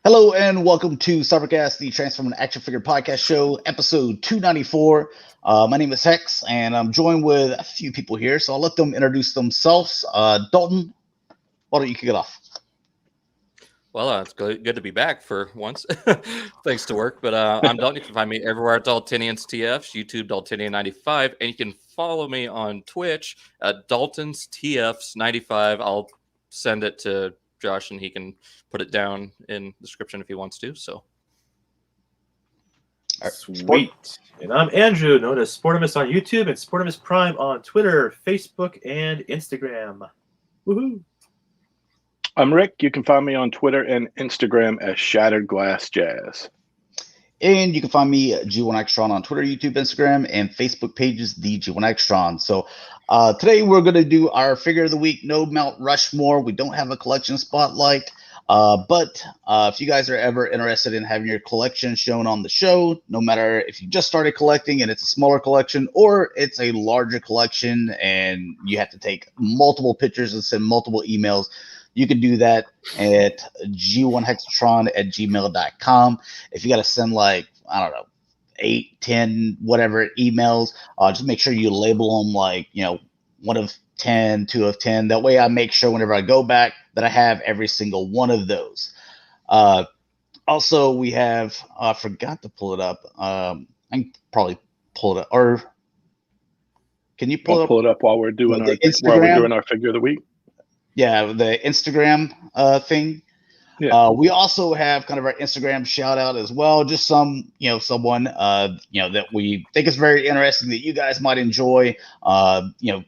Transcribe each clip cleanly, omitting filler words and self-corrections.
Hello and welcome to Cybercast, the Transforming Action Figure Podcast Show, episode 294. My name is Hex, and I'm joined with a few people here, so I'll let them introduce themselves. Dalton, why don't you kick it off? Well, it's good to be back for once. Thanks to work. But I'm Dalton. You can find me everywhere at Daltonians TFs, YouTube Daltonian95, and you can follow me on Twitch at Dalton's TFs 95. I'll send it to Josh, and he can put it down in the description if he wants to. So, sweet. And I'm Andrew, known as Sportimus on YouTube and Sportimus Prime on Twitter, Facebook, and Instagram. Woohoo! I'm Rick. You can find me on Twitter and Instagram as Shatrdglassjazz. And you can find me G1Xtron on Twitter, YouTube, Instagram, and Facebook pages, the G1Xtron. So today we're going to do our figure of the week, no Mount Rushmore. We don't have a collection spotlight. But if you guys are ever interested in having your collection shown on the show, no matter if you just started collecting and it's a smaller collection or it's a larger collection and you have to take multiple pictures and send multiple emails, you can do that at g1hexatron@gmail.com. If you got to send like, I don't know, 8, 10, whatever emails, just make sure you label them like, 1 of 10, 2 of 10. That way I make sure whenever I go back that I have every single one of those. Also, we have, I forgot to pull it up. I can probably pull it up. Or can you pull it up while we're doing our figure of the week? Yeah, the Instagram thing. Yeah. We also have kind of our Instagram shout out as well. Just someone that we think is very interesting that you guys might enjoy.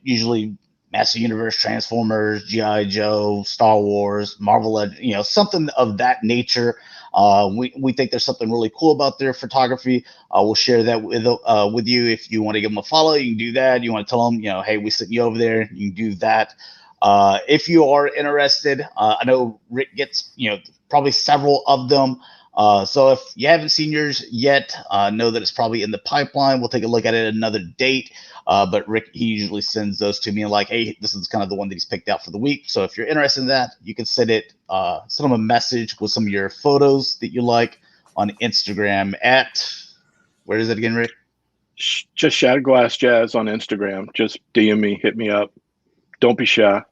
Usually Master Universe, Transformers, G.I. Joe, Star Wars, Marvel, something of that nature. We think there's something really cool about their photography. We'll share that with you. If you want to give them a follow, you can do that. You want to tell them, hey, we sent you over there. You can do that. If you are interested, I know Rick gets, probably several of them. So if you haven't seen yours yet, know that it's probably in the pipeline. We'll take a look at it at another date. But Rick, he usually sends those to me and like, hey, this is kind of the one that he's picked out for the week. So if you're interested in that, you can send him a message with some of your photos that you like on Instagram at, where is it again, Rick? Just Shatrdglassjazz on Instagram. Just DM me, hit me up. Don't be shy.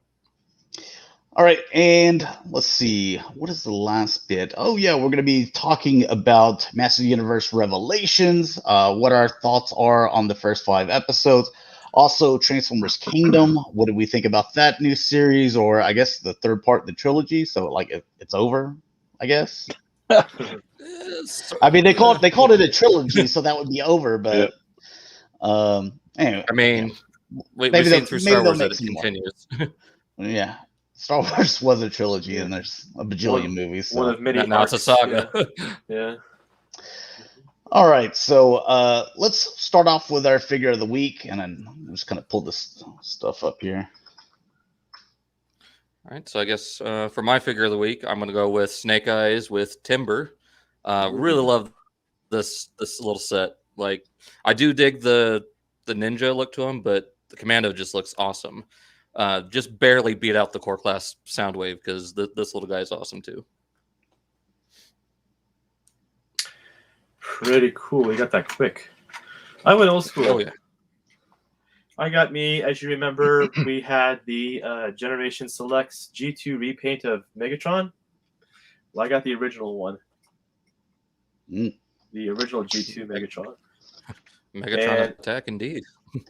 All right, and let's see. What is the last bit? Oh, yeah, we're going to be talking about Master Universe Revelations, what our thoughts are on the first 5 episodes. Also, Transformers Kingdom. What do we think about that new series, or I guess the third part of the trilogy? So, like, it's over, I guess. I mean, they called it a trilogy, so that would be over. But anyway, I mean, we've seen through Star Wars that it continues. Yeah. Star Wars was a trilogy, and there's a bajillion movies. So. One of many. Now it's a saga. Yeah. All right, so let's start off with our figure of the week, and then I'm just kind of pull this stuff up here. All right, so I guess for my figure of the week, I'm going to go with Snake Eyes with Timber. Really love this little set. Like, I do dig the ninja look to him, but the Commando just looks awesome. Just barely beat out the core class Soundwave because this little guy is awesome too. Pretty cool. We got that quick. I went old school. Oh yeah. I got me, as you remember, we had the Generation Selects G2 repaint of Megatron. Well, I got the original one. The original G2 Megatron. Megatron attack indeed.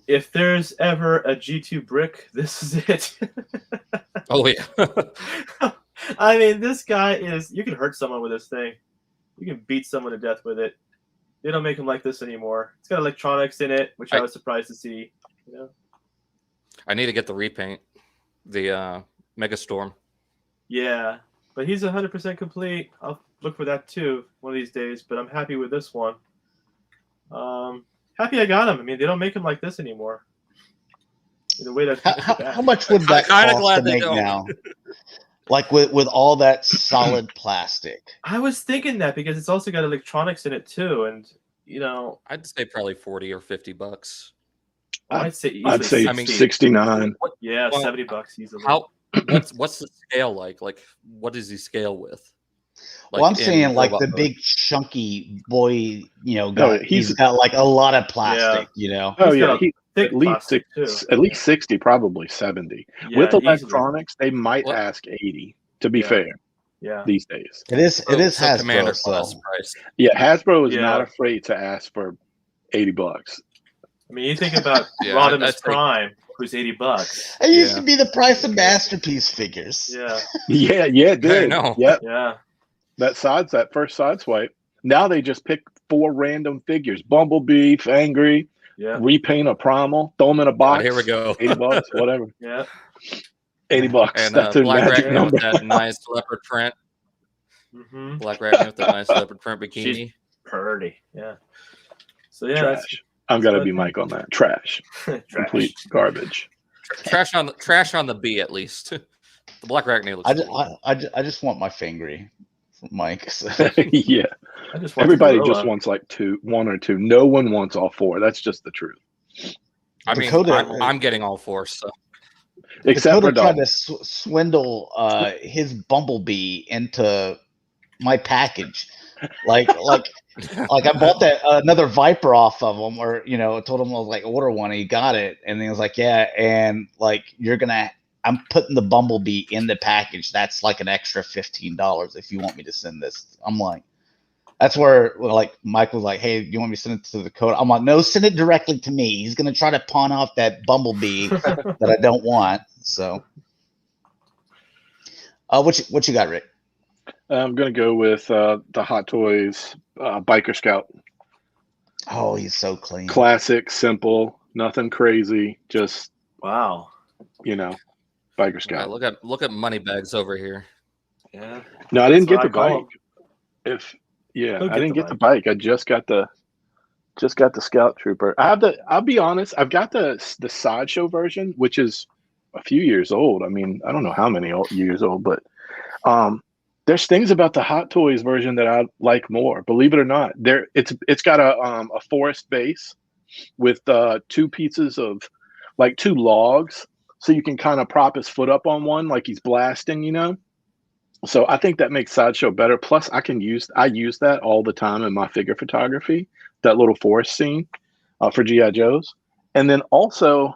If there's ever a G2 brick, this is it. Oh, yeah. I mean, this guy you can hurt someone with this thing. You can beat someone to death with it. They don't make them like this anymore. It's got electronics in it, which I was surprised to see. I need to get the repaint, the Megastorm. Yeah, but he's 100% complete. I'll look for that too one of these days, but I'm happy with this one. Happy I got him. I mean, they don't make them like this anymore. The way that how much would that cost to make now? Like with all that solid plastic. I was thinking that because it's also got electronics in it too, and I'd say probably $40 or $50. I'd say 69. Yeah, $70 easily. What's the scale like? Like, what does he scale with? Well, I'm saying like robot the mode. big chunky boy, he's got like a lot of plastic, He's Oh yeah, got he thick at least plastic, too. at least 60, probably 70. Yeah, With easily. electronics, they might What? ask 80. To be Yeah. fair, Yeah. these days. It is So Hasbro. Commander So class price. Yeah, Hasbro is Yeah. not afraid to ask for $80. I mean, you think about Yeah, Rodimus I'd take- Prime, who's $80. it used Yeah. to be the price of Masterpiece figures. Yeah. Yeah, it I did. know. Yep. Yeah. That first side swipe. Now they just pick 4 random figures: Bumblebee, Angry, Yeah. Repaint a Primal, throw them in a box. here we go. $80, whatever. Yeah. $80. And That's a Black magic Ragnar number. with that nice leopard print. Mm-hmm. Black Ragnar with that nice leopard print bikini. She's purdy. Yeah. So yeah, Trash. I'm gonna what be I Mike on that. Trash. that's Complete garbage. Trash on the B at least. The Black Ragnar looks cool. I just want my Fingry from Mike. So. Yeah. I just want Everybody the just gorilla. wants like 1 or 2. No one wants all 4. That's just the truth. I mean, Dakota- I'm getting all 4. So Except for Dakota tried Dalton. to swindle his Bumblebee into my package. Like I bought that another Viper off of him, or told him I was like order one. And he got it, and he was like, yeah, and like I'm putting the Bumblebee in the package. That's like an extra $15 if you want me to send this. I'm like, that's where like Mike was like, hey, do you want me to send it to Dakota? I'm like, no, send it directly to me. He's gonna try to pawn off that Bumblebee that I don't want. So, what you got, Rick? I'm gonna go with the Hot Toys Biker Scout. Oh, he's so clean. Classic, simple, nothing crazy. Just Wow. Biker Scout. look at Moneybags over here. Yeah. No, I didn't That's get the what I call bike. He'll I didn't get the bike. I just got the Scout Trooper. I'll be honest, I've got the Sideshow version, which is a few years old. I mean, I don't know how many years old, but there's things about the Hot Toys version that I like more. Believe it or not, it's got a forest base with 2 pieces of like 2 logs, so you can kind of prop his foot up on one like he's blasting, So I think that makes Sideshow better. Plus, I use that all the time in my figure photography. That little forest scene for GI Joes, and then also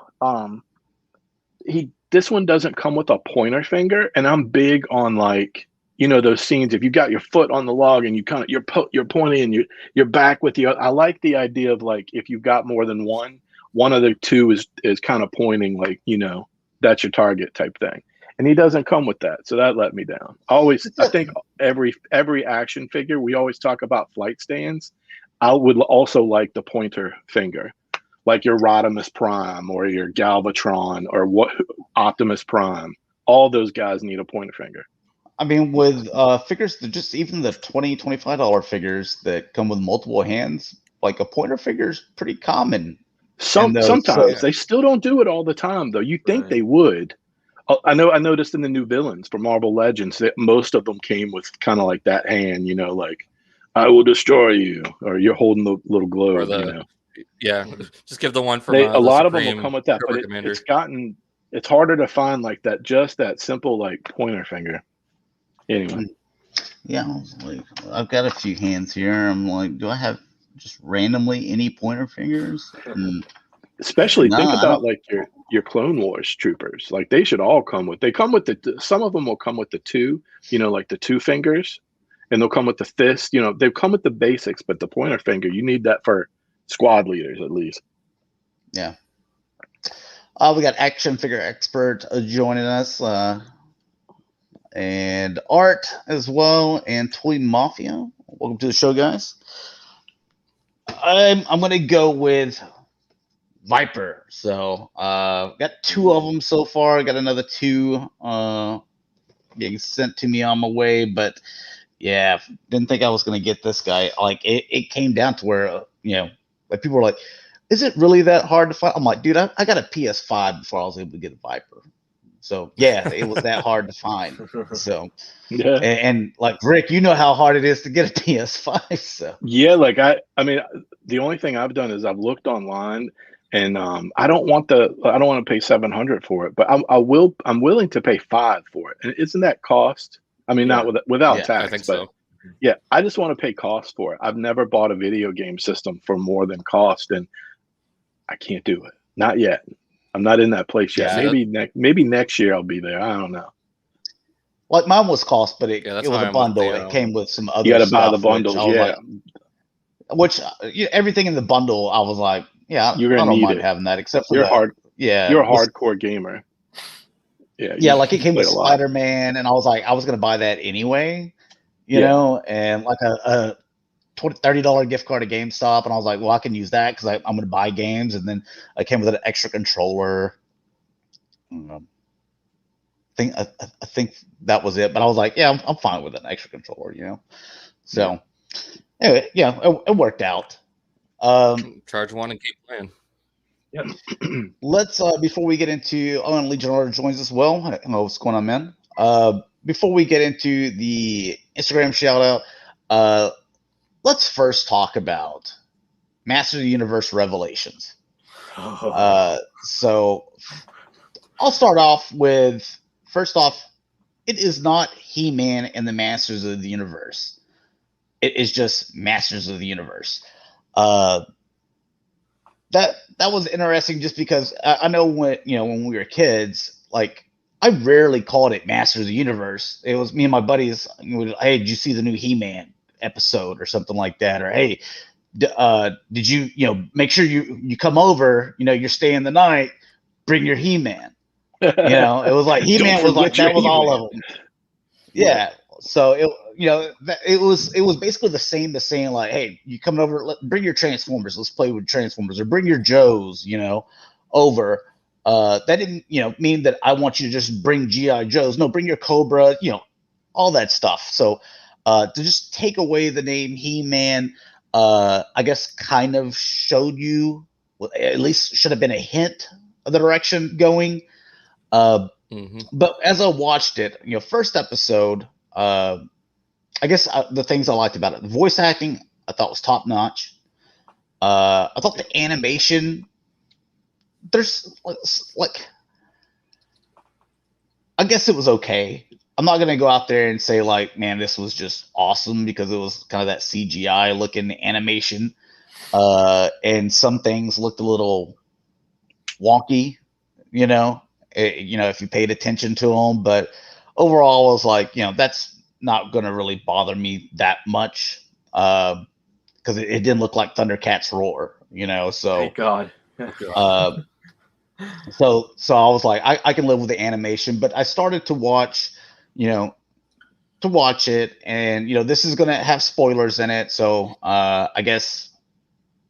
this one doesn't come with a pointer finger, and I'm big on like those scenes if you got your foot on the log and you're pointing and you're back with you. I like the idea of like if you've got more than one of the 2 is kind of pointing like that's your target type thing. And he doesn't come with that, so that let me down. I think every action figure, we always talk about flight stands. I would also like the pointer finger, like your Rodimus Prime or your Galvatron or Optimus Prime. All those guys need a pointer finger. I mean, with figures, just even the $20, $25 figures that come with multiple hands, like a pointer figure is pretty common. Sometimes they still don't do it all the time, though. You think they would. I noticed in the new villains for Marvel Legends that most of them came with kind of like that hand, like I will destroy you, or you're holding the little globe. Yeah, just give the one from a lot of them Supreme will come with that, but Commander. it's harder to find like that, just that simple like pointer finger. Anyway, yeah, I was like, I've got a few hands here. I'm like, do I have just randomly any pointer fingers? Especially think about like your Clone Wars troopers. Like they should all come with. Some of them will come with the 2, like the 2 fingers, and they'll come with the fist. They come with the basics, but the pointer finger, you need that for squad leaders at least. Yeah. We got Action Figure Expert joining us, and Art as well, and Toy Mafia. Welcome to the show, guys. I'm gonna go with Viper. So got 2 of them so far. I got another 2 getting sent to me on my way, but yeah, didn't think I was gonna get this guy. Like it came down to where like people were like, is it really that hard to find? I'm like, dude, I got a PS5 before I was able to get a Viper. So yeah, it was that hard to find. So yeah, and like Rick, how hard it is to get a PS5. So yeah, like I mean, the only thing I've done is I've looked online, and I don't want to pay $700 for it, but I'm willing to pay $500 for it. And isn't that cost? I mean, not without tax, I think but so. Yeah, I just want to pay cost for it. I've never bought a video game system for more than cost, and I can't do it. Not yet. I'm not in that place yet. Yeah. Maybe next year I'll be there. I don't know. Like mine was cost, but it Yeah, that's was how a I am with bundle. the, It came with some You other got to buy stuff, the which bundles. I was Yeah, like, everything in the bundle, I was like, yeah, you're I gonna don't need mind it. having that, except for You're the You're a the hardcore gamer. Yeah, yeah, like it came play with a lot. Spider-Man, and I was like, I was gonna buy that anyway, you Yeah. know, and like a $30 gift card to GameStop, and I was like, well, I can use that because I'm gonna buy games, and then I came with an extra controller. I think that was it, but I was like, yeah, I'm fine with an extra controller, you know. So anyway, yeah, it worked out. charge one and keep playing. Yep. Let's before we get into Legion Order joins as well. Hello, what's going on, man? Before we get into the Instagram shout out, let's first talk about Master of the Universe Revelations. So I'll start off with, first off, it is not He-Man and the Masters of the Universe. It is just Masters of the Universe. That was interesting just because I know when we were kids, like I rarely called it Masters of the Universe. It was me and my buddies. Hey, did you see the new He-Man episode or something like that? Or hey, did you make sure you come over? You're staying the night. Bring your He-Man. It was like He-Man was like that was all of them. Yeah. So it was basically the same as saying like, hey, you coming over? Bring your Transformers. Let's play with Transformers, or bring your Joes. Over. That didn't mean that I want you to just bring GI Joes. No, bring your Cobra. All that stuff. So to just take away the name He-Man, I guess kind of showed you, at least should have been a hint of the direction going. But as I watched it, first episode, I guess the things I liked about it, the voice acting, I thought was top notch. I thought the animation, there's like, I guess it was okay. I'm not gonna go out there and say like, man, this was just awesome, because it was kind of that CGI looking animation, and some things looked a little wonky, if you paid attention to them. But overall, I was like, that's not going to really bother me that much, because it didn't look like Thundercats roar, so thank God. so I was like, I can live with the animation. But I started to watch it, and this is going to have spoilers in it, so I guess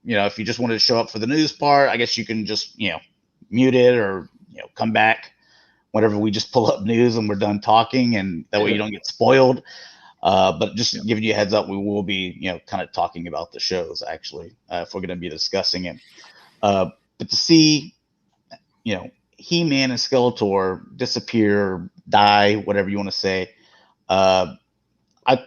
if you just wanted to show up for the news part, I guess you can just mute it, or come back whenever we just pull up news and we're done talking, and that way you don't get spoiled. But just giving you a heads up, we will be kind of talking about the shows, actually, if we're going to be discussing it. But to see He-Man and Skeletor disappear, or die, whatever you want to say, I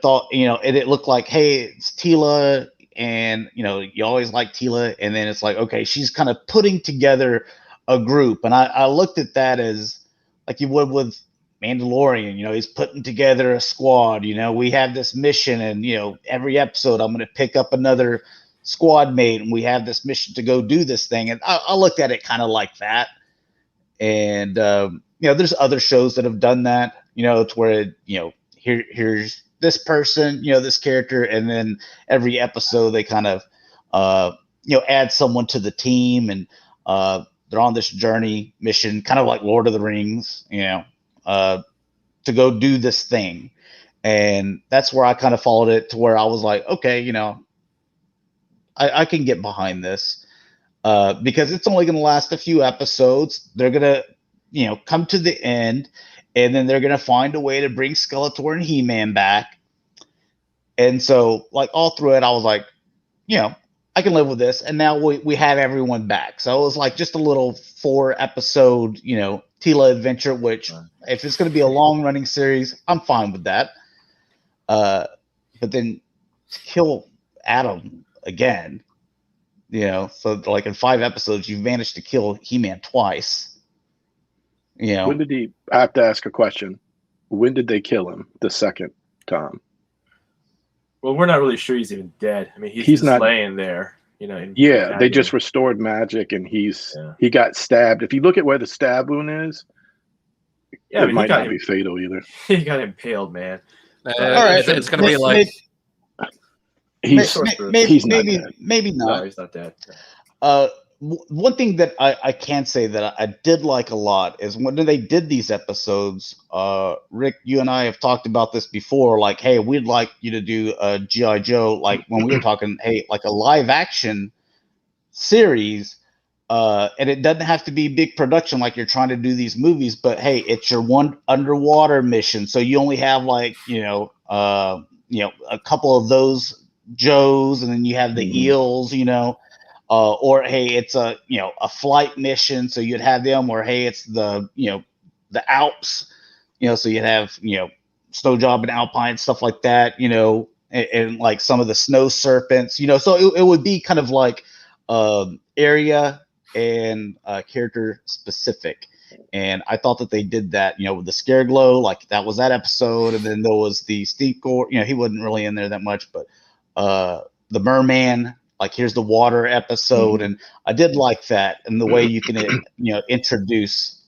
thought it looked like, hey, it's Teela, and you always like Teela, and then it's like, okay, she's kind of putting together a group. And I looked at that as like you would with Mandalorian. He's putting together a squad. We have this mission, and every episode I'm going to pick up another squad mate, and we have this mission to go do this thing. And I looked at it kind of like that. And there's other shows that have done that, to where here's this person, this character, and then every episode they kind of add someone to the team, and they're on this journey mission, kind of like Lord of the Rings, to go do this thing. And that's where I kind of followed it, to where I was like, okay, I can get behind this, because it's only going to last a few episodes. They're going to, come to the end, and then they're going to find a way to bring Skeletor and He-Man back. And so, like, all through it, I was like, I can live with this. And now we have everyone back. So it was like just a little 4-episode, Teela adventure, which if it's going to be a long-running series, I'm fine with that. But then to kill Adam again, so like in 5 episodes, you've managed to kill He-Man twice. When did I have to ask a question. When did they kill him the second time? Well, we're not really sure he's even dead. I mean, he's just not laying there, you know. Yeah, they just restored magic, and he got stabbed. If you look at where the stab wound is, it might not be fatal either. He got impaled, man. All right, it's going to be like he's not dead. Maybe not. No, he's not dead. One thing that I can say that I did like a lot is when they did these episodes. Rick, you and I have talked about this before. Like, hey, we'd like you to do a G.I. Joe. Like when we were talking, hey, like a live action series. And it doesn't have to be big production like you're trying to do these movies. But hey, it's your one underwater mission, so you only have like a couple of those Joes, and then you have the eels, or hey, it's a flight mission, so you'd have them, or hey, it's the Alps, so you'd have snow job and alpine stuff like that, and like some of the snow serpents, so it would be kind of like area and character specific. And I thought that they did that, with the Scare Glow, like that was that episode, and then there was the Steve Gore, he wasn't really in there that much, but the Merman, like here's the water episode, and I did like that, and the way you can introduce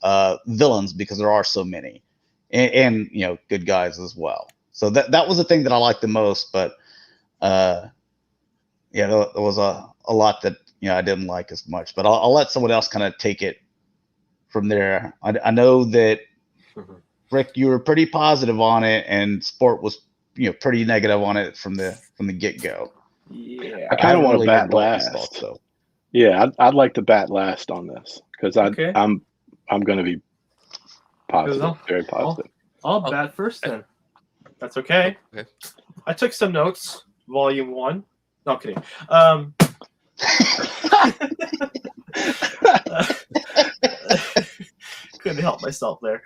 villains, because there are so many, and good guys as well. So that was the thing that I liked the most. But there was a lot that I didn't like as much. But I'll let someone else kind of take it from there. I know that Rick, you were pretty positive on it, and Sport was pretty negative on it from the get go. Yeah, I kind of want to bat last. So. Yeah, I'd like to bat last on this, because I'm going to be positive, very positive. I'll bat first then. That's okay. I took some notes. Volume 1. No, I'm kidding. Couldn't help myself there.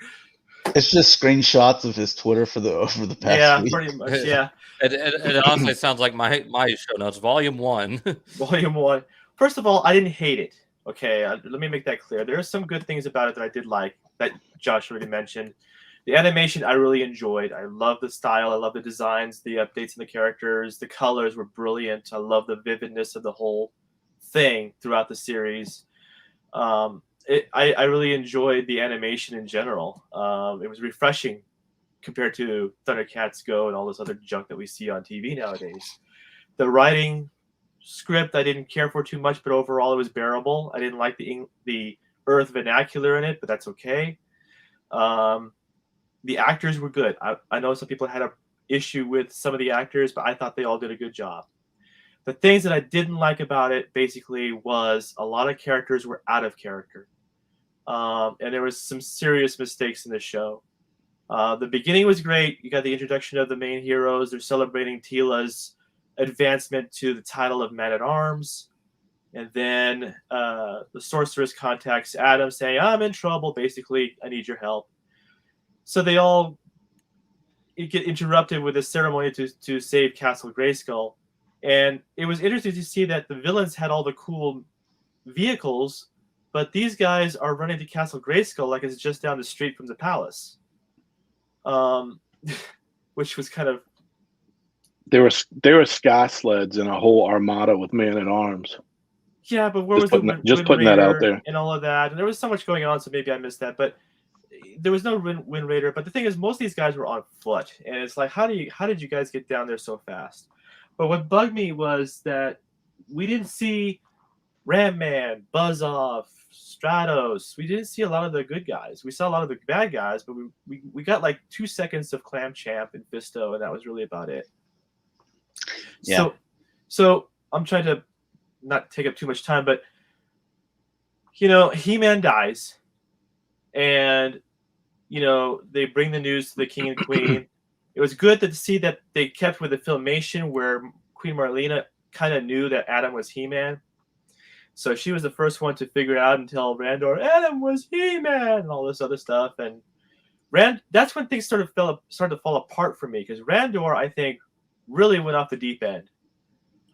It's just screenshots of his Twitter over the past week. Pretty much. Yeah. It honestly sounds like my show notes. Volume 1. Volume 1. First of all, I didn't hate it. Okay, let me make that clear. There are some good things about it that I did like, that Josh already mentioned. The animation I really enjoyed. I love the style. I love the designs, the updates in the characters. The colors were brilliant. I love the vividness of the whole thing throughout the series. I really enjoyed the animation in general. It was refreshing compared to Thundercats Go and all this other junk that we see on TV nowadays. The writing script I didn't care for too much, but overall it was bearable. I didn't like the Earth vernacular in it, but that's okay. The actors were good. I know some people had an issue with some of the actors, but I thought they all did a good job. The things that I didn't like about it basically was a lot of characters were out of character. And there was some serious mistakes in the show. The beginning was great. You got the introduction of the main heroes. They're celebrating Teela's advancement to the title of Man-at-Arms. And then the sorceress contacts Adam saying, I'm in trouble. Basically, I need your help. So they all get interrupted with a ceremony to save Castle Grayskull. And it was interesting to see that the villains had all the cool vehicles, but these guys are running to Castle Grayskull like it's just down the street from the palace. Which was kind of... There were sky sleds and a whole armada with Man-at-Arms. Yeah, but where was the putting that out there and all of that? And there was so much going on, so maybe I missed that. But there was no Wind Raider. But the thing is, most of these guys were on foot, and it's like, how did you guys get down there so fast? But what bugged me was that we didn't see Ram Man, Buzz Off, Stratos. We didn't see a lot of the good guys. We saw a lot of the bad guys, but we got like 2 seconds of Clam Champ and Fisto, and that was really about it. Yeah. So I'm trying to not take up too much time, but He-Man dies, and they bring the news to the king and queen. It was good to see that they kept with the filmation where Queen Marlena kind of knew that Adam was He-Man. So she was the first one to figure it out and tell Randor, Adam was He-Man, and all this other stuff. And that's when things started to fall apart for me, because Randor, I think, really went off the deep end.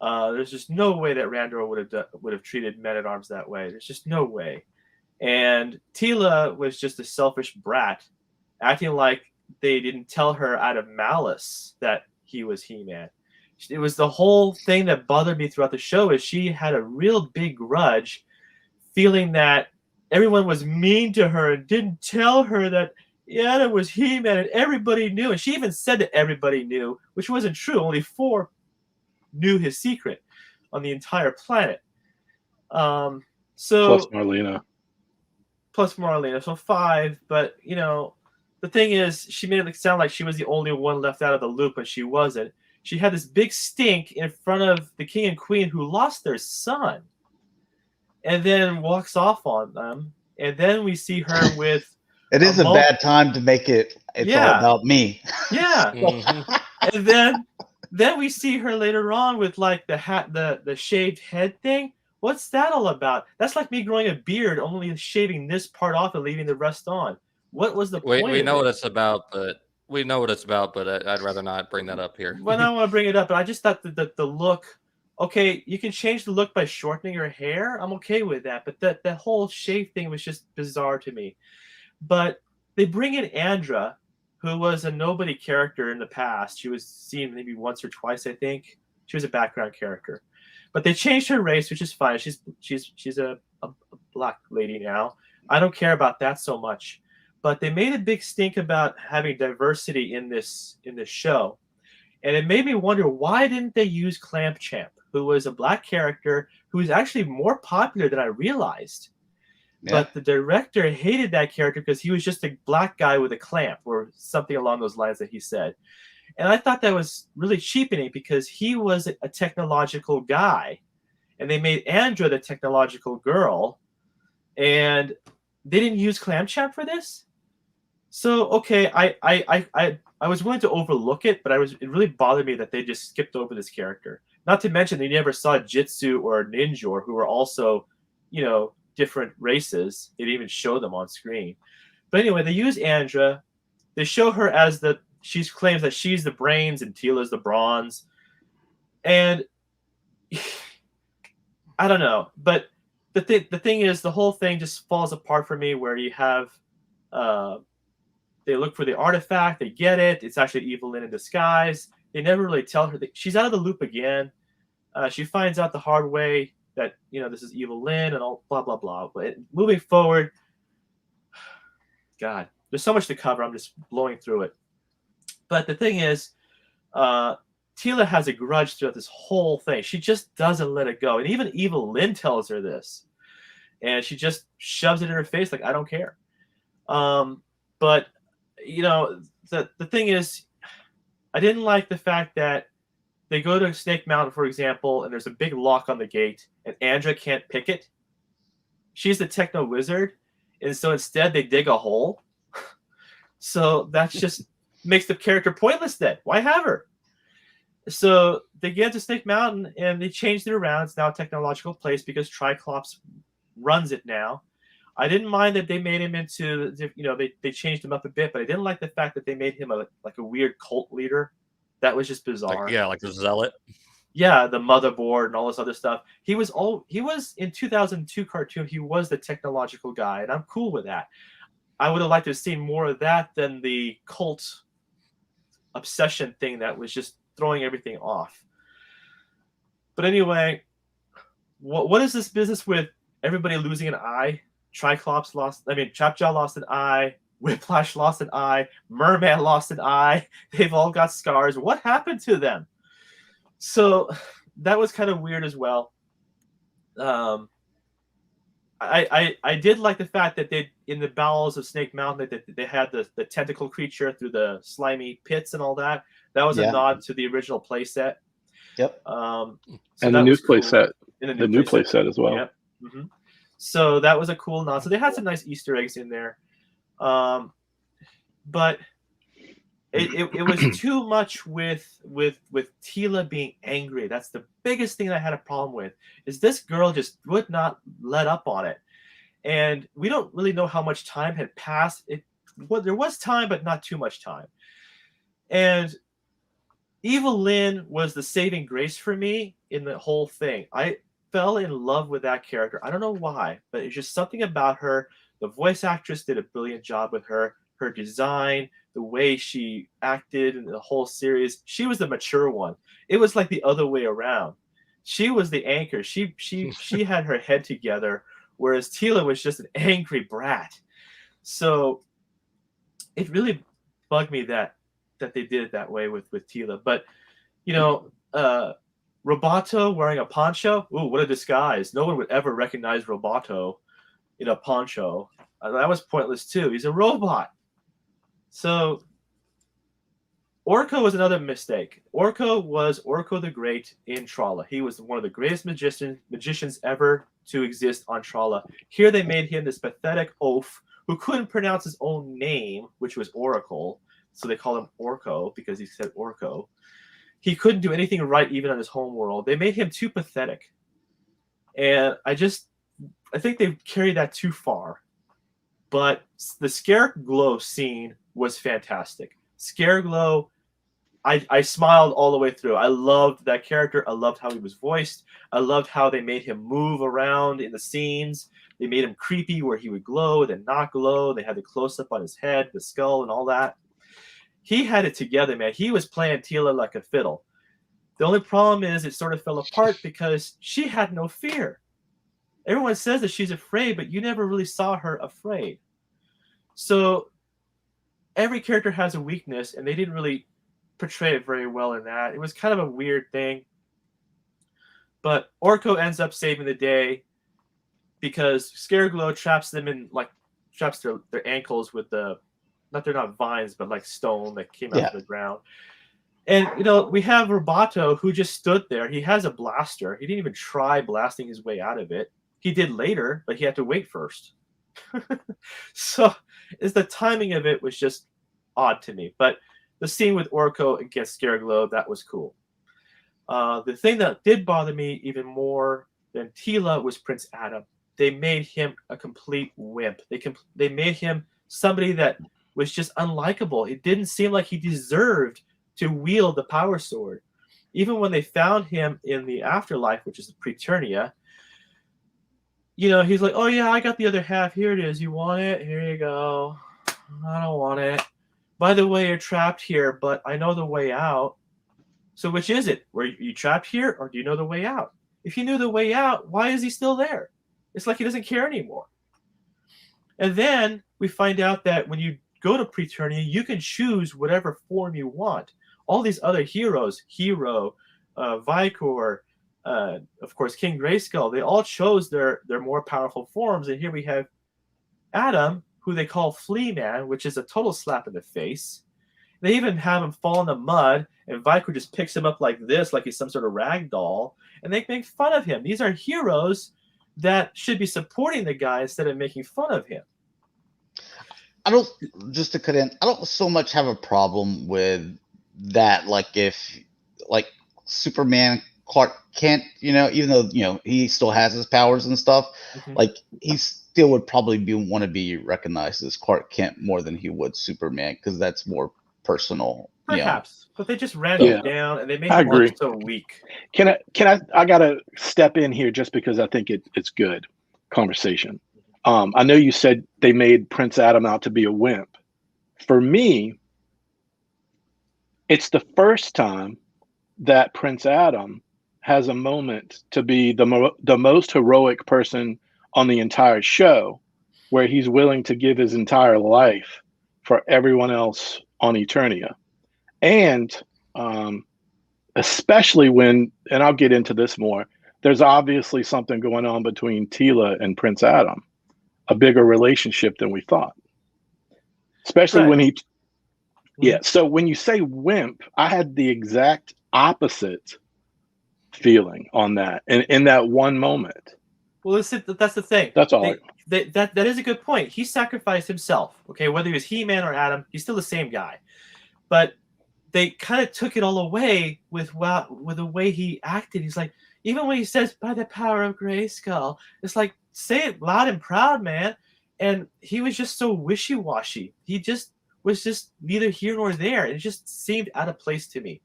There's just no way that Randor would have treated Men-at-Arms that way. There's just no way. And Teela was just a selfish brat, acting like they didn't tell her out of malice that he was He-Man. It was the whole thing that bothered me throughout the show is she had a real big grudge, feeling that everyone was mean to her and didn't tell her that, yeah, that was He-Man and everybody knew. And she even said that everybody knew, which wasn't true. Only 4 knew his secret on the entire planet. So plus Marlena. So 5. But, you know, the thing is, she made it sound like she was the only one left out of the loop, but she wasn't. She had this big stink in front of the king and queen who lost their son and then walks off on them. And then we see her with... It is a bad time to make it's all about me. Yeah. And then we see her later on with like the hat, the shaved head thing. What's that all about? That's like me growing a beard, only shaving this part off and leaving the rest on. What was the point? We know what it's about, but I'd rather not bring that up here. Well, I don't want to bring it up, but I just thought that the look. Okay, you can change the look by shortening her hair. I'm okay with that, but that whole shave thing was just bizarre to me. But they bring in Andra, who was a nobody character in the past. She was seen maybe once or twice, I think. She was a background character, but they changed her race, which is fine. She's a black lady now. I don't care about that so much. But they made a big stink about having diversity in this show. And it made me wonder, why didn't they use Clamp Champ, who was a black character who was actually more popular than I realized. Yeah. But the director hated that character because he was just a black guy with a clamp or something along those lines that he said. And I thought that was really cheapening because he was a technological guy. And they made Andra the technological girl. And they didn't use Clamp Champ for this? So, okay, I was willing to overlook it, but it really bothered me that they just skipped over this character. Not to mention they never saw Jitsu or Ninjor, who were also, you know, different races. They didn't even show them on screen. But anyway, they use Andra. They show her as she claims that she's the brains and Teela's the bronze. And I don't know. But the thing is, the whole thing just falls apart for me where you have... they look for the artifact. They get it. It's actually Evelyn in disguise. They never really tell her that she's out of the loop again. She finds out the hard way that, you know, this is Evelyn and all blah, blah, blah. But moving forward, God, there's so much to cover. I'm just blowing through it. But the thing is, Teela has a grudge throughout this whole thing. She just doesn't let it go. And even Evelyn tells her this. And she just shoves it in her face like, I don't care. But... you know, the thing is, I didn't like the fact that they go to Snake Mountain, for example, and there's a big lock on the gate, and Andra can't pick it. She's the techno wizard, and so instead they dig a hole. So that just makes the character pointless then. Why have her? So they get to Snake Mountain, and they changed it around. It's now a technological place because Triclops runs it now. I didn't mind that they made him into, you know, they changed him up a bit, but I didn't like the fact that they made him a weird cult leader. That was just bizarre. Like a zealot. Yeah, the motherboard and all this other stuff. He was in 2002 cartoon. He was the technological guy, and I'm cool with that. I would have liked to have seen more of that than the cult obsession thing that was just throwing everything off. But anyway, what is this business with everybody losing an eye? Trapjaw lost an eye. Whiplash lost an eye. Merman lost an eye. They've all got scars. What happened to them? So that was kind of weird as well. I did like the fact that they, in the bowels of Snake Mountain, that they had the tentacle creature through the slimy pits and all that. That was a nod to the original playset. Yep. So and the new playset. The new playset as well. Yep. Mm-hmm. So that was a cool nod. So they had some nice Easter eggs in there. But it was too much with Teela being angry. That's the biggest thing that I had a problem with, is this girl just would not let up on it. And we don't really know how much time had passed. There was time, but not too much time. And Evelyn was the saving grace for me in the whole thing. I fell in love with that character. I don't know why, but it's just something about her. The voice actress did a brilliant job with her. her design, the way she acted in the whole series. She was the mature one. It was like the other way around. She was the anchor. She had her head together, whereas Teela was just an angry brat. So it really bugged me that they did it that way with Teela. But Roboto wearing a poncho, ooh, what a disguise. No one would ever recognize Roboto in a poncho. That was pointless too. He's a robot. So Orko was another mistake. Orko was Orko the Great in Trala. He was one of the greatest magicians ever to exist on Trala. Here they made him this pathetic oaf who couldn't pronounce his own name, which was Oracle. So they called him Orko because he said Orko. He couldn't do anything right even on his home world. They made him too pathetic. And I think they've carried that too far. But the Scareglow scene was fantastic. Scareglow, I smiled all the way through. I loved that character. I loved how he was voiced. I loved how they made him move around in the scenes. They made him creepy where he would glow, then not glow. They had the close-up on his head, the skull, and all that. He had it together, man. He was playing Teela like a fiddle. The only problem is it sort of fell apart because she had no fear. Everyone says that she's afraid, but you never really saw her afraid. So every character has a weakness, and they didn't really portray it very well in that. It was kind of a weird thing. But Orko ends up saving the day because Scareglow traps them in, traps their ankles with they're not vines, but like stone that came out of the ground. And, we have Roboto who just stood there. He has a blaster. He didn't even try blasting his way out of it. He did later, but he had to wait first. So the timing of it was just odd to me. But the scene with Orko against Scareglow, that was cool. The thing that did bother me even more than Teela was Prince Adam. They made him a complete wimp. They made him somebody that was just unlikable. It didn't seem like he deserved to wield the power sword. Even when they found him in the afterlife, which is Preternia, he's like, oh yeah, I got the other half. Here it is. You want it? Here you go. I don't want it. By the way, you're trapped here, but I know the way out. So which is it? Were you trapped here, or do you know the way out? If you knew the way out, why is he still there? It's like he doesn't care anymore. And then we find out that when you go to Preternia, you can choose whatever form you want. All these other heroes, Hero, Vicor, of course, King Grayskull, they all chose their more powerful forms. And here we have Adam, who they call Flea Man, which is a total slap in the face. They even have him fall in the mud, and Vicor just picks him up like this, like he's some sort of rag doll, and they make fun of him. These are heroes that should be supporting the guy instead of making fun of him. Just to cut in, I don't so much have a problem with that. Like if, Superman, Clark Kent, even though, he still has his powers and stuff, he still would probably want to be recognized as Clark Kent more than he would Superman, because that's more personal. Perhaps, but they just ran him down and they made him look so weak. Can I gotta step in here just because I think it's good conversation. I know you said they made Prince Adam out to be a wimp. For me, it's the first time that Prince Adam has a moment to be the most heroic person on the entire show, where he's willing to give his entire life for everyone else on Eternia. And especially when, and I'll get into this more, there's obviously something going on between Teela and Prince Adam, a bigger relationship than we thought. Especially when he, so when you say wimp, I had the exact opposite feeling on that, and in that one moment. Well, that's the thing. That's all. That is a good point. He sacrificed himself. Okay, whether he was He-Man or Adam, he's still the same guy. But they kind of took it all away with the way he acted. He's like, even when he says, by the power of Grayskull, it's like, say it loud and proud, man. And he was just so wishy-washy. He just was just neither here nor there. It just seemed out of place to me.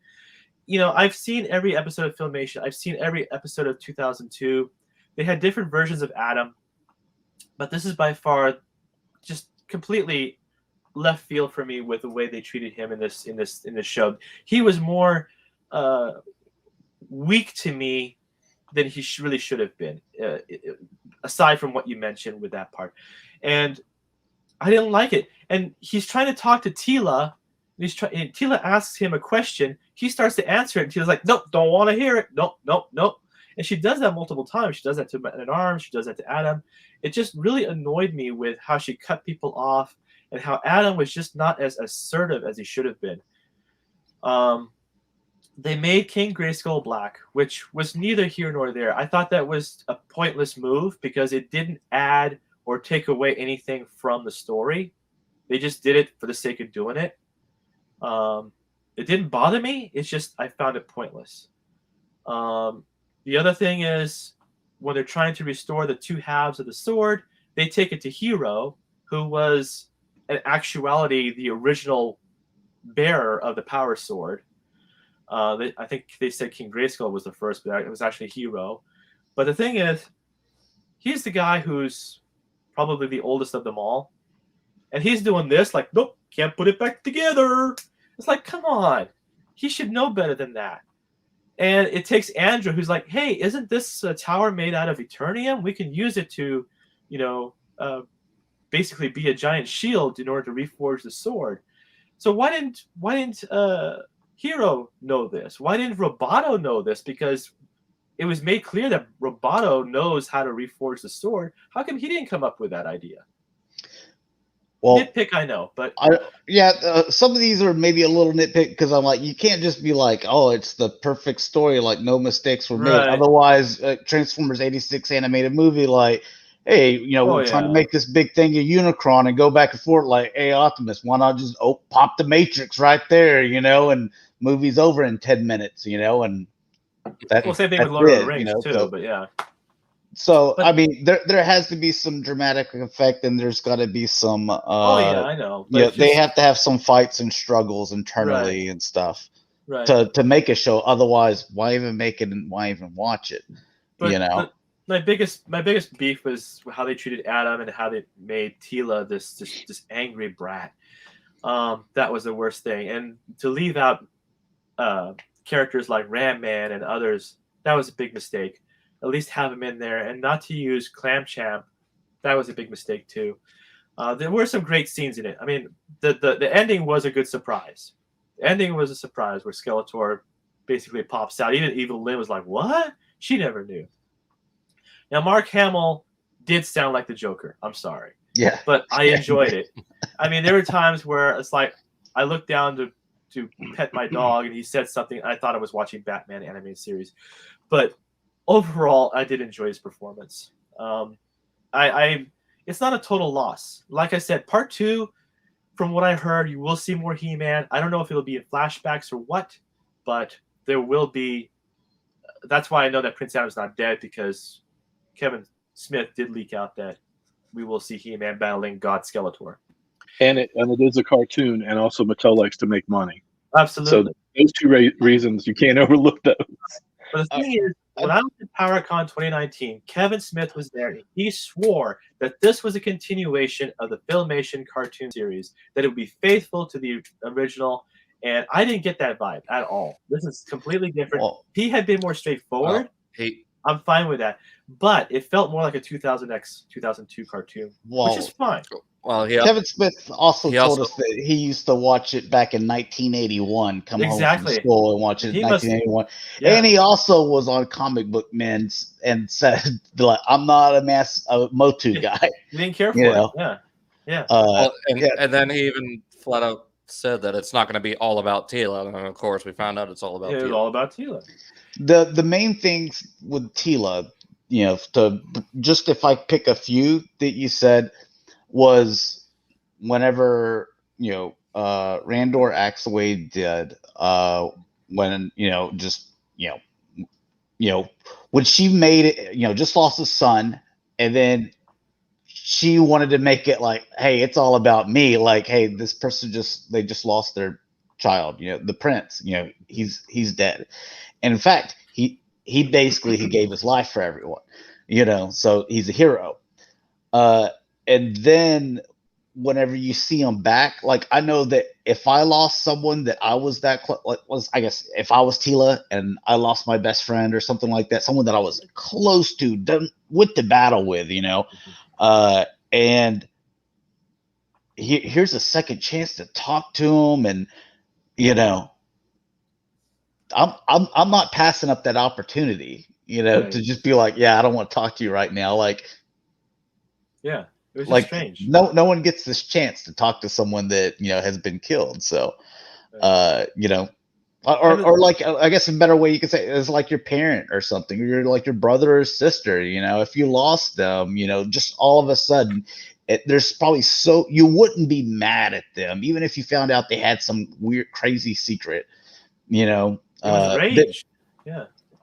I've seen every episode of Filmation. I've seen every episode of 2002. They had different versions of Adam, but this is by far just completely left field for me with the way they treated him in this show. He was more weak to me than he really should have been, aside from what you mentioned with that part. And I didn't like it. And he's trying to talk to Teela. And Teela asks him a question. He starts to answer it. And Teela's like, nope, don't want to hear it. Nope. And she does that multiple times. She does that to Man-at-Arms. She does that to Adam. It just really annoyed me with how she cut people off and how Adam was just not as assertive as he should have been. They made King Grayskull black, which was neither here nor there. I thought that was a pointless move because it didn't add or take away anything from the story. They just did it for the sake of doing it. It didn't bother me. It's just I found it pointless. The other thing is when they're trying to restore the two halves of the sword, they take it to Hero, who was in actuality the original bearer of the power sword. I think they said King Grayskull was the first, but it was actually Hero. But the thing is, he's the guy who's probably the oldest of them all. And he's doing this like, nope, can't put it back together. It's like, come on. He should know better than that. And it takes Andrew, who's like, hey, isn't this tower made out of Eternium? We can use it to, basically be a giant shield in order to reforge the sword. So why didn't Hero know this? Why didn't Roboto know this? Because it was made clear that Roboto knows how to reforge the sword. How come he didn't come up with that idea? Well, nitpick, I know, but some of these are maybe a little nitpick because I'm like, you can't just be like, oh, it's the perfect story, like no mistakes were made. Right. Otherwise, Transformers '86 animated movie, like, hey, we're trying to make this big thing a Unicron and go back and forth, like, hey, Optimus, why not just pop the Matrix right there, and movie's over in 10 minutes, and that. Well, same thing with Lord of the Rings too, but yeah. So, I mean, there has to be some dramatic effect, and there's got to be some. I know. Yeah, they have to have some fights and struggles internally and stuff to make a show. Otherwise, why even make it and why even watch it? But my biggest beef was how they treated Adam and how they made Teela this angry brat. That was the worst thing, and to leave out characters like Ram Man and others, that was a big mistake. At least have him in there, and not to use Clam Champ. That was a big mistake too. There were some great scenes in it. I mean, the ending was a good surprise. The ending was a surprise where Skeletor basically pops out. Even Evil Lynn was like, "What?" She never knew. Now, Mark Hamill did sound like the Joker. I'm sorry. Yeah, but I enjoyed it. I mean, there were times where it's like I looked down to pet my dog, and he said something. I thought I was watching Batman animated series, but overall, I did enjoy his performance. It's not a total loss. Like I said, part 2, from what I heard, you will see more He-Man. I don't know if it'll be in flashbacks or what, but there will be. That's why I know that Prince Adam's not dead, because Kevin Smith did leak out that we will see He-Man battling God Skeletor. And it is a cartoon, and also Mattel likes to make money. Absolutely. So those two reasons, you can't overlook those. But the thing is, when I was at PowerCon 2019, Kevin Smith was there, and he swore that this was a continuation of the Filmation cartoon series, that it would be faithful to the original, and I didn't get that vibe at all. This is completely different. Well, he had been more straightforward. I'm fine with that. But it felt more like a 2002 cartoon, which is fine. Well, Kevin Smith also told us that he used to watch it back in 1981, come home from school and watch it in 1981. And he also was on Comic Book Men and said, like, I'm not a MOTU guy. He didn't care for it. Yeah. And then he even flat out said that it's not going to be all about Teela. And of course, we found out it's all about Teela. It's all about Teela. The main things with Teela, if I pick a few that you said, was whenever Randor acts the way he did, when when she made it, just lost a son, and then she wanted to make it like, hey, it's all about me, like, hey, this person they just lost their child, the prince, he's dead, and in fact he basically gave his life for everyone, so he's a hero. And then whenever you see them back, like I know that if I lost someone that I was that I guess if I was Tila and I lost my best friend or something like that, someone that I was close to, done with the battle with, and here's a second chance to talk to him, and I'm not passing up that opportunity, Right. to just be like, yeah, I don't want to talk to you right now, like. Yeah, it was just Like strange. no one gets this chance to talk to someone that has been killed. So, or like I guess a better way you could say is like your parent or something, or you're like your brother or sister. If you lost them, just all of a sudden, there's probably you wouldn't be mad at them even if you found out they had some weird, crazy secret. It was rage.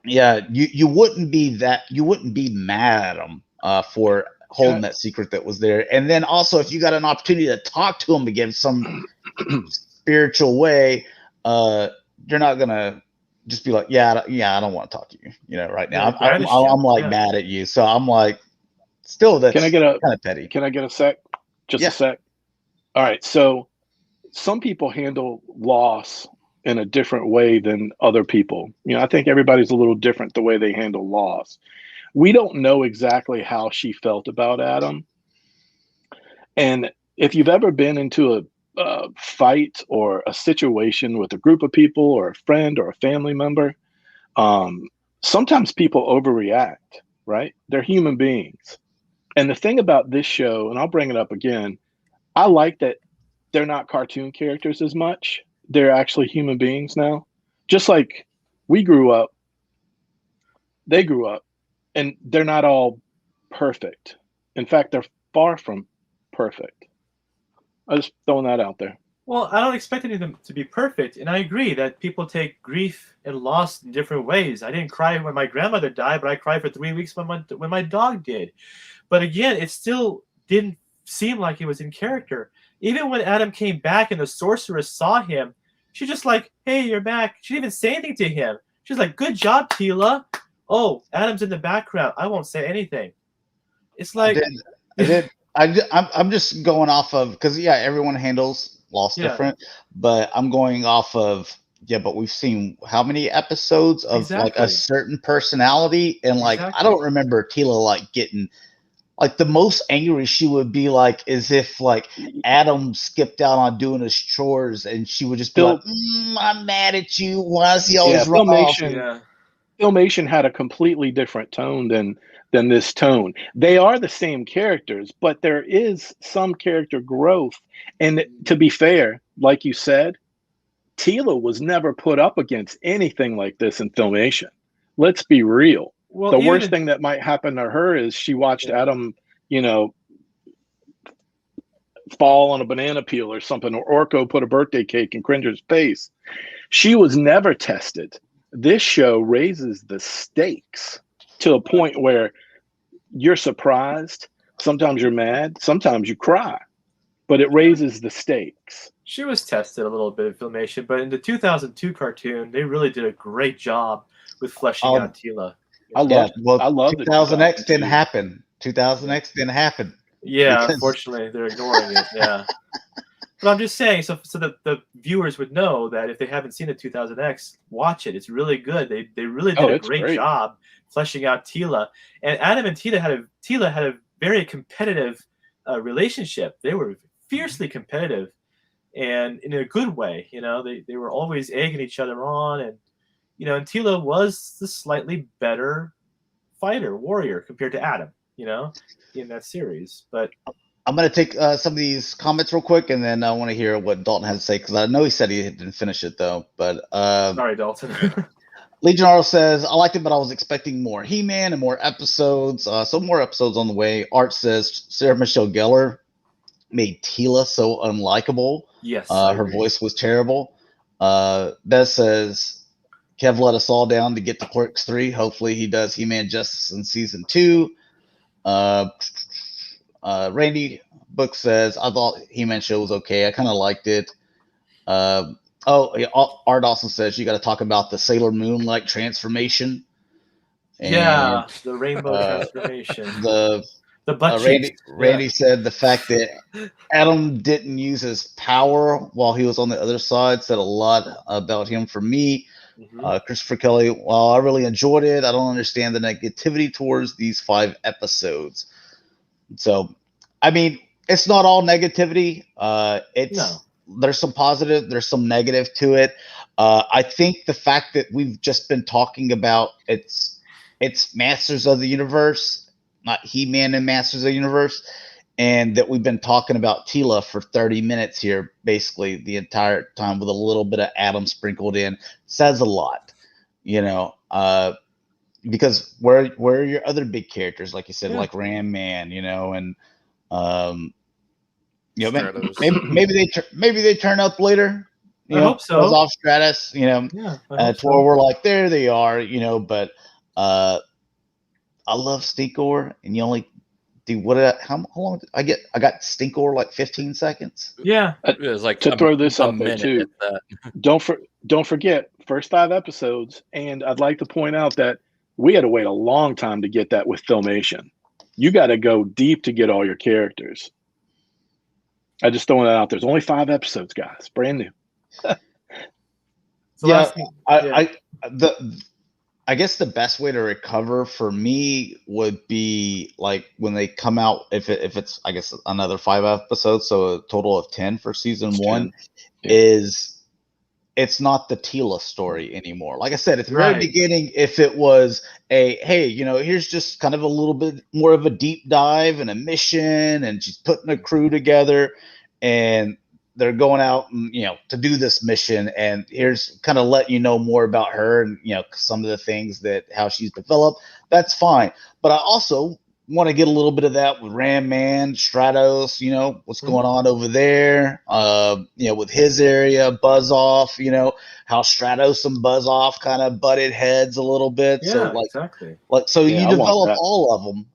Yeah, you wouldn't be mad at them for holding that secret that was there. And then also, if you got an opportunity to talk to them again some spiritual way, you're not gonna just be like, yeah, I don't want to talk to you, right now. I'm like mad at you, so I'm like, still, that's kind of petty. Can I get a sec? Just a sec. All right, so some people handle loss in a different way than other people. I think everybody's a little different the way they handle loss. We don't know exactly how she felt about Adam. And if you've ever been into a fight or a situation with a group of people or a friend or a family member, sometimes people overreact, right? They're human beings. And the thing about this show, and I'll bring it up again, I like that they're not cartoon characters as much. They're actually human beings now. Just like we grew up, they grew up. And they're not all perfect. In fact, they're far from perfect. I'm just throwing that out there. Well, I don't expect any of them to be perfect. And I agree that people take grief and loss in different ways. I didn't cry when my grandmother died, but I cried for 3 weeks when my dog did. But again, it still didn't seem like it was in character. Even when Adam came back and the sorceress saw him, she's just like, hey, you're back. She didn't even say anything to him. She's like, good job, Tila. Oh, Adam's in the background. I won't say anything. It's like I'm just going off of, because everyone handles loss different, but I'm going off of but we've seen how many episodes of like a certain personality, and like I don't remember Tila like getting like the most angry she would be like is if like Adam skipped out on doing his chores and she would just be like, I'm mad at you. Why is he always run off? Filmation had a completely different tone than this tone. They are the same characters, but there is some character growth. And to be fair, like you said, Tila was never put up against anything like this in Filmation. Let's be real. Well, the worst thing that might happen to her is she watched Adam, fall on a banana peel or something, or Orko put a birthday cake in Cringer's face. She was never tested. This show raises the stakes to a point where you're surprised. Sometimes you're mad. Sometimes you cry. But it raises the stakes. She was tested a little bit in Filmation, but in the 2002 cartoon, they really did a great job with fleshing out Tila. I love 2000X didn't happen. 2000X didn't happen. Yeah, unfortunately, they're ignoring it. Yeah. But I'm just saying, so that the viewers would know that if they haven't seen the 2000X, watch it. It's really good. They really did a great job fleshing out Tila. And Adam and Tila had a very competitive relationship. They were fiercely competitive, and in a good way. They were always egging each other on, and and Tila was the slightly better warrior compared to Adam. In that series, but. I'm going to take some of these comments real quick, and then I want to hear what Dalton has to say, because I know he said he didn't finish it, though. But sorry, Dalton. Legionaro says, I liked it, but I was expecting more He-Man and more episodes. So more episodes on the way. Art says, Sarah Michelle Gellar made Tila so unlikable. Yes. Her voice was terrible. Beth says, Kev let us all down to get to Clerks 3. Hopefully he does He-Man justice in Season 2. Randy Book says, I thought He-Man show was okay. I kind of liked it. Art also says you got to talk about the Sailor Moon-like transformation. And, the rainbow transformation. The The butt Randy cheeks. said the fact that Adam didn't use his power while he was on the other side said a lot about him for me. Christopher Kelly, while I really enjoyed it, I don't understand the negativity towards these 5 episodes. So, I mean, it's not all negativity. There's some positive, there's some negative to it. I think the fact that we've just been talking about it's Masters of the Universe, not He-Man and Masters of the Universe, and that we've been talking about Teela for 30 minutes here, basically the entire time, with a little bit of Adam sprinkled in, says a lot, because where are your other big characters, like you said, like Ram Man, and maybe they turn up later. I hope so. Off Stratus, to where we're like, there they are, but I love Stinkor, and you only do how long? I got Stinkor like 15 seconds. Yeah, it was like to throw this out there too. Don't forget, first 5 episodes, and I'd like to point out that we had to wait a long time to get that with Filmation. You got to go deep to get all your characters. I just throwing that out. There's only 5 episodes, guys, brand new. I guess the best way to recover for me would be like when they come out, if it's I guess another 5 episodes, so a total of 10 for season 1, is it's not the Teela story anymore. Like I said at the very beginning, if it was here's just kind of a little bit more of a deep dive and a mission, and she's putting a crew together, and they're going out and, to do this mission, and here's kind of let you know more about her and, some of the things how she's developed. That's fine. But I also want to get a little bit of that with Ram Man, Stratos, what's going on over there, with his area, Buzz Off, how Stratos and Buzz Off kind of butted heads a little bit. Yeah, so exactly. You develop all of them.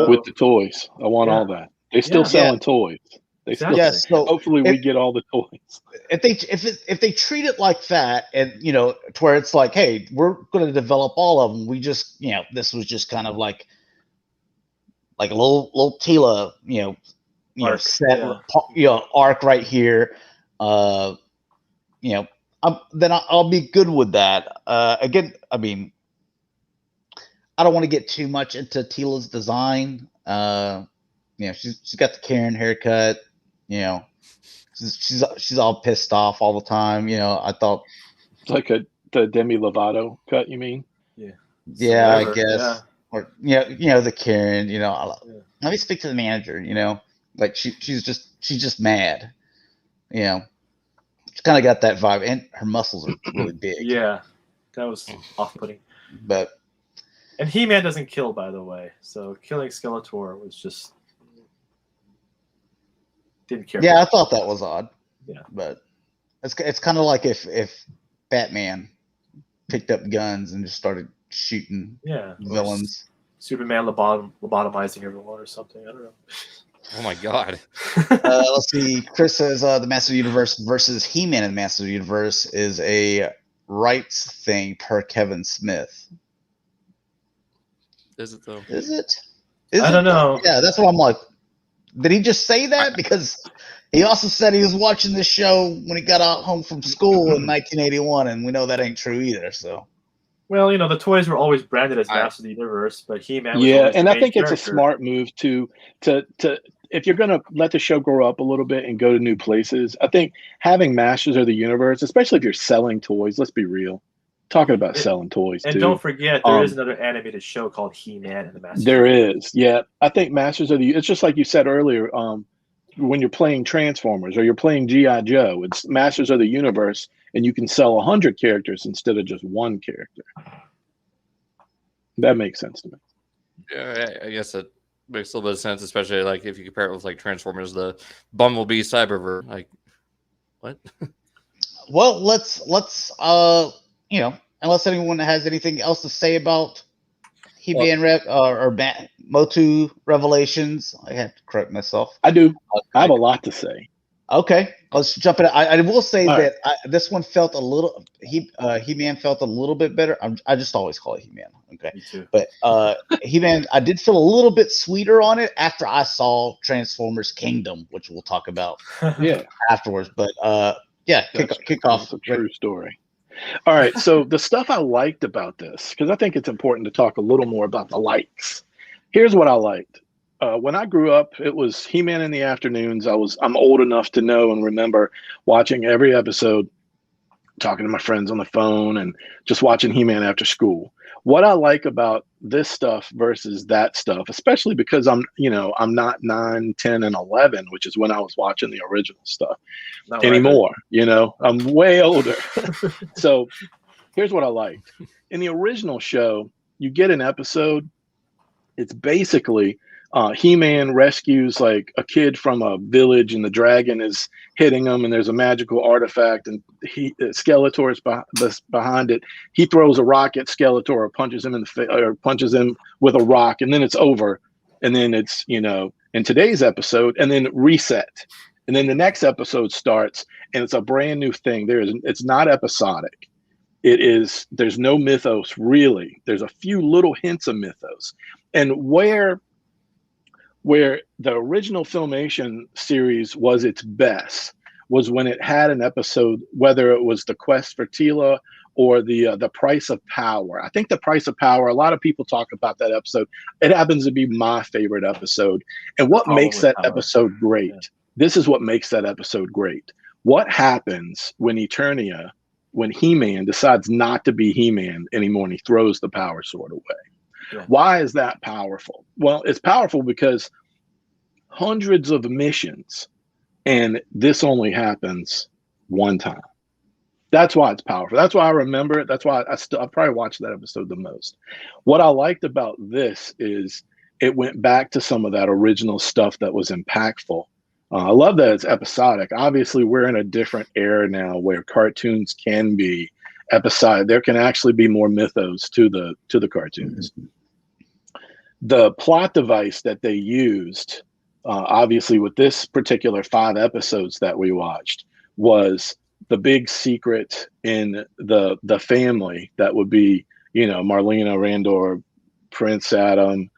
With the toys. I want all that. They still selling toys. So hopefully we get all the toys. If they treat it like that, and to where it's like, hey, we're going to develop all of them. We just this was just kind of like a little Teela arc, arc right here. Then I'll be good with that. Again, I mean, I don't want to get too much into Teela's design. She's got the Karen haircut. She's all pissed off all the time. I thought it's like the Demi Lovato cut. You mean? Yeah, I guess. Yeah. Or the Karen. Let me speak to the manager. Like she's just mad. She kind of got that vibe, and her muscles are really big. Yeah, that was off-putting. And He-Man doesn't kill, by the way. So killing Skeletor was just. Didn't care. Yeah, I thought that was odd. Yeah, but it's kind of like if Batman picked up guns and just started shooting villains. Superman lobotomizing everyone or something. I don't know. Oh my god. Let's see. Chris says the Master of the Universe versus He-Man in the Master of the Universe is a rights thing per Kevin Smith. Is it though? Is it? I don't know. Yeah, that's what I'm like. Did he just say that? Because he also said he was watching this show when he got out home from school in 1981, and we know that ain't true either. So, well, the toys were always branded as Masters of the Universe, but He-Man. And I think it's a smart move to if you're going to let the show grow up a little bit and go to new places. I think having Masters of the Universe, especially if you're selling toys, let's be real. Talking about selling toys, and too. Don't forget, there is another animated show called He-Man and the Masters. There is, yeah. I think Masters of the... It's just like you said earlier, when you're playing Transformers or you're playing G.I. Joe, it's Masters of the Universe, and you can sell 100 characters instead of just one character. That makes sense to me. Yeah, I guess it makes a little bit of sense, especially like if you compare it with like Transformers, the Bumblebee Cyberverse. Like, what? Well, let's unless anyone has anything else to say about He-Man or MOTU Revelations, I had to correct myself. I do. I have a lot to say. Okay, let's jump in. I will say that this one felt a little He-Man felt a little bit better. I just always call it He-Man. Okay, Me too. But He-Man, I did feel a little bit sweeter on it after I saw Transformers Kingdom, which we'll talk about afterwards. But yeah, kick off. That's a true story. All right, so the stuff I liked about this, because I think it's important to talk a little more about the likes. Here's what I liked. When I grew up, it was He-Man in the afternoons. I'm old enough to know and remember watching every episode, talking to my friends on the phone, and just watching He-Man after school. What I like about this stuff versus that stuff, especially because I'm not 9, 10, and 11, which is when I was watching the original stuff anymore. I'm way older. So here's what I liked. In the original show, you get an episode. It's basically He-Man rescues like a kid from a village, and the dragon is hitting him, and there's a magical artifact, and Skeletor is behind it. He throws a rock at Skeletor, or punches him in the face, or punches him with a rock, and then it's over. And then it's in today's episode, and then reset, and then the next episode starts, and it's a brand new thing. It's not episodic. There's no mythos really. There's a few little hints of mythos, and where the original Filmation series was its best was when it had an episode, whether it was the quest for Teela or the price of power. I think the price of power, a lot of people talk about that episode. It happens to be my favorite episode. And what makes that episode great? Yeah. This is what makes that episode great. What happens when Eternia, when He-Man decides not to be He-Man anymore, and he throws the power sword away? Yeah. Why is that powerful? Well, it's powerful because hundreds of missions, and this only happens one time. That's why it's powerful. That's why I remember it. That's why I probably watched that episode the most. What I liked about this is it went back to some of that original stuff that was impactful. I love that it's episodic. Obviously, we're in a different era now where cartoons can be episodic. There can actually be more mythos to the cartoons. Mm-hmm. The plot device that they used, obviously with this particular 5 episodes that we watched, was the big secret in the family that would be, Marlena, Randor, Prince Adam,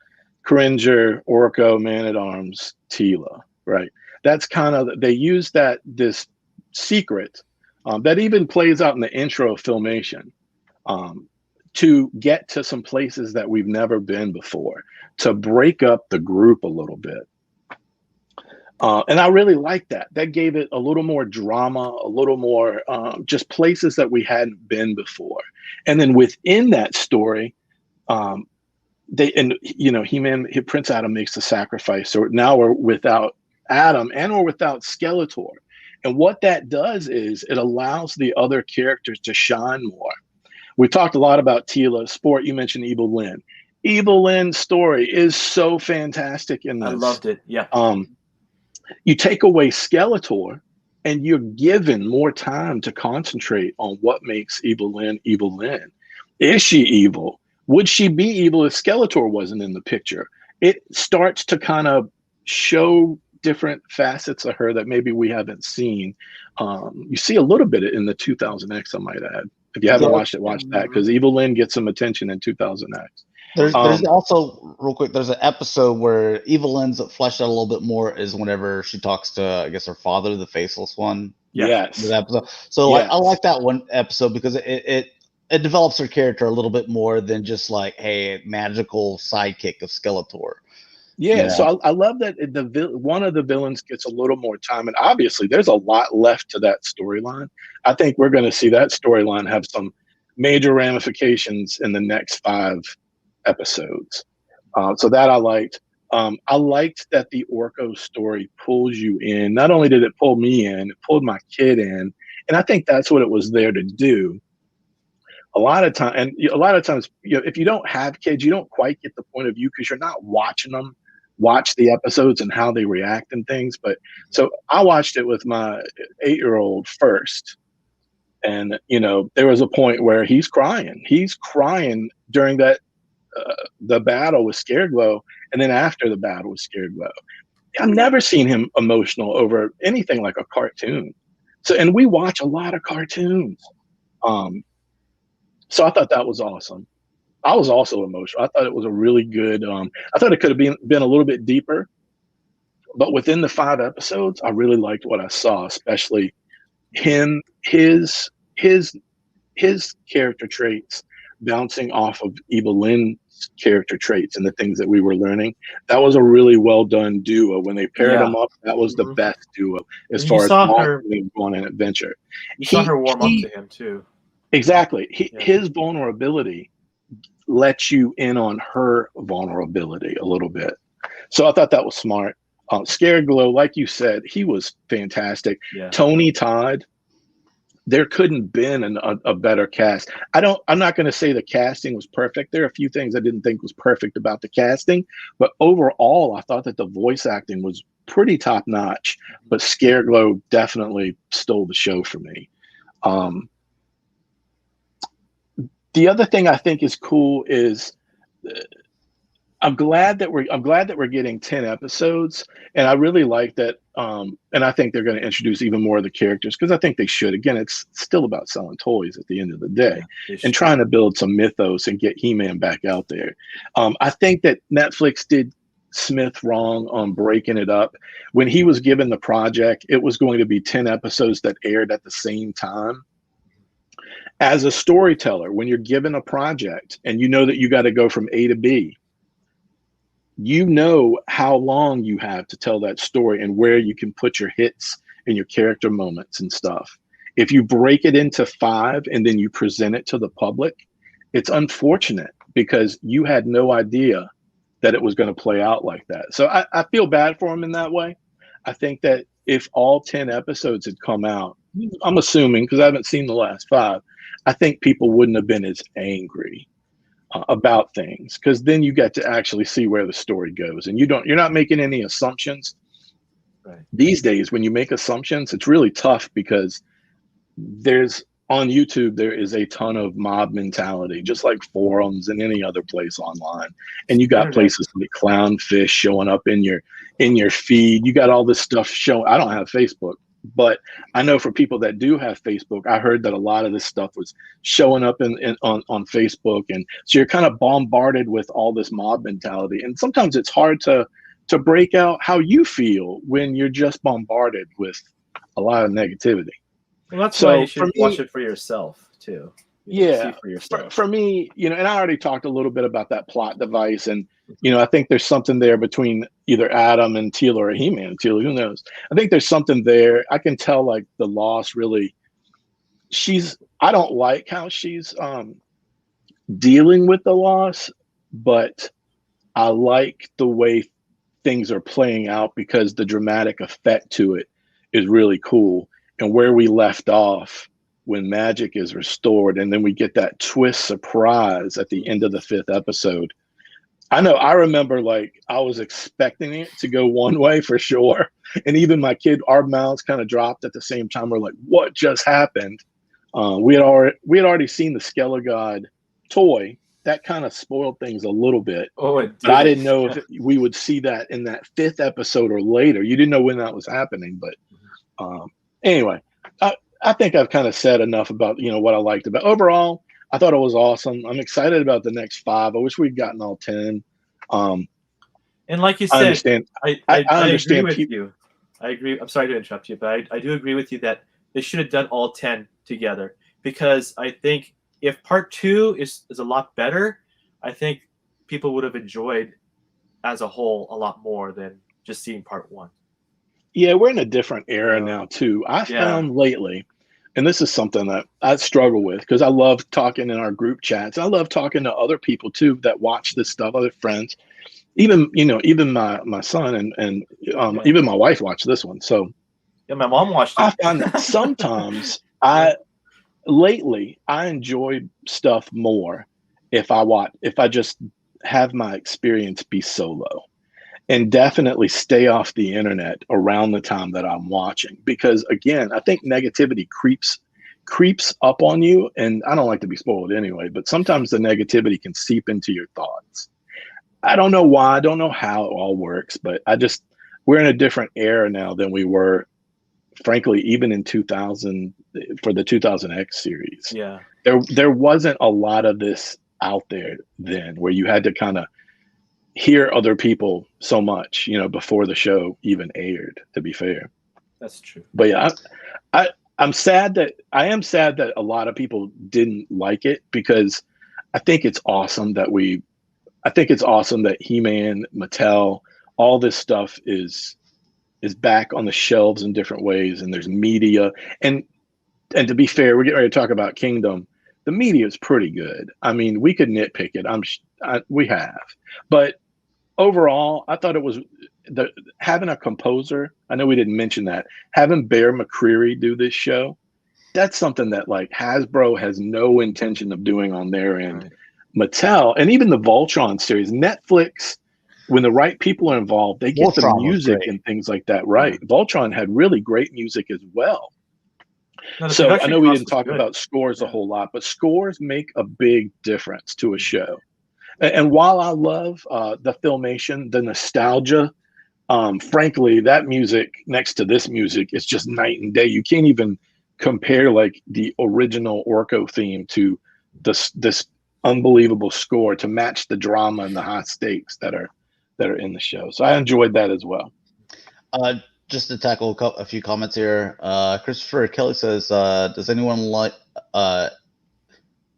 Cringer, Orko, Man-at-Arms, Teela, right? That's kind of, they use this secret that even plays out in the intro of Filmation, to get to some places that we've never been before, to break up the group a little bit. And I really like that. That gave it a little more drama, a little more just places that we hadn't been before. And then within that story, He-Man, Prince Adam makes the sacrifice. So now we're without Adam and we're without Skeletor. And what that does is it allows the other characters to shine more. We talked a lot about Teela. Sport, you mentioned Evil Lynn. Evil Lynn's story is so fantastic in this. I loved it. Yeah. You take away Skeletor, and you're given more time to concentrate on what makes Evil Lynn Evil Lynn. Is she evil? Would she be evil if Skeletor wasn't in the picture? It starts to kind of show different facets of her that maybe we haven't seen. You see a little bit in the 2000X, I might add. If you haven't watched it, watch that, because Evil Lynn gets some attention in 2000X. There's also, real quick, there's an episode where Evil Lynn's fleshed out a little bit more is whenever she talks to, I guess, her father, the faceless one. Yes. So I like that one episode because it develops her character a little bit more than just like, hey, magical sidekick of Skeletor. Yeah, so I love that one of the villains gets a little more time, and obviously there's a lot left to that storyline. I think we're going to see that storyline have some major ramifications in the next 5 episodes. So that I liked. I liked that the Orko story pulls you in. Not only did it pull me in, it pulled my kid in, and I think that's what it was there to do. A lot of times, if you don't have kids, you don't quite get the point of view because you're not watching them watch the episodes and how they react and things. But so I watched it with my 8-year-old first. And, there was a point where he's crying during that, the battle with Scareglow. And then after the battle with Scareglow, I've never seen him emotional over anything like a cartoon. So, and we watch a lot of cartoons. So I thought that was awesome. I was also emotional. I thought it was a really good. I thought it could have been a little bit deeper, but within the 5 episodes, I really liked what I saw, especially him, his character traits bouncing off of Evelyn's character traits and the things that we were learning. That was a really well done duo. When they paired them up, that was the best duo as far as going on an adventure. You saw her warm up to him too. Exactly. His vulnerability lets you in on her vulnerability a little bit. So I thought that was smart. Scared Glow, like you said, he was fantastic. Yeah. Tony Todd, there couldn't been a better cast. I'm not going to say the casting was perfect. There are a few things I didn't think was perfect about the casting, but overall, I thought that the voice acting was pretty top notch. But Scared Glow definitely stole the show for me. The other thing I think is cool is I'm glad that we're getting 10 episodes, and I really like that. And I think they're going to introduce even more of the characters because I think they should. Again, it's still about selling toys at the end of the day, and trying to build some mythos and get He-Man back out there. I think that Netflix did Smith wrong on breaking it up. When he was given the project, it was going to be 10 episodes that aired at the same time. As a storyteller, when you're given a project and you know that you got to go from A to B, you know how long you have to tell that story and where you can put your hits and your character moments and stuff. If you break it into 5 and then you present it to the public, it's unfortunate because you had no idea that it was going to play out like that. So I feel bad for him in that way. I think that if all 10 episodes had come out, I'm assuming, because I haven't seen the last 5, I think people wouldn't have been as angry about things, because then you get to actually see where the story goes, and you're not making any assumptions. Right. These days, when you make assumptions, it's really tough because on YouTube, there is a ton of mob mentality, just like forums and any other place online. And you got places like Clownfish showing up in your feed. You got all this stuff showing. I don't have Facebook, but I know for people that do have Facebook, I heard that a lot of this stuff was showing up on Facebook. And so you're kind of bombarded with all this mob mentality. And sometimes it's hard to break out how you feel when you're just bombarded with a lot of negativity. Well, that's why you should watch it for yourself too. Yeah, for me, and I already talked a little bit about that plot device, and I think there's something there between either Adam and Teela or He-Man and Teela. Who knows? I think there's something there. I can tell like the loss really. I don't like how she's dealing with the loss, but I like the way things are playing out because the dramatic effect to it is really cool. And where we left off when magic is restored, and then we get that twist surprise at the end of the 5th episode. I remember like I was expecting it to go one way for sure. And even my kid, our mouths kind of dropped at the same time. We're like, what just happened? We had already seen the Skelegod toy. That kind of spoiled things a little bit. Oh, it did. But I didn't know if we would see that in that 5th episode or later. You didn't know when that was happening, but anyway, I think I've kind of said enough about, what I liked about. Overall, I thought it was awesome. I'm excited about the next 5. I wish we'd gotten all 10. And like you said, I understand agree with you. I agree. I'm sorry to interrupt you, but I do agree with you that they should have done all 10 together, because I think if part 2 is a lot better, I think people would have enjoyed as a whole a lot more than just seeing part 1. Yeah, we're in a different era now too. I found lately, and this is something that I struggle with because I love talking in our group chats. I love talking to other people too that watch this stuff, other friends, even my son and even my wife watched this one. So yeah, my mom watched it. I find that sometimes lately I enjoy stuff more if I just have my experience be solo. And definitely stay off the internet around the time that I'm watching, because again, I think negativity creeps up on you, and I don't like to be spoiled anyway, but sometimes the negativity can seep into your thoughts. I don't know why, I don't know how it all works, but we're in a different era now than we were, frankly, even in 2000 for the 2000X series. Yeah. There wasn't a lot of this out there then, where you had to kind of hear other people so much, before the show even aired, to be fair. That's true. But yeah, I am sad that a lot of people didn't like it, because I think it's awesome that He-Man, Mattel, all this stuff is back on the shelves in different ways, and there's media, and to be fair, we're getting ready to talk about Kingdom. The media is pretty good. I mean, we could nitpick it. We have, but overall, I thought it was having a composer. I know we didn't mention that, having Bear McCreary do this show. That's something that like Hasbro has no intention of doing on their end. Right. Mattel, and even the Voltron series, Netflix, when the right people are involved, they get the music and things like that right. Voltron had really great music as well. No, so I know we didn't talk about scores a whole lot, but scores make a big difference to a show. And while I love the filmation, the nostalgia, frankly, that music next to this music is just night and day. You can't even compare like the original Orko theme to this unbelievable score to match the drama and the high stakes that are in the show. So I enjoyed that as well. Just to tackle a few comments here, Christopher Kelly says, does anyone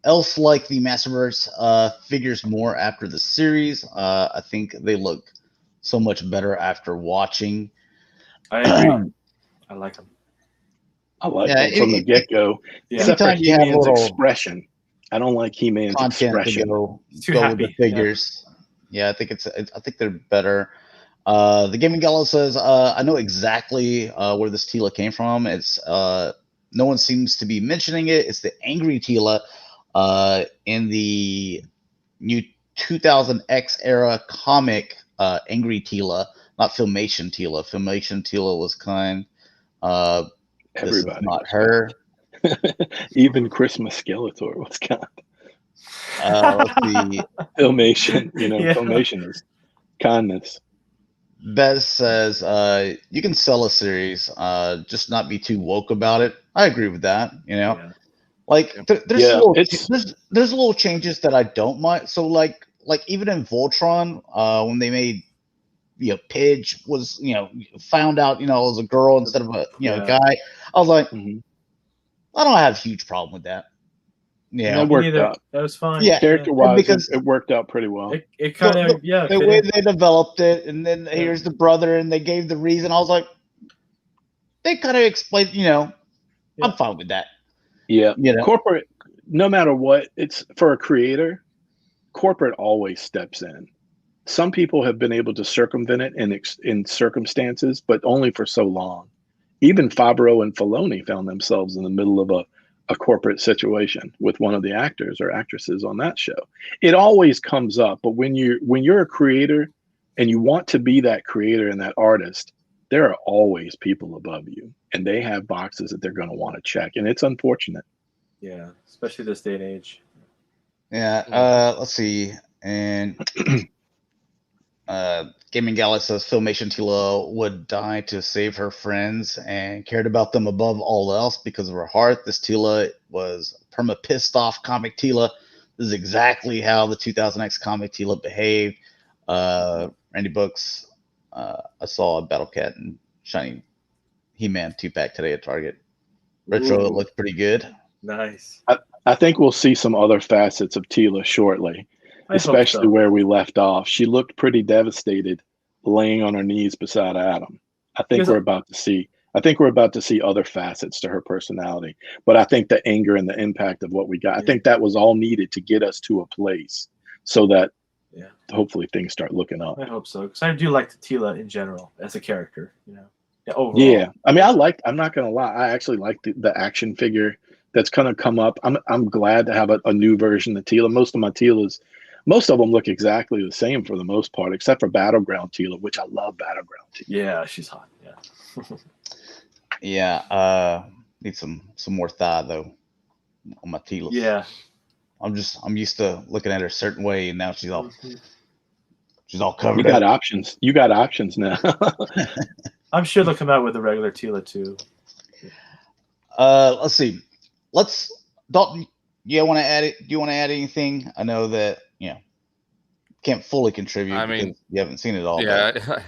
else like the Masterverse figures more after the series? I think they look so much better after watching. I agree. I like them. I like them from the get-go. Except for He-Man's expression. I don't like He-Man's expression. Go with the figures. Yeah, I think I think they're better. The Gaming Gallo says, I know exactly where this Teela came from. It's no one seems to be mentioning it. It's the Angry Teela in the new 2000X era comic, Angry Teela, not Filmation Teela. Filmation Teela was kind. Everybody, this is not her. Even Christmas Skeletor was kind. Let's see. Filmation, Filmation is kindness. Bez says, you can sell a series, just not be too woke about it. I agree with that, Like there's little changes that I don't mind. So like even in Voltron, when they made Pidge was found out was a girl instead of a guy, I was like, I don't have a huge problem with that. Yeah, that worked out. That was fine. Yeah, character-wise, because it worked out pretty well. It kind of the way they developed it, and then here's the brother, and they gave the reason. I was like, they kind of explained. I'm fine with that. Yeah, corporate. No matter what, it's for a creator. Corporate always steps in. Some people have been able to circumvent it in circumstances, but only for so long. Even Favreau and Filoni found themselves in the middle of a corporate situation with one of the actors or actresses on that show. It always comes up, but when you're a creator and you want to be that creator and that artist, there are always people above you, and they have boxes that they're going to want to check, and it's unfortunate. Yeah, especially this day and age. Yeah, let's see. And Gaming Galaxy says Filmation Teela would die to save her friends and cared about them above all else because of her heart. This Teela was perma pissed off comic Teela. This is exactly how the 2000X comic Teela behaved. Randy Books, I saw a Battle Cat and Shiny He-Man 2-pack today at Target. Retro, it looked pretty good. Nice. I think we'll see some other facets of Teela shortly. Especially where we left off. She looked pretty devastated laying on her knees beside Adam. I think we're about to see other facets to her personality. But I think the anger and the impact of what we got, I think that was all needed to get us to a place so that hopefully things start looking up. I hope so. Because I do like the Teela in general as a character, overall. Yeah. I mean, I'm not going to lie. I actually like the action figure that's going to come up. I'm glad to have a new version of Teela. Most of them look exactly the same for the most part, except for Battleground Teela, which I love Battleground Teela. Yeah, she's hot. Yeah. Yeah. Need some more thigh though on my Teela. Yeah. I'm used to looking at her a certain way, and now she's all She's all covered You got up. options. You got options now. I'm sure they'll come out with a regular Tila too. Let's see. Dalton, do you want to add it? Do you want to add anything? I know that can't fully contribute because you haven't seen it all. Yeah.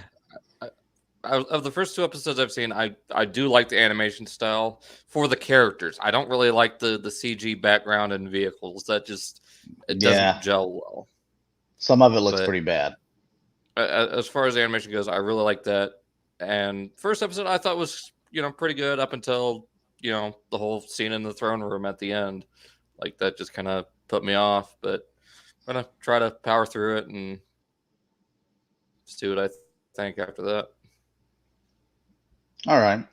Of the first 2 episodes I've seen, I do like the animation style for the characters. I don't really like the CG background and vehicles. That just doesn't gel well. Some of it looks pretty bad. As far as the animation goes, I really like that. And first episode I thought was pretty good up until the whole scene in the throne room at the end. Like that just kind of put me off. But I'm gonna try to power through it and see what I think after that. All right.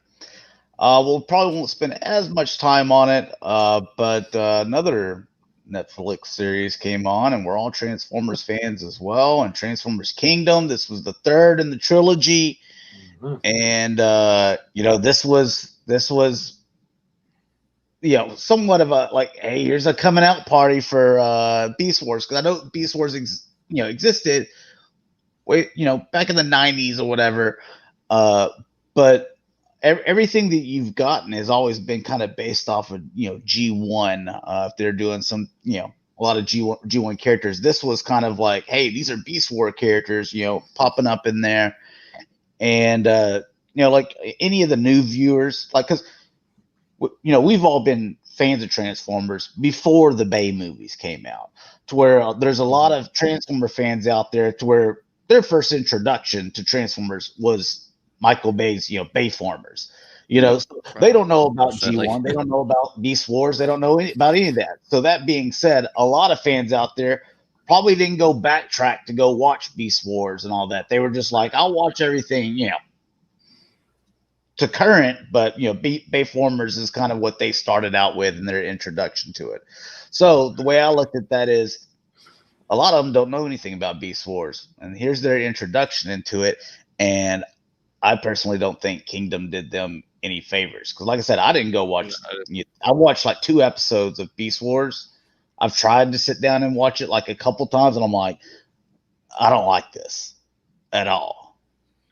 We'll probably won't spend as much time on it, but another Netflix series came on, and we're all Transformers fans as well. And Transformers Kingdom. This was the 3rd in the trilogy, and this was somewhat of a hey, here's a coming out party for Beast Wars, because I know Beast Wars existed, back in the 90s or whatever, but everything that you've gotten has always been kind of based off of G1. If they're doing some a lot of G1 characters, this was kind of like, hey, these are Beast War characters popping up in there, and like any of the new viewers, because we've all been fans of Transformers before the Bay movies came out, to where there's a lot of Transformer fans out there to where their first introduction to Transformers was Michael Bay's, Bayformers. So they don't know about G1. They don't know about Beast Wars. They don't know about any of that. So that being said, a lot of fans out there probably didn't go backtrack to go watch Beast Wars and all that. They were just like, I'll watch everything, to current, but Bayformers is kind of what they started out with in their introduction to it. So the way I looked at that is, a lot of them don't know anything about Beast Wars, and here's their introduction into it. And I personally don't think Kingdom did them any favors, because like I said, I didn't go watch. I watched 2 episodes of Beast Wars. I've tried to sit down and watch it a couple times, and I'm like, I don't like this at all.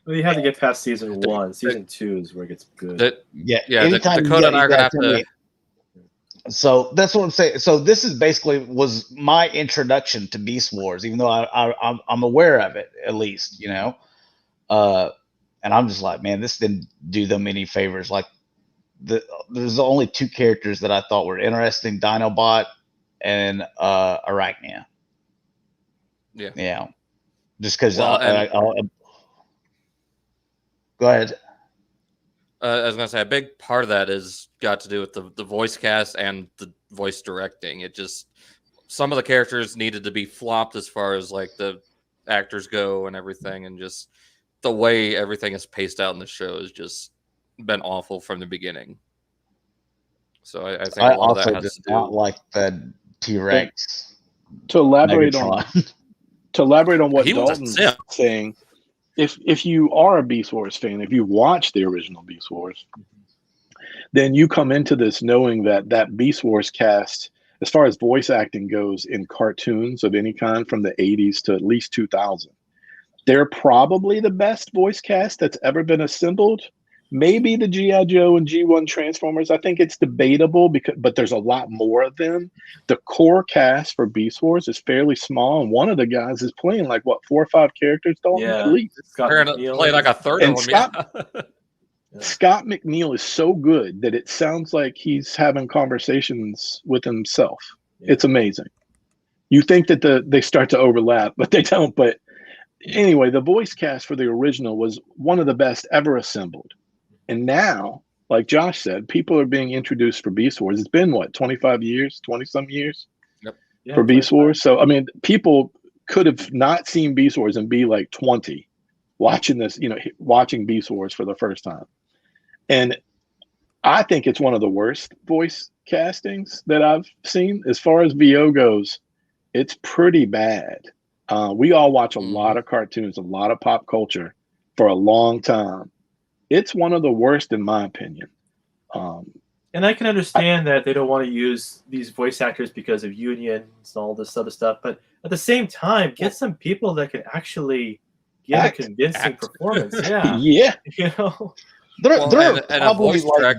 Well, you have to get past season 1. Season 2 is where it gets good. Dakota and I are gonna have to. So that's what I'm saying. So this is was my introduction to Beast Wars, even though I'm aware of it, at least, and I'm just like, man, this didn't do them any favors. There's only 2 characters that I thought were interesting: Dinobot and Arachnia. Yeah. Just because. Go ahead. I was gonna say a big part of that is got to do with the voice cast and the voice directing. It just, some of the characters needed to be flopped as far as the actors go and everything, and just the way everything is paced out in the show has just been awful from the beginning. So I think a lot of that has to do. Not like the T-Rex. To elaborate Megatron. on what Dalton's saying, if you are a Beast Wars fan, if you watch the original Beast Wars, then you come into this knowing that Beast Wars cast, as far as voice acting goes in cartoons of any kind from the 80s to at least 2000, they're probably the best voice cast that's ever been assembled. Maybe the G.I. Joe and G1 Transformers. I think it's debatable, but there's a lot more of them. The core cast for Beast Wars is fairly small, and one of the guys is playing 4 or 5 characters. Yeah, play a third of them. Scott McNeil is so good that it sounds like he's having conversations with himself. Yeah. It's amazing. You think that they start to overlap, but they don't. But anyway, the voice cast for the original was one of the best ever assembled. And now, like Josh said, people are being introduced for Beast Wars. It's been, 25 years, 20-some years for Beast Wars? So, I mean, people could have not seen Beast Wars and be 20 watching this, watching Beast Wars for the first time. And I think it's one of the worst voice castings that I've seen. As far as VO goes, it's pretty bad. We all watch a lot of cartoons, a lot of pop culture for a long time. It's one of the worst in my opinion. And I can understand that they don't want to use these voice actors because of unions and all this other stuff. But at the same time, get some people that can actually give a convincing performance. Yeah. Yeah. You know? There are and probably like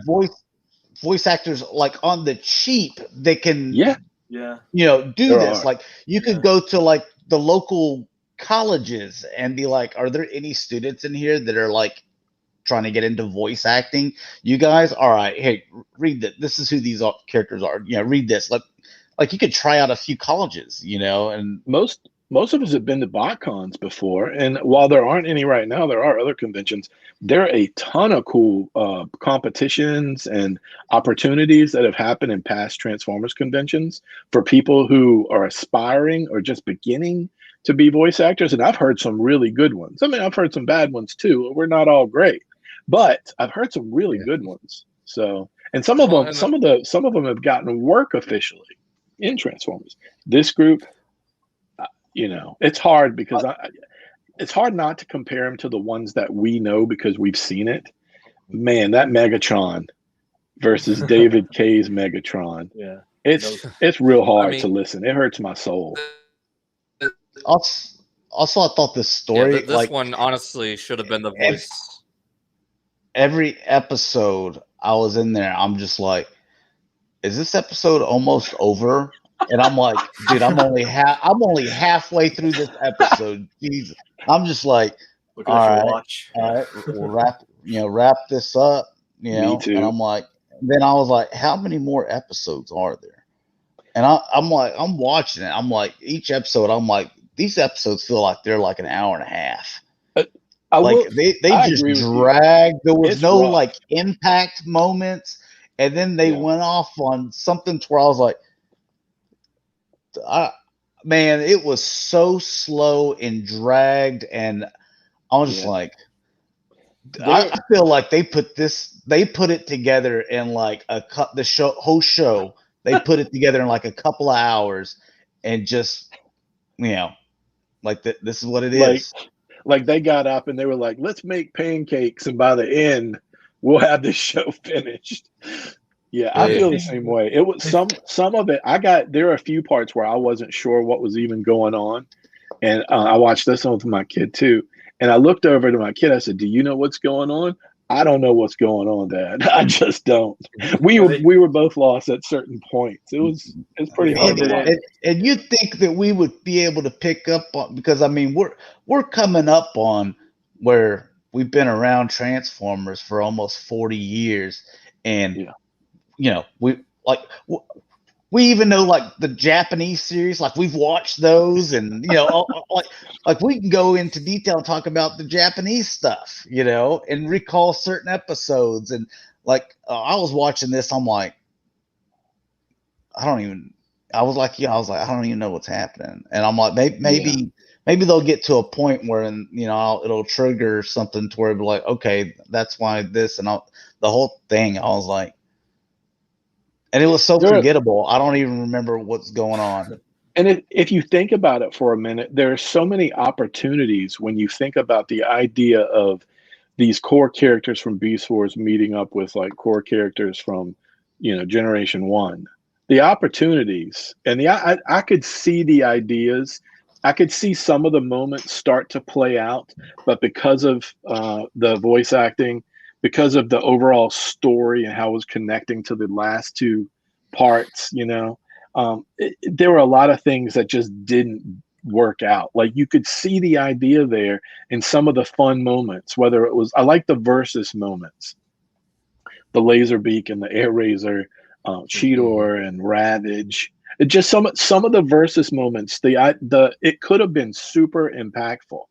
voice actors like on the cheap that can Yeah. do this. Like you could go to like the local colleges and be like, are there any students in here that are like trying to get into voice acting? You guys, all right, hey, read that. This is who these characters are. Read this. Like you could try out a few colleges, and most of us have been to BotCons before, and while there aren't any right now, there are other conventions. There are a ton of cool competitions and opportunities that have happened in past Transformers conventions for people who are aspiring or just beginning to be voice actors. And I've heard some really good ones. I mean, I've heard some bad ones too. We're not all great, but I've heard some really good ones. So, and some of them have gotten work officially in Transformers. This group, it's hard because it's hard not to compare them to the ones that we know because we've seen it. Man, that Megatron versus David K's Megatron. Yeah. It's real hard to listen. It hurts my soul. Also, I thought the story, this one honestly should have been the voice. Every episode I was in there, I'm just like, is this episode almost over? And I'm like, dude, I'm only halfway through this episode. Jesus, I'm just like, all right, we'll wrap this up. Me too. And I'm like, then I was like, how many more episodes are there? And I'm like, I'm watching it. I'm like, each episode, I'm like, these episodes feel like they're like an hour and a half. They just dragged. There was no rough. Like impact moments, and then they went off on something to where I was like, man, it was so slow and dragged, and I was just like, I feel like they put it together in like whole show. They put it together in like a couple of hours, and just like this is what it is. Like they got up and they were like, let's make pancakes, and by the end, we'll have this show finished. Yeah, I feel the same way. It was some of it. There are a few parts where I wasn't sure what was even going on, and I watched this one with my kid too. And I looked over to my kid. I said, "Do you know what's going on?" I don't know what's going on, Dad. I just don't. We were both lost at certain points. It's pretty hard to watch. And you'd think that we would be able to pick up on, because I mean we're coming up on where we've been around Transformers for almost 40 years, and we even know like the Japanese series, like we've watched those, and like we can go into detail and talk about the Japanese stuff, and recall certain episodes. And like I was watching this, I'm like, I don't even know what's happening, and I'm like, maybe they'll get to a point where it'll trigger something to where it'll be like, okay, that's why this, and the whole thing. I was like. And it was so forgettable. I don't even remember what's going on. And if you think about it for a minute, there are so many opportunities when you think about the idea of these core characters from Beast Wars meeting up with like core characters from, Generation 1. The opportunities, and I could see the ideas. I could see some of the moments start to play out, but because of the voice acting, because of the overall story and how it was connecting to the last two parts, there were a lot of things that just didn't work out. Like you could see the idea there in some of the fun moments, whether it was, I like the versus moments, the Laserbeak and the Air Razor, Cheetor and Ravage. It just some of the versus moments, it could have been super impactful.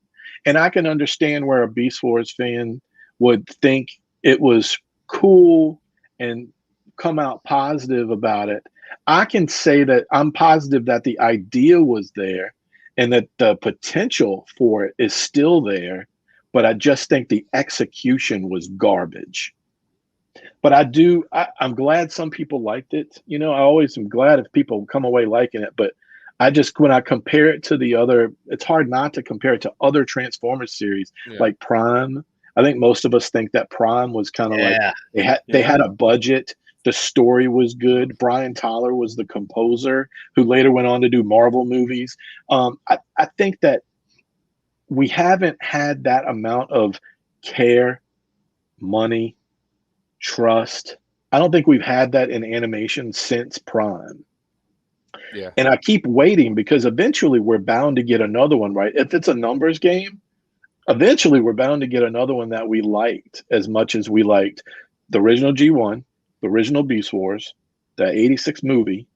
And I can understand where a Beast Wars fan would think it was cool and come out positive about it. I can say that I'm positive that the idea was there and that the potential for it is still there, but I just think the execution was garbage. But I'm glad some people liked it. I always am glad if people come away liking it, but when I compare it to the other, it's hard not to compare it to other Transformers series like Prime. I think most of us think that Prime was kind of like they had a budget The story was good. Brian Tyler was the composer who later went on to do Marvel movies. I think that we haven't had that amount of care, money, trust. I don't think we've had that in animation since Prime. Yeah. And I keep waiting because eventually we're bound to get another one, right? If it's a numbers game, eventually we're bound to get another one that we liked as much as we liked the original G1, the original Beast Wars, the 86 movie,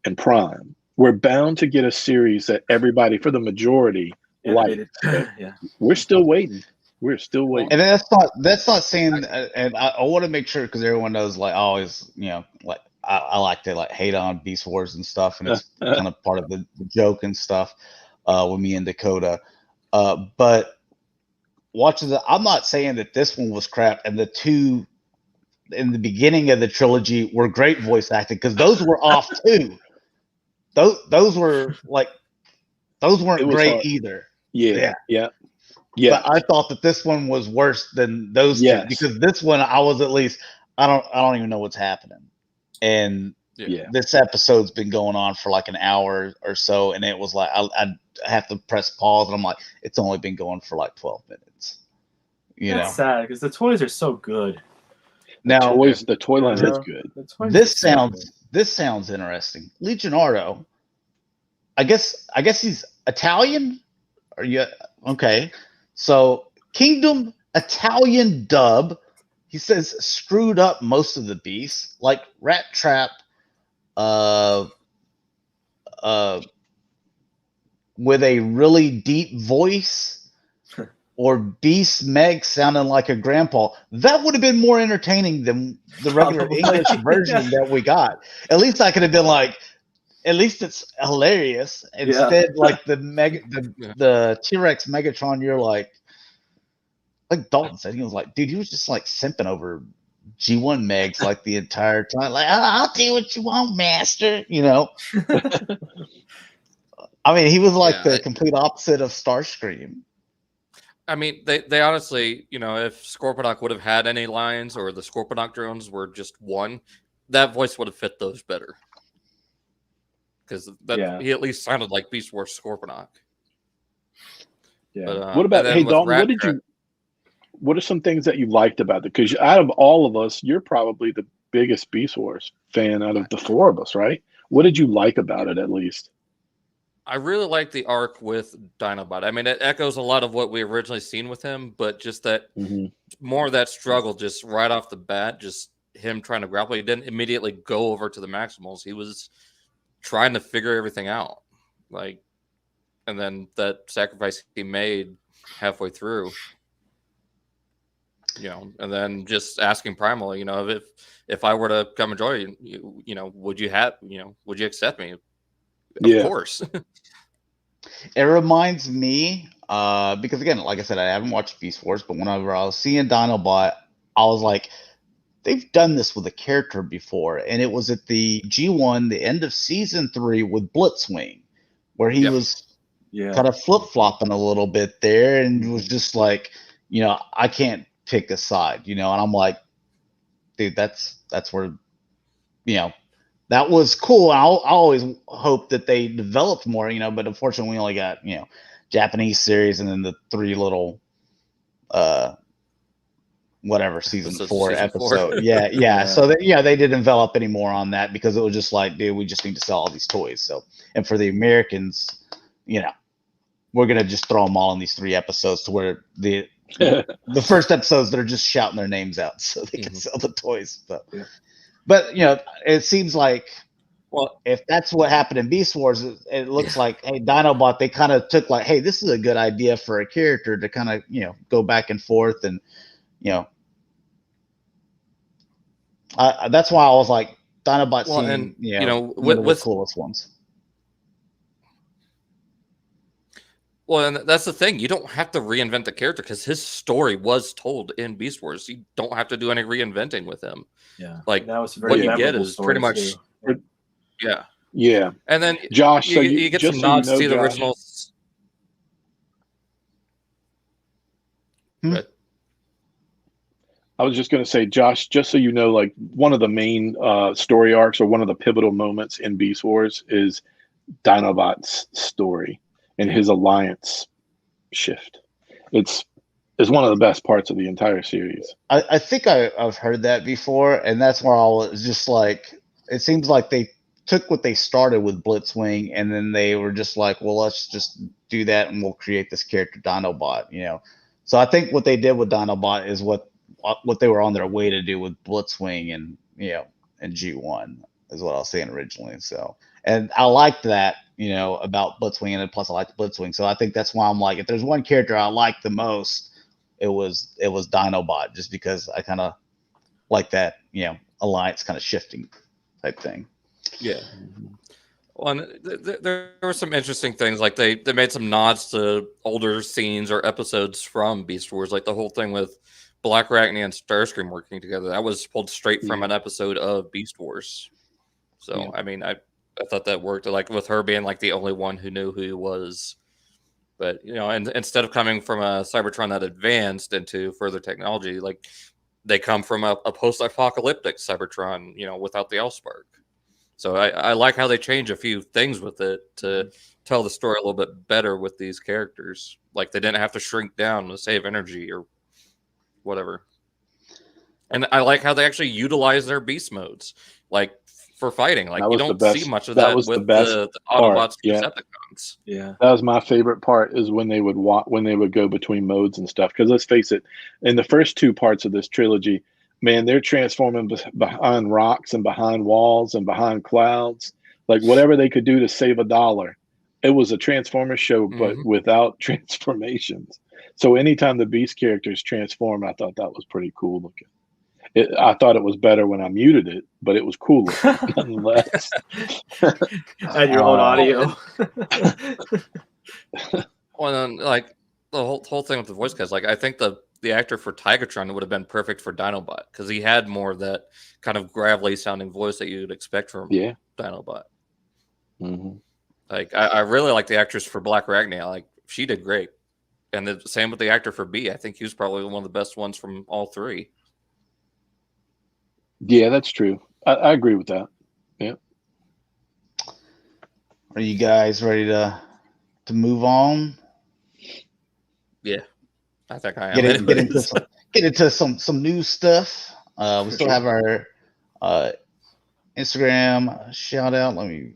and Prime. We're bound to get a series that everybody, for the majority, liked. Yeah. We're still waiting. We're still waiting. And that's not saying, and I want to make sure because everyone knows, like, I always, like I like to like hate on Beast Wars and stuff, and it's kind of part of the joke and stuff with me and Dakota. But watching I'm not saying that this one was crap, and the two in the beginning of the trilogy were great voice acting because those were off too. Those were like those weren't great hard. either. Yeah. But I thought that this one was worse than those two because this one I was at least I don't even know what's happening. And this episode's been going on for like an hour or so, and it was like I have to press pause, and I'm like, it's only been going for like 12 minutes. That's sad because the toys are so good. Now the toy line is good. This sounds interesting. Legionardo, I guess he's Italian. Are you okay? So Kingdom Italian dub. He says screwed up most of the beasts, like Rat Trap, with a really deep voice, or Beast Meg sounding like a grandpa. That would have been more entertaining than the regular English version that we got. At least I could have been like, at least it's hilarious. Instead, like the T-Rex Megatron, you're like Dalton said, he was like, dude, he was just like simping over G1 Megs like the entire time. Like, I'll do what you want, master. I mean, he was like the complete opposite of Starscream. I mean, they honestly, if Scorponok would have had any lines, or the Scorponok drones were just one, that voice would have fit those better. Because he at least sounded like Beast Wars Scorponok. Yeah. But, what about Dalton? What are some things that you liked about it? Because out of all of us, you're probably the biggest Beast Wars fan out of the four of us, right? What did you like about it, at least? I really like the arc with Dinobot. I mean, it echoes a lot of what we originally seen with him, but just that more of that struggle, just right off the bat, just him trying to grapple. He didn't immediately go over to the Maximals. He was trying to figure everything out, and then that sacrifice he made halfway through. And then just asking Primal, if I were to come and join you, would you accept me? Of course. It reminds me, because again, like I said, I haven't watched Beast Wars, but whenever I was seeing Dinobot, I was like, they've done this with a character before, and it was at the G1, the end of season 3 with Blitzwing, where he was kind of flip-flopping a little bit there, and was just like, I can't pick a side, and I'm like, dude, that's where, that was cool. I always hope that they developed more, but unfortunately we only got, Japanese series and then the 3 little, whatever, season 4 episode. 4. Yeah. So they didn't develop any more on that because it was just like, dude, we just need to sell all these toys. So, and for the Americans, we're going to just throw them all in these 3 episodes to where the first episodes they're just shouting their names out so they can sell the toys. But it seems like, well, if that's what happened in Beast Wars, it looks like, hey, Dinobot, they kind of took like, hey, this is a good idea for a character to kind of, go back and forth. And, that's why I was like, Dinobot seemed, one of the coolest ones. Well, and that's the thing. You don't have to reinvent the character because his story was told in Beast Wars. You don't have to do any reinventing with him. Yeah. Like, that was what you get is pretty much... Yeah. Yeah. And then Josh, you get some nods to the originals. I was just going to say, Josh, just so you know, like one of the main story arcs or one of the pivotal moments in Beast Wars is Dinobot's story and his alliance shift. It's one of the best parts of the entire series. I think I've heard that before, and that's where I was just like, it seems like they took what they started with Blitzwing, and then they were just like, well, let's just do that, and we'll create this character Dinobot, you know. So I think what they did with Dinobot is what they were on their way to do with Blitzwing and, you know, and G1 is what I was saying originally. So, and I liked that, you know, about Blitzwing, and plus I liked Blitzwing. So I think that's why I'm like, if there's one character I like the most, it was Dinobot, just because I kind of like that, you know, alliance kind of shifting type thing. Yeah. Well, and there were some interesting things, like they made some nods to older scenes or episodes from Beast Wars, like the whole thing with Black Arachne and Starscream working together. That was pulled straight from an episode of Beast Wars. So I mean, I thought that worked, like with her being like the only one who knew who he was. But, you know, and instead of coming from a Cybertron that advanced into further technology, like they come from a post-apocalyptic Cybertron, you know, without the Allspark. So I like how they change a few things with it to tell the story a little bit better with these characters. Like they didn't have to shrink down to save energy or whatever. And I like how they actually utilize their beast modes, like for fighting. Like you don't see much of that with the Autobots and Decepticons. Yeah, that was my favorite part, is when they would go between modes and stuff. Because let's face it, in the first two parts of this trilogy, man, they're transforming behind rocks and behind walls and behind clouds. Like whatever they could do to save $1. It was a Transformers show, but without transformations. So anytime the Beast characters transform, I thought that was pretty cool looking. I thought it was better when I muted it, but it was cooler nonetheless. Add your own audio. Well, then, like the whole thing with the voice cast, like I think the actor for Tigatron would have been perfect for Dinobot, because he had more of that kind of gravelly sounding voice that you'd expect from Dinobot. Like I really like the actress for Black Arachne. Like she did great, and the same with the actor for B. I think he was probably one of the best ones from all three. Yeah, that's true. I agree with that. Yeah. Are you guys ready to move on? Yeah, I think I am. Get into some new stuff. We still have our Instagram shout out. Let me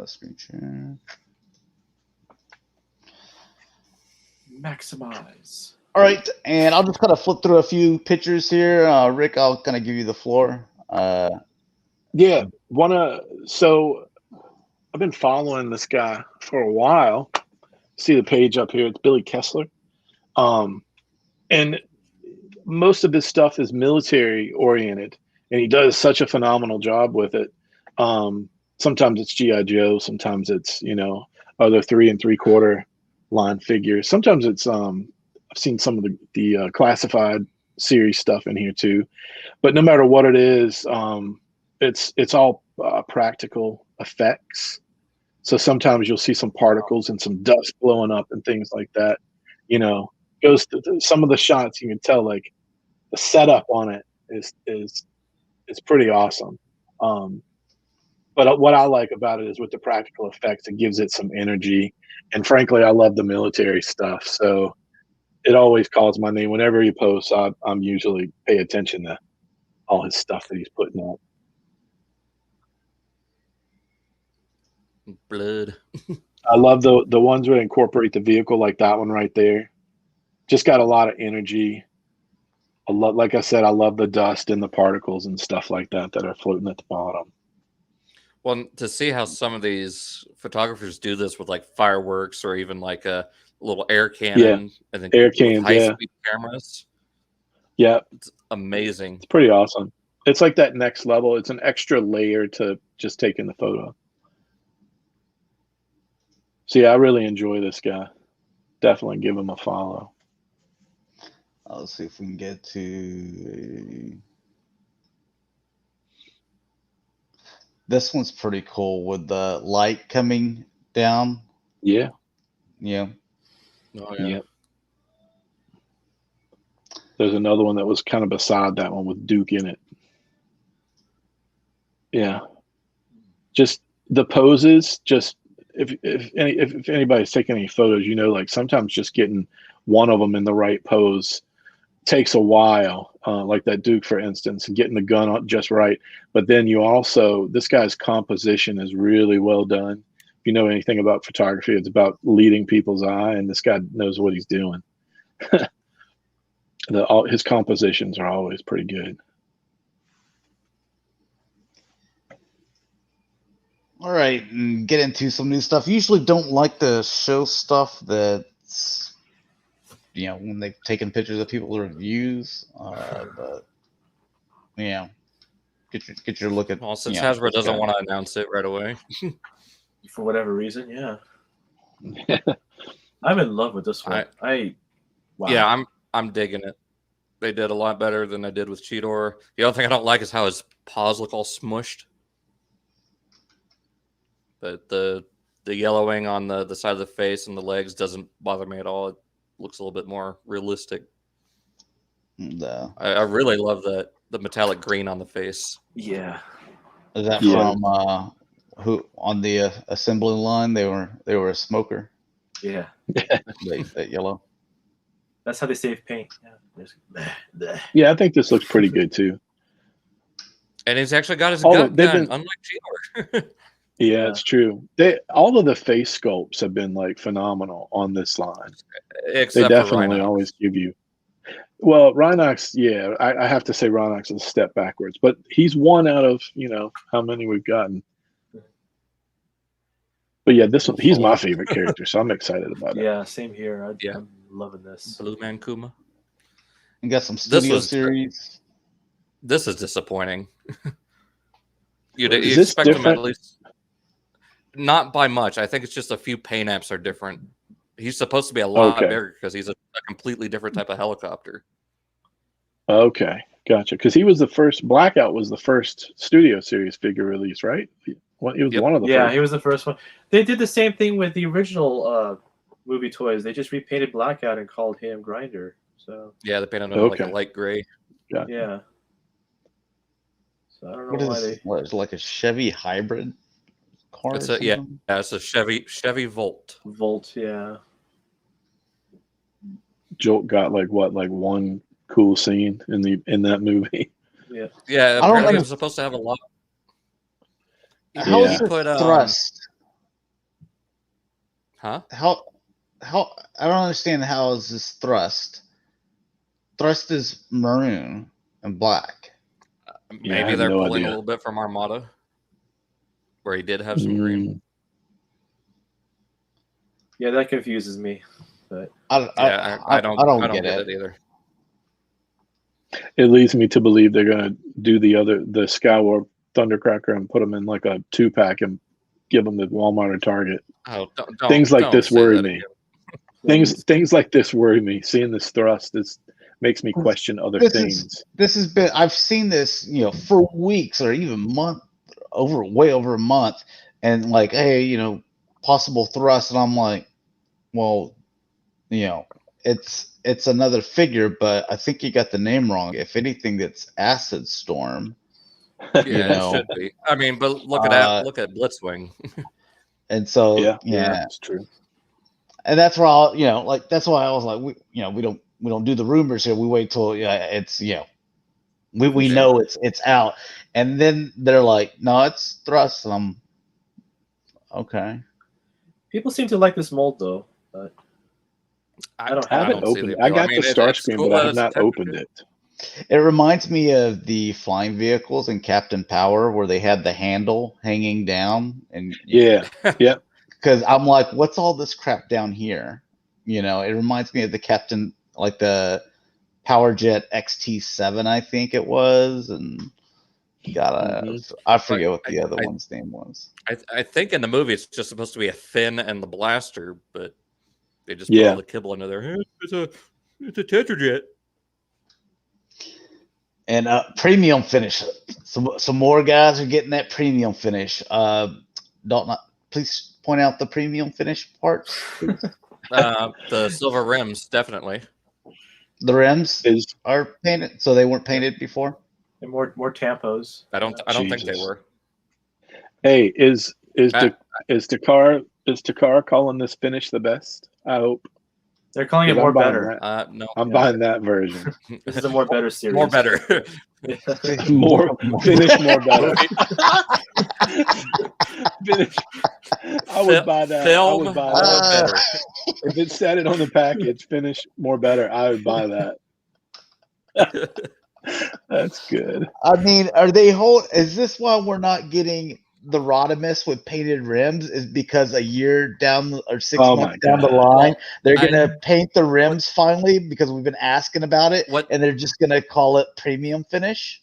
screen share. Maximize. All right, and I'll just kind of flip through a few pictures here. Rick, I'll kind of give you the floor. So I've been following this guy for a while. See the page up here? It's Billy Kessler. And most of his stuff is military oriented, and he does such a phenomenal job with it. Sometimes it's G.I. Joe, sometimes it's, you know, other 3 3/4 line figures. Sometimes it's I've seen some of the classified series stuff in here too. But no matter what it is, it's all practical effects. So sometimes you'll see some particles and some dust blowing up and things like that. You know, goes to some of the shots, you can tell like the setup on it is pretty awesome. But what I like about it is with the practical effects, it gives it some energy. And frankly, I love the military stuff. So it always calls my name. Whenever he posts, I'm usually pay attention to all his stuff that he's putting out. Blood. I love the ones that incorporate the vehicle, like that one right there. Just got a lot of energy. Like I said, I love the dust and the particles and stuff like that are floating at the bottom. Well, to see how some of these photographers do this with like fireworks or even like a little air cannon, and then air cannons, high-speed cameras. Yeah, it's amazing. It's pretty awesome. It's like that next level. It's an extra layer to just taking the photo. So yeah, I really enjoy this guy. Definitely give him a follow. Let's see if we can get to this one's pretty cool with the light coming down. Yeah. Yeah. Oh, yeah. There's another one that was kind of beside that one with Duke in it. Yeah. Just the poses, just if anybody's taking any photos, like sometimes just getting one of them in the right pose takes a while, like that Duke, for instance, and getting the gun just right. But then this guy's composition is really well done. If you know anything about photography, it's about leading people's eye, and this guy knows what he's doing. His compositions are always pretty good. All right, and get into some new stuff. Usually don't like to show stuff that's, when they've taken pictures of people's reviews, but, get your look at. Well, since Hasbro doesn't want to announce it right away. For whatever reason, yeah. I'm in love with this one. Wow. Yeah, I'm digging it. They did a lot better than I did with Cheetor. The other thing I don't like is how his paws look all smushed. But the yellowing on the side of the face and the legs doesn't bother me at all. It looks a little bit more realistic. I really love the metallic green on the face. Yeah. Is that from who on the assembly line? They were a smoker. Yeah. that yellow. That's how they save paint. Yeah, I think this looks pretty good too. And he's actually got his gun, unlike Cheetor. Yeah, it's true. All of the face sculpts have been like phenomenal on this line. Except they definitely for Rhinox. Always give you. Well, Rhinox, yeah, I have to say Rhinox is a step backwards, but he's one out of how many we've gotten. But yeah, this one, he's my favorite character, so I'm excited about it. Yeah, same here. I'm loving this. Blue Man Kuma. You got some studio series. This is disappointing. You expect him at least. Not by much. I think it's just a few paint apps are different. He's supposed to be a lot bigger because he's a completely different type of helicopter. Okay, gotcha. Because he was the first. Blackout was the first studio series figure release, right? He was one of the first. Yeah, he was the first one. They did the same thing with the original movie toys. They just repainted Blackout and called him Grinder. So yeah, they painted him like a light gray. Yeah. So I don't know what is it, like a Chevy hybrid car? It's a Chevy Volt. Volt, yeah. Jolt got like one cool scene in that movie. Yeah. Apparently, it was supposed to have a lot. How is it thrust? Huh? How? I don't understand. How is this thrust? Thrust is maroon and black. Maybe they're pulling a little bit from Armada, where he did have some green. Yeah, that confuses me. But I don't get it either. It leads me to believe they're going to do the Skywarp Thundercracker and put them in like a 2-pack and give them at Walmart or Target. Oh, things like this worry me. Things like this worry me. Seeing this thrust makes me question other things. This has been. I've seen this, for weeks or even way over a month, and like, hey, possible thrust, and I'm like, well, it's another figure, but I think you got the name wrong. If anything, that's Acid Storm. It should be. I mean, but look at Blitzwing. And so yeah, it's true. And that's why that's why I was like, we don't do the rumors here. We wait till it's we know it's out, and then they're like, no, it's thrust. And I'm okay. People seem to like this mold though, but I haven't opened it. I got the Starscream, but I have not opened it. It reminds me of the flying vehicles in Captain Power, where they had the handle hanging down, and because I'm like, what's all this crap down here? It reminds me of the Captain, like the Power Jet XT7, I think it was, and I forget what the other one's name was. I think in the movie it's just supposed to be a fin and the blaster, but they just put all the kibble into there. It's a Tetrajet. And premium finish. Some more guys are getting that premium finish. Dalton, please point out the premium finish parts. The silver rims, definitely. The rims are painted, so they weren't painted before. And more tampos. I don't think they were. Hey, is Takara calling this finish the best? I hope. They're calling it more better. No, I'm buying that version. This is a more better series. More better. more finish, more better. Finish. I would buy that. Film, I would buy that. Better. If it said it on the package, finish more better, I would buy that. That's good. I mean, is this why we're not getting the Rodimus with painted rims? Is because a year down or 6 months down the line, they're gonna paint the rims finally because we've been asking about it, and they're just gonna call it premium finish?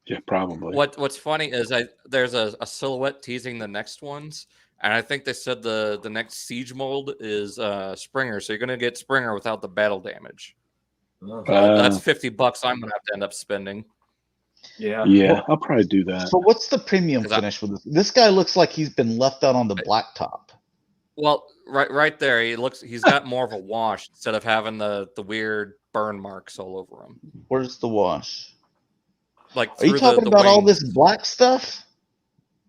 Yeah, probably. What's funny is there's a silhouette teasing the next ones, and I think they said the next siege mold is Springer, so you're gonna get Springer without the battle damage. That's $50 I'm gonna have to end up spending. Yeah, I'll probably do that. So what's the premium finish with this? This guy looks like he's been left out on the blacktop. Well, right there, he's got more of a wash instead of having the weird burn marks all over him. Where's the wash? Like, are you talking about all this black stuff?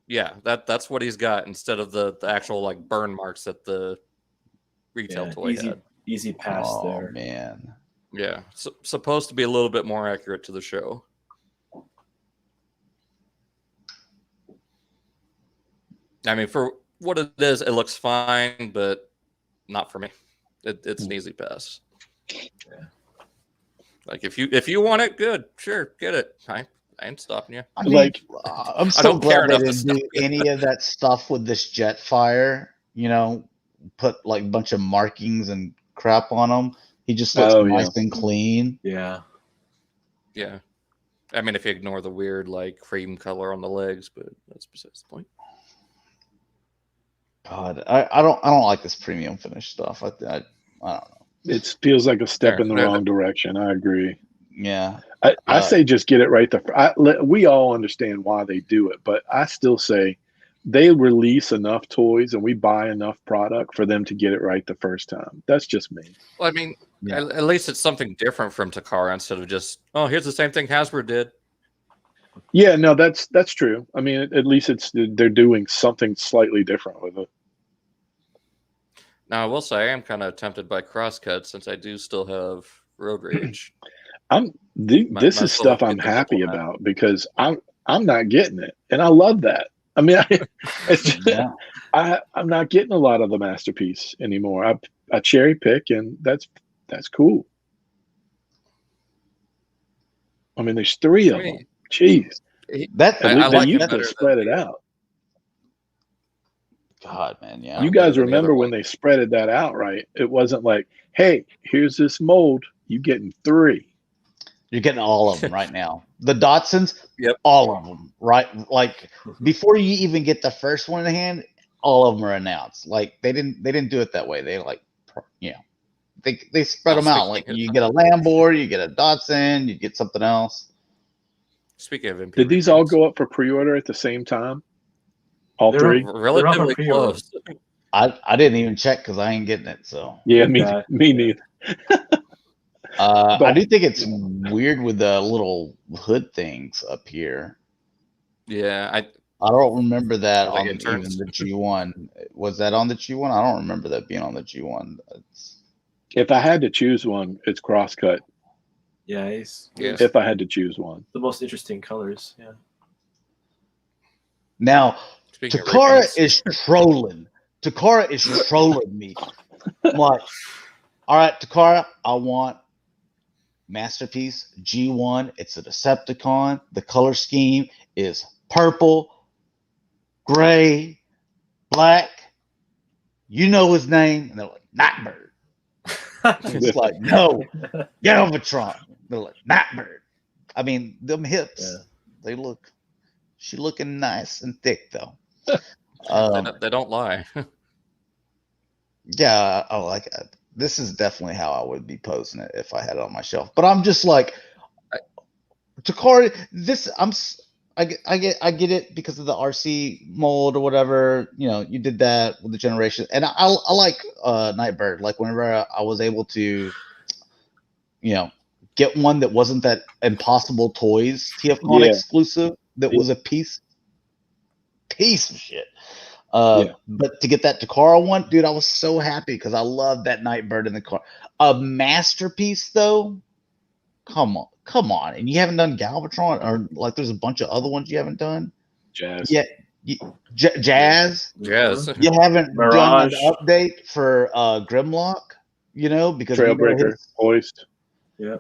Yeah, that's what he's got instead of the actual like burn marks that the retail toy had. Easy pass there. Oh man. Yeah, supposed to be a little bit more accurate to the show. I mean, for what it is, it looks fine, but not for me. It's an easy pass. Yeah. Like if you want it, good, sure, get it. I ain't stopping you. I mean, I'm so glad they didn't do any of that stuff with this Jetfire. You know, put like a bunch of markings and crap on them. He just looks nice and clean. Yeah. Yeah. I mean, if you ignore the weird like cream color on the legs, but that's besides the point. God, I don't like this premium finish stuff. I don't know. It feels like a step in the wrong direction. I agree. Yeah. I say just get it right. We all understand why they do it, but I still say they release enough toys and we buy enough product for them to get it right the first time. That's just me. Well, I mean, at least it's something different from Takara instead of just, here's the same thing Hasbro did. Yeah, no, that's true. I mean, at least they're doing something slightly different with it. Now, I will say I am kind of tempted by Crosscut since I do still have Road Rage. This is stuff I'm happy about because I'm not getting it, and I love that. I mean, I'm not getting a lot of the Masterpiece anymore. I cherry pick, and that's cool. I mean, there's 3 of them. Jeez, I used to spread it out. God, man, yeah. You guys remember when they spreaded that out, right? It wasn't like, hey, here's this mold. You getting 3. You're getting all of them right now. The Datsuns, yep, all of them, right? Like before you even get the first one in hand, all of them are announced. Like they didn't do it that way. They they spread them out. Like you get a Lamborghini, you get a Datsun, you get something else. Speaking of, did these all go up for pre-order at the same time? All 3? Relatively close. I didn't even check because I ain't getting it. So yeah, me neither. I do think it's weird with the little hood things up here. Yeah, I don't remember that on even the G1. Was that on the G1? I don't remember that being on the G1. If I had to choose one, it's Crosscut. Yeah, if I had to choose one, the most interesting colors. Yeah. Now, Takara is trolling. Takara is trolling me. I'm like, all right, Takara, I want Masterpiece G1. It's a Decepticon. The color scheme is purple, gray, black. You know his name. And they're like, Nightbird. It's like, no, Galvatron. They're like, Nightbird. I mean, them hips, she looking nice and thick, though. They don't lie. Yeah, I like it. This is definitely how I would be posing it if I had it on my shelf. But I'm just like, Takara, I get it because of the RC mold or whatever. You know, you did that with the generation, and I like Nightbird. Like whenever I was able to get one that wasn't that Impossible Toys TFCon exclusive that was a piece of shit. But to get that Takara one, dude, I was so happy because I love that Nightbird in the car. A masterpiece, though. Come on, and you haven't done Galvatron, or like there's a bunch of other ones you haven't done. Jazz. Yeah, Jazz. You haven't done an update for Grimlock, because Trailbreaker, Hoist. Yeah.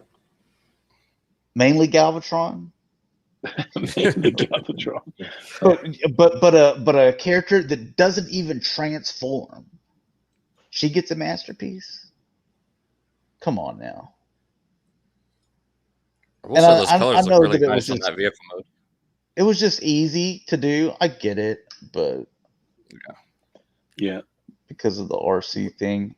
Mainly Galvatron. Mainly Galvatron. but a character that doesn't even transform. She gets a masterpiece. Come on now. And those colors look really nice on that vehicle mode. It was just easy to do. I get it, but yeah, because of the RC thing.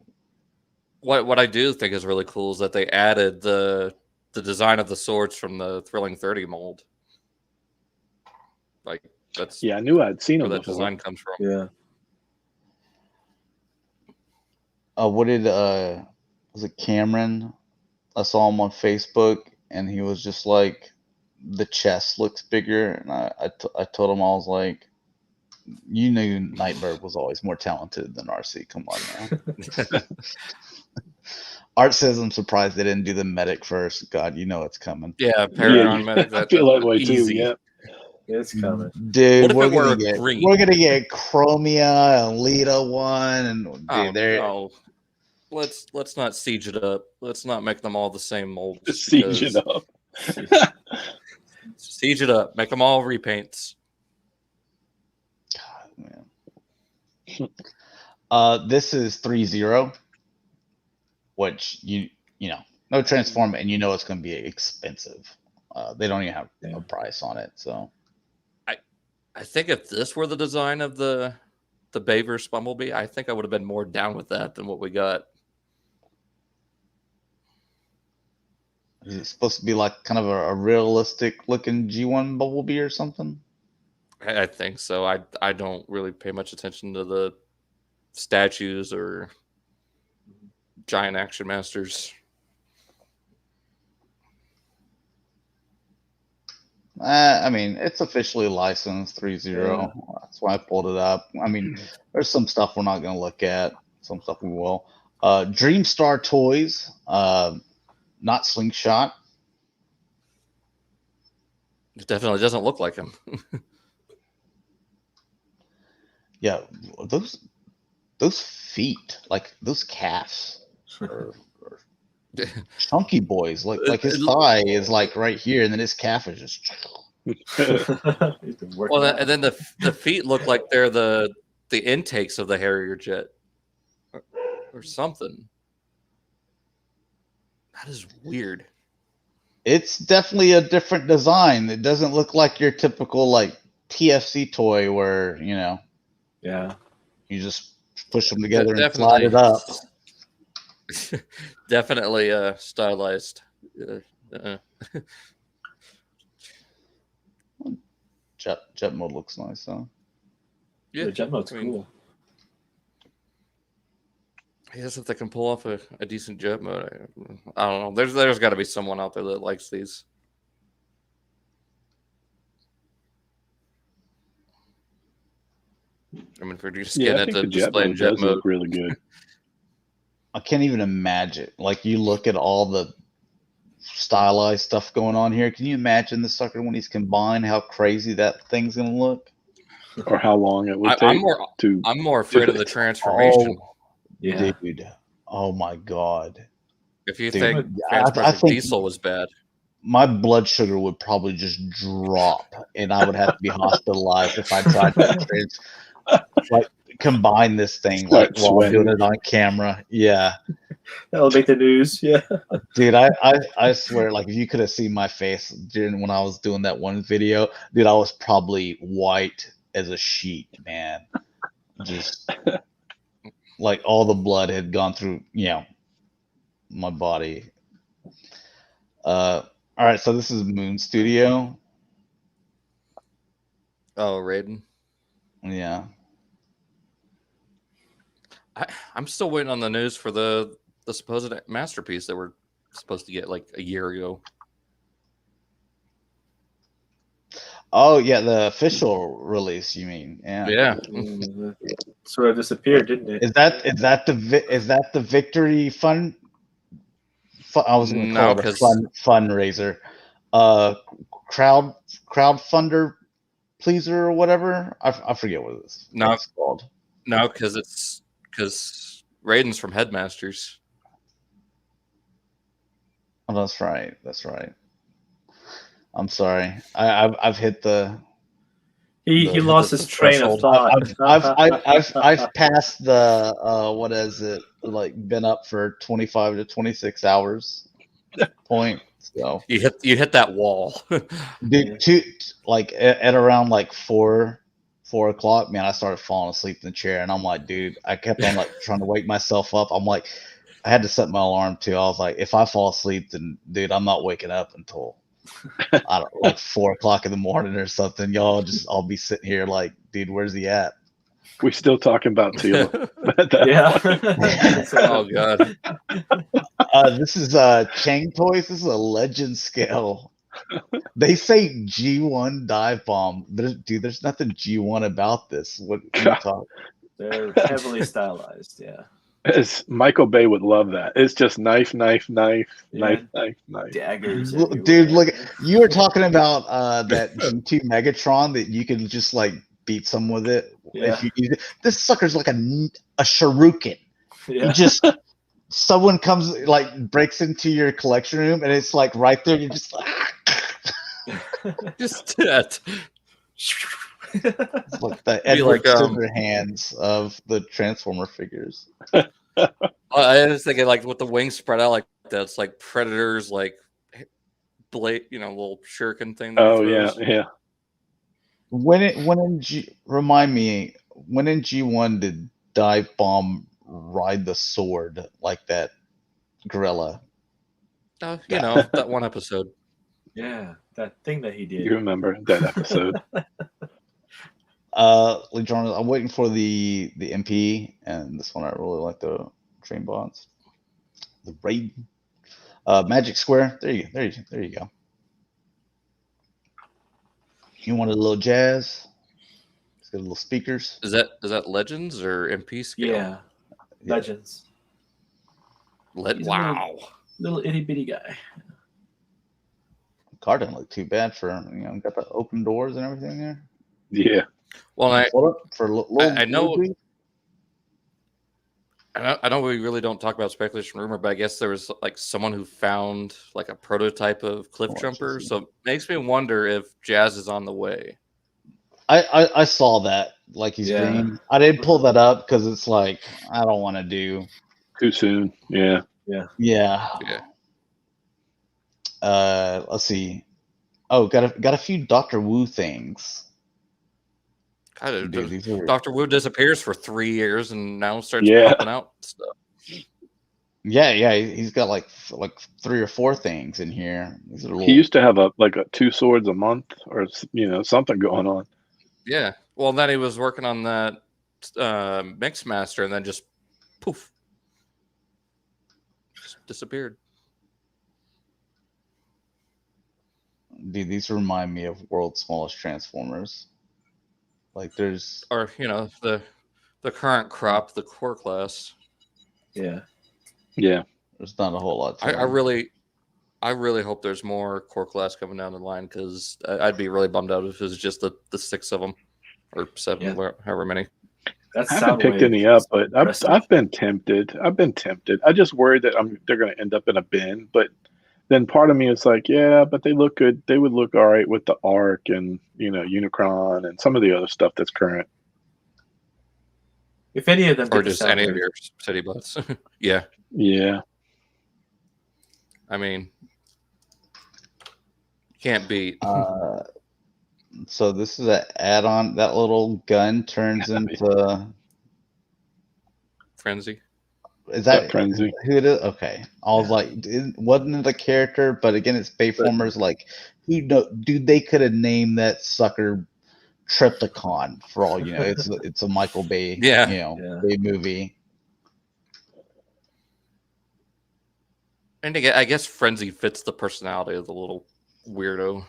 What I do think is really cool is that they added the design of the swords from the Thrilling 30 mold. Like that's I knew I'd seen where them that design comes from. Yeah. What did was it Cameron? I saw him on Facebook, and he was just like, the chest looks bigger, and I told him, I was like, you knew Nightbird was always more talented than RC. Come on now. Art says, I'm surprised they didn't do the medic first. God, you know it's coming. Yeah, Paragon medic. I feel that way too. Yeah, it's coming, dude. We're gonna get Chromia and Lita one, and dude, let's not siege it up. Let's not make them all the same molds. Just siege it up. Siege it up. Make them all repaints. God, man. This is 3-0, which no transform, and it's going to be expensive. They don't even have a price on it, so. I think if this were the design of the Bayverse Bumblebee, I think I would have been more down with that than what we got. Is it supposed to be like kind of a realistic looking G1 Bumblebee or something? I think so. I don't really pay much attention to the statues or giant action masters. I mean, it's officially licensed 3-0. That's why I pulled it up. I mean, there's some stuff we're not going to look at. Some stuff we will. Dreamstar Toys. Not Slingshot. It definitely doesn't look like him. Yeah, those feet, like those calves, are chunky boys. Like his thigh is like right here, and then his calf is just. Well, and then the feet look like they're the intakes of the Harrier jet, or something. That is weird. It's definitely a different design. It doesn't look like your typical like TFC toy where you just push them together and slide it up. Definitely stylized. Jet mode looks nice, huh? Yeah, jet mode's cool. I guess if they can pull off a decent jet mode, I don't know. There's got to be someone out there that likes these. I mean, if you're just getting it to display in jet mode, look really good. I can't even imagine. Like, you look at all the stylized stuff going on here. Can you imagine the sucker when he's combined? How crazy that thing's gonna look, or how long it would take. I'm more afraid of the transformation. Yeah, dude. Oh my God. If you think I think Diesel was bad, my blood sugar would probably just drop, and I would have to be hospitalized if I tried to combine this thing while doing it on camera. Yeah, that'll make the news. Yeah, dude. I swear, like, if you could have seen my face when I was doing that one video, dude, I was probably white as a sheet, man. Just. Like all the blood had gone through, my body. All right, so this is Moon Studio. Oh, Raiden. Yeah. I'm still waiting on the news for the supposed masterpiece that we're supposed to get like a year ago. Oh yeah, the official release. You mean? Yeah. Sort of disappeared, didn't it? Is that the Victory Fund? I was going to call it a fundraiser. Crowdfunder pleaser or whatever. I forget what it's called. No, because Raiden's from Headmasters. Oh, that's right. I'm sorry. I've hit the. He lost his train of thought. I've passed the what is it, like, been up for 25 to 26 hours point. So you hit that wall. Dude, like at around like 4 o'clock, man, I started falling asleep in the chair, and I'm like, dude, I kept on like trying to wake myself up. I'm like, I had to set my alarm too. I was like, if I fall asleep, then dude, I'm not waking up until I don't know, like 4 o'clock in the morning or something. I'll be sitting here like, dude, where's he at? We're still talking about Tila. Yeah. Oh god. This is Chang Toyz. This is a legend scale. They say G1 dive bomb. There's nothing G1 about this. What are you talking? They're heavily stylized. Yeah. Michael Bay would love that. It's just knife. Yeah. Knife. Daggers. Dude, look, you were talking about that G2 Megatron that you can just like beat someone with it if you use it. This sucker's like a shuriken. Yeah. Someone comes, like, breaks into your collection room, and it's like right there. You're just just that. It's like the Edward Scissorhands of the Transformer figures. I was thinking, like, with the wings spread out like that, it's like Predator's like blade, little shuriken thing. Oh yeah. Remind me, when in G1 did Dive Bomb ride the sword like that gorilla? That one episode. Yeah, that thing that he did. You remember that episode? I'm waiting for the MP, and this one I really like, the train bots. The Raid, Magic Square. There you go. You wanted a little jazz? It's got little speakers. Is that Legends or MP scale? Yeah. Legends. Wow. Little itty bitty guy. Car doesn't look too bad for got the open doors and everything there. Yeah. Well, I know. Movie? I know we really don't talk about speculation rumor, but I guess there was like someone who found like a prototype of Cliff Jumper, so it makes me wonder if Jazz is on the way. I saw that, like, he's green. I didn't pull that up because it's like I don't want to do too soon. Yeah. Let's see. Oh, got a few Dr. Wu things. Dr. Wu disappears for 3 years and now starts popping out stuff. Yeah, he's got like 3 or 4 things in here. He used to have a 2 swords a month or something going on. Yeah. Well, then he was working on that Mixmaster, and then just poof, just disappeared. Dude, these remind me of World's Smallest Transformers. Like there's, or the current crop, the core class. Yeah. There's not a whole lot. I really hope there's more core class coming down the line, because I'd be really bummed out if it was just the 6 of them or 7, however many. I haven't picked any up, but I've been tempted. I just worried that they're going to end up in a bin, but then part of me is like, yeah, but they look good. They would look all right with the Arc and Unicron and some of the other stuff that's current. If any of them, or just any of your city bots. Yeah. I mean, can't beat. So this is an add-on. That little gun turns into Frenzy. Is that Frenzy? Who it is? Okay. I was like, wasn't it a character? But again, it's Bayformers. Like, dude, they could have named that sucker Triptychon for all you know. It's a Michael Bay, Bay movie. And again, I guess Frenzy fits the personality of the little weirdo.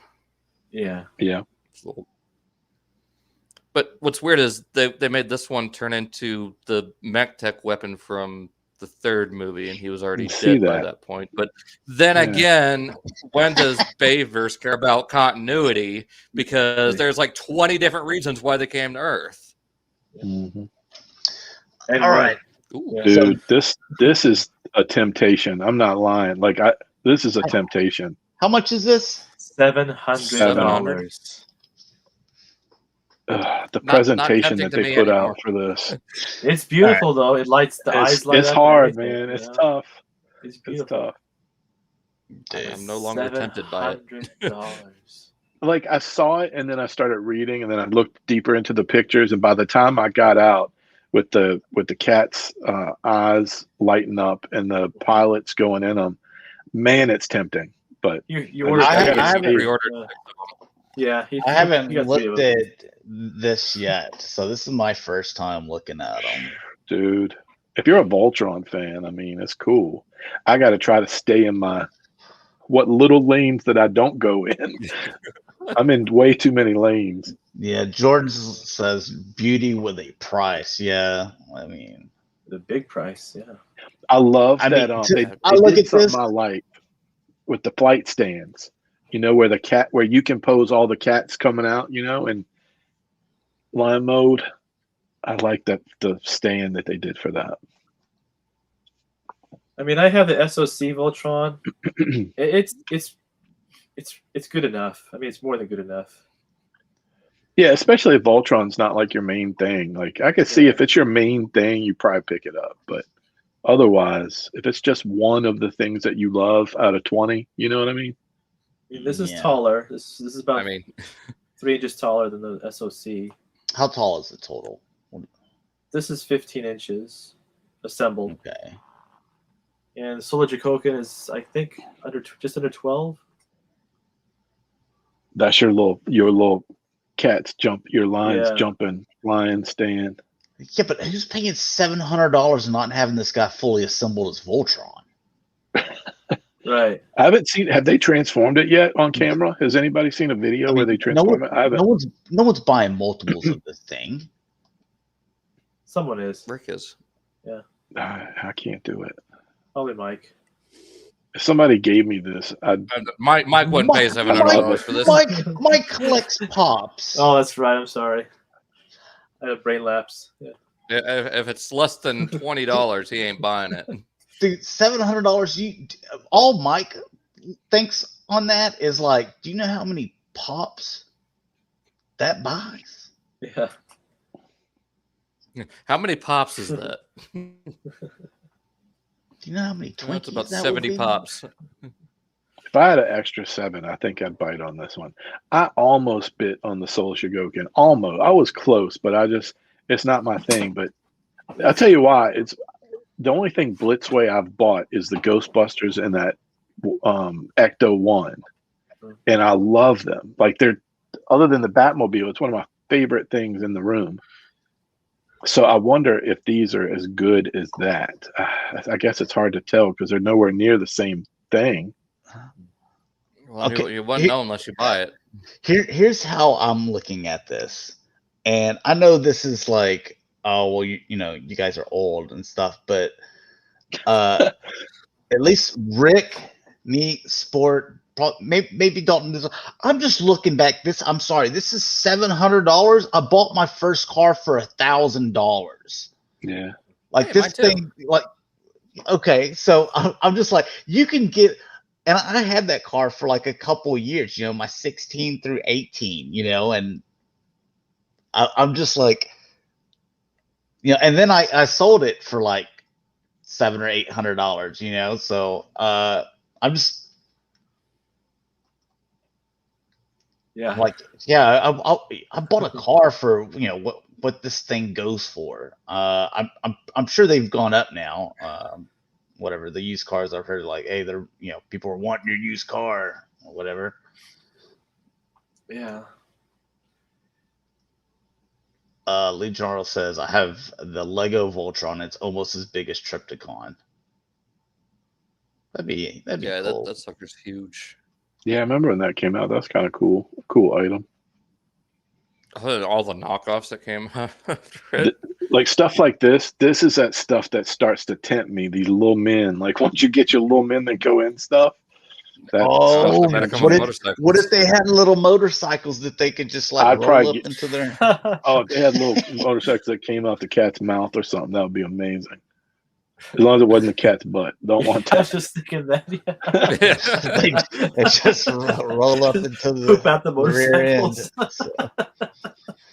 Yeah. Yeah. But what's weird is they made this one turn into the mech tech weapon from the third movie, and he was already dead by that point. But then again, when does Bayverse care about continuity? Because there's like 20 different reasons why they came to Earth. Mm-hmm. And All right. Dude, this is a temptation. I'm not lying. Like this is a temptation. How much is this? $700. The presentation that they put out for this. It's beautiful though. It lights the eyes light up. It's hard, man. It's tough. It's beautiful. I'm no longer tempted by it. Like I saw it and then I started reading and then I looked deeper into the pictures and by the time I got out with the cat's eyes lighting up and the pilots going in them, man, it's tempting. But you ordered. I haven't pre-ordered. Yeah, I haven't looked at this yet, so this is my first time looking at them. Dude, if you're a Voltron fan, I mean, it's cool. I got to try to stay in what little lanes that I don't go in. I'm in way too many lanes. Yeah, Jordan says beauty with a price. Yeah, I mean, the big price. Yeah, I love that. I look at this. I like with the flight stands. You know, where you can pose all the cats coming out, you know, in line mode. I like the stand that they did for that. I mean, I have the SOC Voltron. It's good enough. I mean, it's more than good enough. Yeah, especially if Voltron's not like your main thing. Like I could see if it's your main thing, you probably pick it up. But otherwise, if it's just one of the things that you love out of 20, you know what I mean? This is taller. This is about 3 inches taller than the SOC. How tall is the total? This is 15 inches assembled. Okay. And Solar Jakokin is, I think, just under 12. That's your little cats jump, your lines jumping lion stand. Yeah, but who's paying $700 and not having this guy fully assembled as Voltron? Right. I haven't seen. Have they transformed it yet on camera? Has anybody seen a video where they transform it? I haven't. No one's buying multiples of this thing. Someone is. Rick is. Yeah. I can't do it. Probably Mike. If somebody gave me this, Mike wouldn't pay $700 for this. Mike collects pops. Oh, that's right. I'm sorry. I had a brain lapse. Yeah. If it's less than $20, he ain't buying it. Dude, $700. All Mike thinks on that is like, do you know how many pops that buys? Yeah. How many pops is that? Do you know how many Twinkies? That's about 70 pops. If I had an extra 7, I think I'd bite on this one. I almost bit on the Soul Shogoken. Almost. I was close, but it's not my thing. But I'll tell you why. It's the only thing Blitzway I've bought is the Ghostbusters and that Ecto 1. And I love them. Like they're, other than the Batmobile, it's one of my favorite things in the room. So I wonder if these are as good as that. I guess it's hard to tell because they're nowhere near the same thing. Well, okay. You wouldn't know unless you buy it. Here's how I'm looking at this. And I know this is like, oh, well, you know, you guys are old and stuff, but at least Rick, me, Sport, maybe Dalton. I'm just looking back. I'm sorry. This is $700. I bought my first car for $1,000. Yeah. Like this thing, like, okay. So I'm just like, you can get, and I had that car for like a couple of years, you know, my 16 through 18, you know, and I'm just like, you know, and then I sold it for like $700 or $800, you know, so I'm just, yeah, like, yeah, I bought a car for, you know, what this thing goes for. I'm sure they've gone up now. Whatever the used cars I've heard, like, hey, they're, you know, people are wanting your used car or whatever. Yeah. Lee Jarl says, I have the Lego Voltron. It's almost as big as Trypticon. That'd be Yeah, cool. that sucker's huge. Yeah, I remember when that came out. That's kind of cool. Cool item. All the knockoffs that came out. Like stuff like this. This is that stuff that starts to tempt me. These little men. Like once you get your little men that go in stuff. Oh, Stuff what if they had little motorcycles that they could just like roll up into their? Oh, if they had little motorcycles that came out the cat's mouth or something. That would be amazing. As long as it wasn't the cat's butt. Don't want that. I was just thinking that. Yeah. they just roll up into the Poop out the rear end. motorcycles.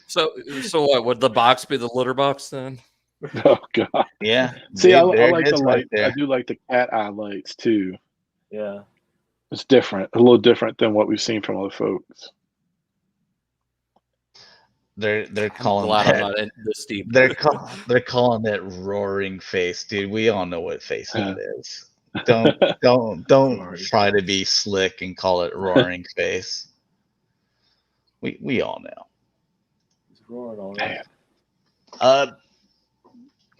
So what? Would the box be the litter box then? Oh god. Yeah. See, I like it the is light. right I do like the cat eye lights too. Yeah. It's different, a little different than what we've seen from other folks. They're calling glad that, I'm not in this deep. they're calling that roaring face, dude. We all know what face that is. Don't try to be slick and call it roaring face. We all know. It's roaring all right.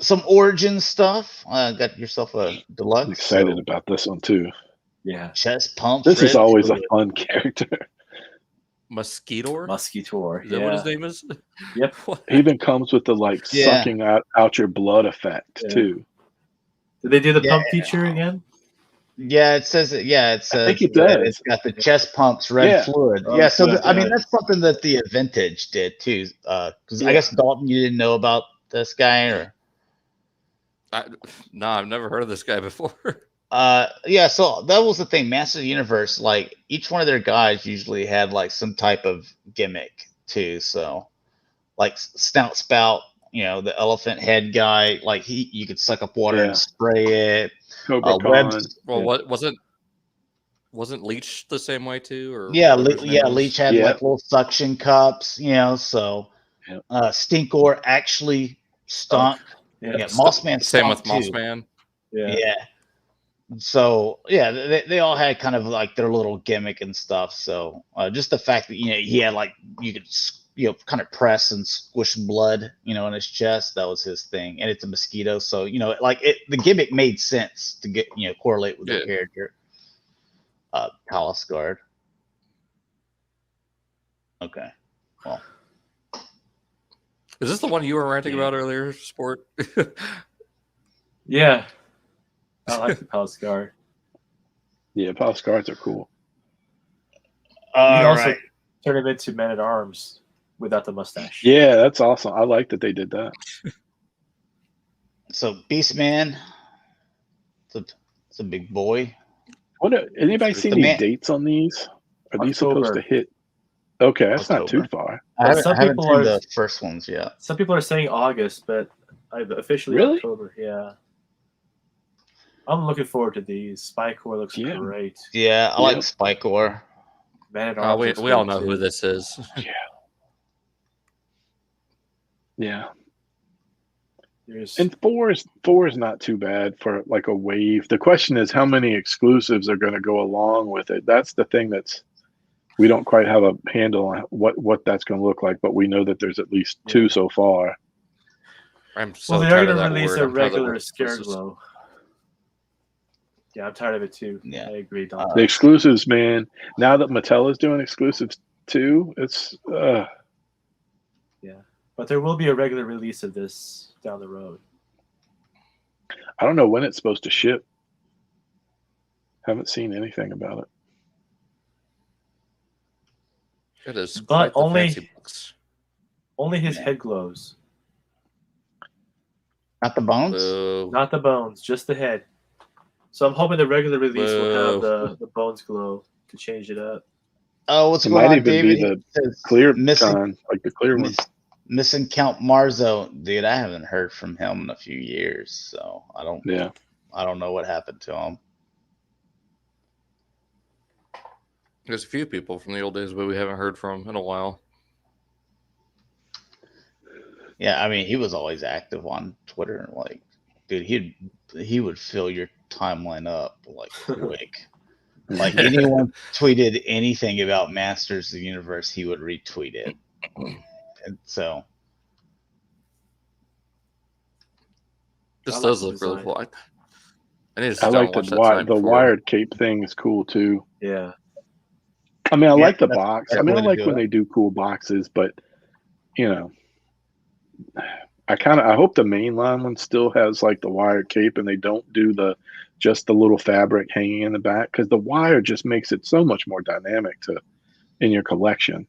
Some origin stuff. Got yourself a deluxe. I'm excited about this one too. Yeah. Chest pump. This is always a fun character. Musketor? Is that what his name is? Yep. He even comes with the sucking out your blood effect too. Did they do the pump feature again? Yeah, it says it. Yeah, it says I think it does. It's got the chest pumps, red fluid. Yeah, so I mean that's something that the Vintage did too. Because I guess Dalton, you didn't know about this guy, or no, I've never heard of this guy before. Yeah, so that was the thing. Masters of the Universe, like each one of their guys usually had like some type of gimmick too. So, like Snout Spout, the elephant head guy, like you could suck up water and spray it. Well, what wasn't Leech the same way too? Or Leech had like little suction cups, So, Stinkor actually stunk. Mossman same with too. Mossman. Yeah. So they all had kind of like their little gimmick and stuff. So just the fact that he had like you could kind of press and squish blood in his chest, that was his thing. And it's a mosquito, so the gimmick made sense to get correlate with the character. Palace Guard. Okay, well, is this the one you were ranting about earlier, Sport? Yeah. I like the Palace Guard. Yeah, Palace Guards are cool. You can also turn him into Men at Arms without the mustache. Yeah, that's awesome. I like that they did that. So Beastman, it's a big boy. Anybody seen any dates on these? Are these supposed to hit? Okay, that's not too far. I haven't seen the first ones yet. Some people are saying August, but I've officially October. Yeah. I'm looking forward to these. Spycore looks great. Yeah, I like Spycore. Man at Arms. We all know who this is. Yeah. And four is not too bad for like a wave. The question is how many exclusives are going to go along with it. That's the thing we don't quite have a handle on what that's going to look like, but we know that there's at least 2 so far. I'm so they're tired of going that to release word. a regular Scareglow. Yeah, I'm tired of it too. Yeah, I agree. The exclusives, man. Now that Mattel is doing exclusives too, it's yeah. But there will be a regular release of this down the road. I don't know when it's supposed to ship. Haven't seen anything about it. It is, but only his head glows. Not the bones. Not the bones, just the head. So I'm hoping the regular release will have the bones glow to change it up. Oh, what's going on, David? Be the clear missing, like the clear one. Missing Count Marzo, dude. I haven't heard from him in a few years, so I don't know what happened to him. There's a few people from the old days, but we haven't heard from in a while. Yeah, I mean, he was always active on Twitter. Like, dude, he would fill your timeline up like quick. Like anyone tweeted anything about Masters of the Universe, he would retweet it. And so this does look really cool. I need to I sit down like and watch that tonight the before. wired cape thing is cool too. Yeah. I mean, I Yeah, like the that's box. the I mean, I way to like do when it. they do cool boxes, but you know, I hope the mainline one still has like the wired cape, and they don't do just the little fabric hanging in the back, because the wire just makes it so much more dynamic in your collection.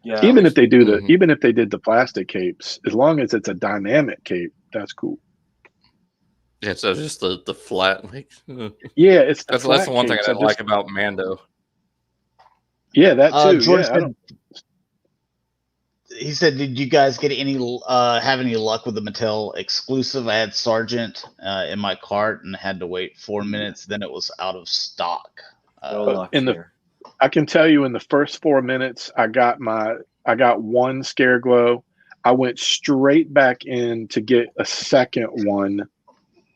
Yeah. Even if they do Mhm. even if they did the plastic capes, as long as it's a dynamic cape, that's cool. Yeah, so just the flat, like Yeah, it's that's the flat one thing I capes. didn't like about Mando. Yeah, that too. George Yeah, he said, "Did you guys get have any luck with the Mattel exclusive? I had Sergeant in my cart and had to wait 4 minutes. Then it was out of stock." No luck here. I can tell you in the first 4 minutes, I got one Scare Glow. I went straight back in to get a second one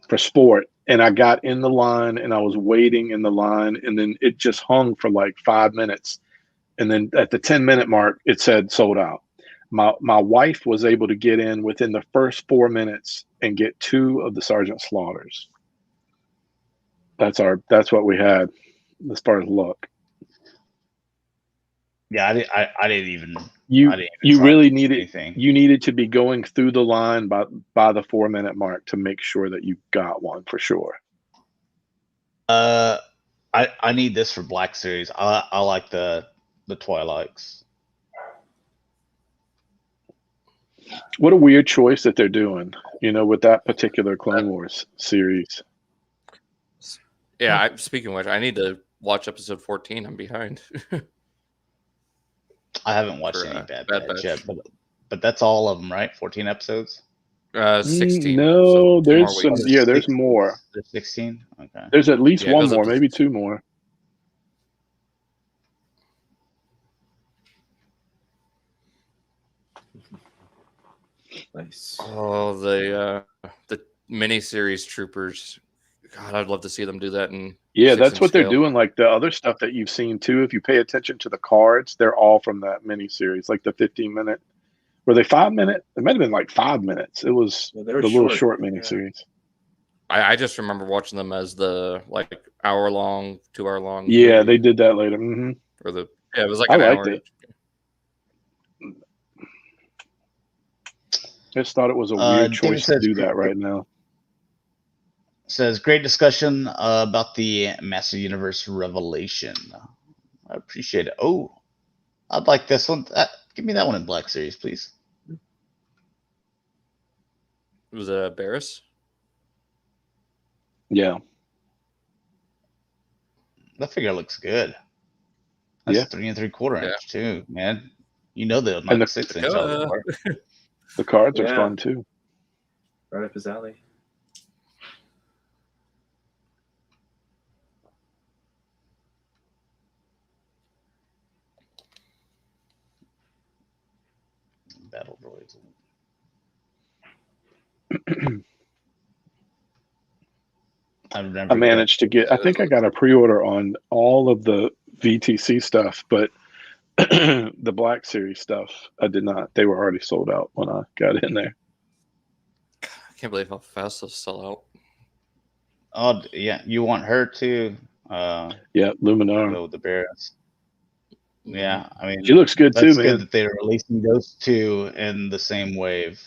for sport, and I got in the line and I was waiting in the line, and then it just hung for like 5 minutes, and then at the 10-minute mark, it said sold out. My wife was able to get in within the first 4 minutes and get 2 of the Sergeant Slaughters. That's what we had as far as luck. Yeah, I didn't even. You try really anything. You needed to be going through the line by the 4 minute mark to make sure that you got one for sure. I need this for Black Series. I like the Twilights. What a weird choice that they're doing, with that particular Clone Wars series. Yeah, speaking of which, I need to watch episode 14. I'm behind. I haven't watched any Bad Batch yet, but that's all of them, right? 14 episodes. 16. No, so there's some. Yeah, there's more. There's 16. Okay. There's at least one more, up to maybe 2 more. Nice. Oh, the miniseries troopers. God, I'd love to see them do that. Yeah, that's what they're doing. Like the other stuff that you've seen too. If you pay attention to the cards, they're all from that miniseries, like the 15-minute. Were they 5 minute? It might have been like 5 minutes. It was the little short miniseries. I just remember watching them as the like hour-long, 2 hour long. Yeah, they did that later. Mm-hmm. Or it was like I an liked hour. it. I just thought it was a weird choice to do that right now. Says great discussion about the Master Universe Revelation. I appreciate it. Oh, I'd like this one. Give me that one in Black Series, please. It was Barris. Yeah, that figure looks good. That's 3 3/4 inch too, man. The 96 inch. The cards are fun too. Right up his alley. Battle droids. I managed to get. I think I got a pre-order on all of the VTC stuff, but the Black Series stuff I did not. They were already sold out when I got in there. I can't believe how fast those sell out. Oh yeah, you want her too? Yeah, Luminar. The Barretts. Yeah, I mean, she looks good too, man. Good that they're releasing those two in the same wave.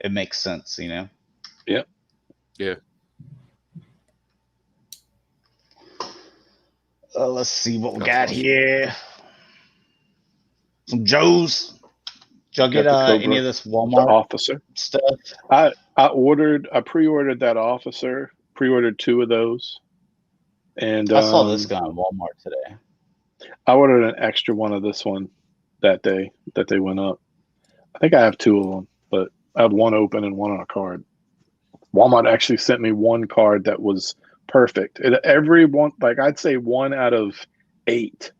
It makes sense, Yep. Yeah. Let's see what we got here. Some Joes. Did y'all get any of this Walmart officer stuff? I pre-ordered that officer. Pre-ordered 2 of those, and I saw this guy on Walmart today. I ordered an extra one of this one that day that they went up. I think I have 2 of them, but I have one open and one on a card. Walmart actually sent me one card that was perfect. Every one, like I'd say 1 out of 8,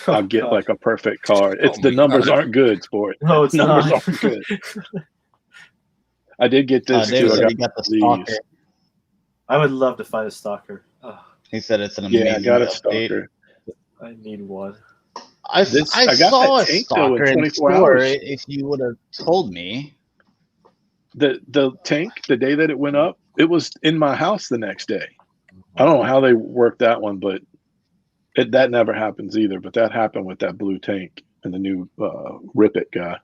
I'll get like a perfect card. It's the numbers aren't good, sport. No, it's numbers not. aren't good. I did get this too. I got the Stalker. I would love to find a Stalker. Oh. He said it's an amazing I got a update. Stalker. I need one. I saw a Stalker in the store. If you would have told me. the tank, the day that it went up, it was in my house the next day. I don't know how they worked that one, but that never happens either. But that happened with that blue tank and the new Repaint guy.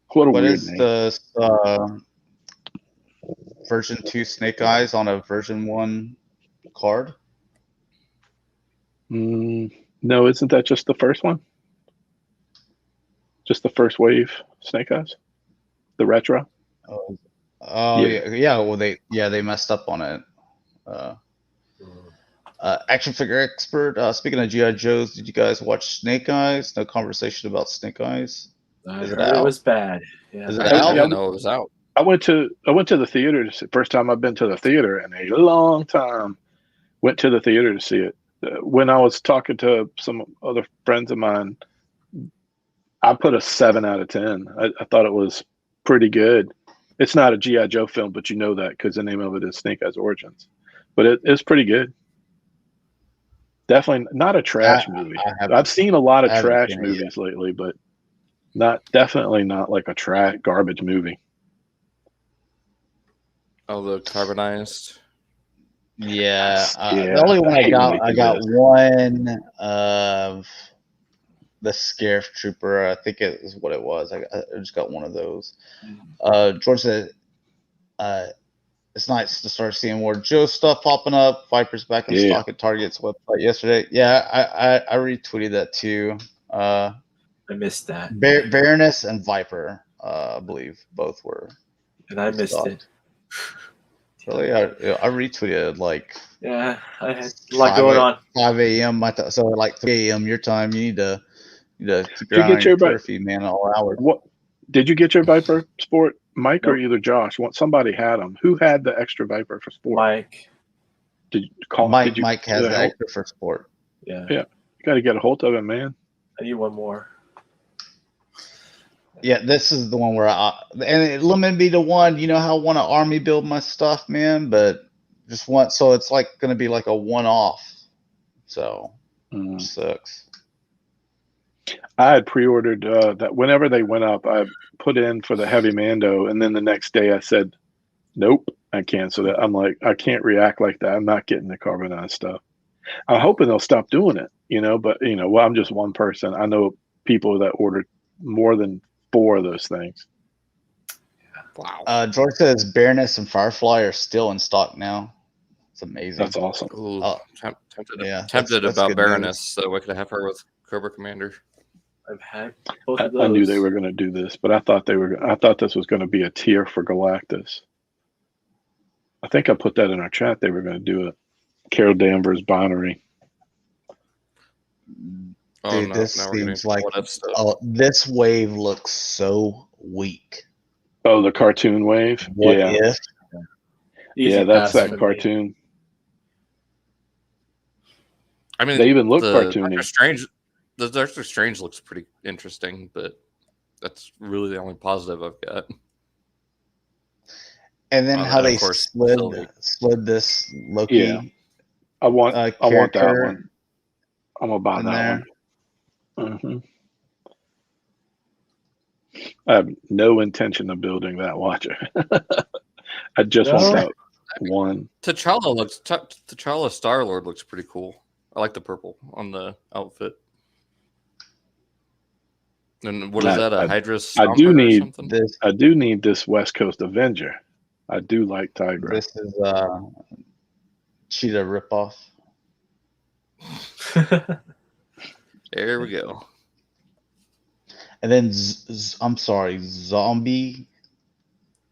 What What weird is name. the version 2 Snake Eyes on a version 1 card? No, isn't that just the first one? Just the first wave Snake Eyes? The retro? Oh yeah. Well, they messed up on it. Action figure expert. Speaking of GI Joes, did you guys watch Snake Eyes? No conversation about Snake Eyes. I heard it was bad. Yeah, Is it I out? didn't know it was out. I went to the theater. First time I've been to the theater in a long time. Went to the theater to see it. When I was talking to some other friends of mine, I put a 7 out of 10. I thought it was pretty good. It's not a G.I. Joe film, but you know that because the name of it is Snake Eyes Origins. But it's pretty good. Definitely not a trash movie. I've seen a lot of trash movies lately, but definitely not like a garbage movie. Oh, the carbonized. Yeah, the only one I got one of the Scare Trooper. I think it is what it was. I just got one of those. George said, it's nice to start seeing more Joe stuff popping up. Viper's back in stock at Target's website yesterday. Yeah, I retweeted that too. I missed that. Baroness and Viper, I believe, both were. And I missed it. Really? I retweeted like. Yeah, I had a lot going on. 5 a.m. So like 3 a.m. your time. You need to keep your eye on your Twitter feed, man, all hours. What did you get your Viper Sport, Mike, or either Josh? Somebody had them. Who had the extra Viper for Sport? Mike. Mike has the extra for Sport. Yeah. You got to get a hold of it, man. I need one more. Yeah, this is the one where and it limited me to one. You know how I want to army build my stuff, man, but just one. So it's like going to be like a one-off. So sucks. I had pre-ordered that whenever they went up, I put in for the Heavy Mando, and then the next day I said, nope, I canceled it. I'm like, I can't react like that. I'm not getting the carbonized stuff. I'm hoping they'll stop doing it, but well, I'm just one person. I know people that ordered more than 4 of those things. Wow. George says Baroness and Firefly are still in stock now. It's amazing. That's awesome. Tempted about Baroness, so we could have her with Cobra Commander. I've had both of those. I knew they were going to do this, but I thought this was going to be a tier for Galactus. I think I put that in our chat. They were going to do it. Carol Danvers binary. Dude, this seems like this wave looks so weak. Oh, the cartoon wave? What if? Yeah, that's that cartoon. I mean, they even look cartoony. The Doctor Strange looks pretty interesting, but that's really the only positive I've got. And then how they slid this Loki. Yeah. I want that one. I'm gonna buy that one. Mm-hmm. I have no intention of building that watcher. I just want that one. T'Challa Star-Lord looks pretty cool. I like the purple on the outfit. And what is that? A Hydra? I do need this West Coast Avenger. I do like Tigra. This is Cheetah ripoff. There we go. And then I'm sorry, zombie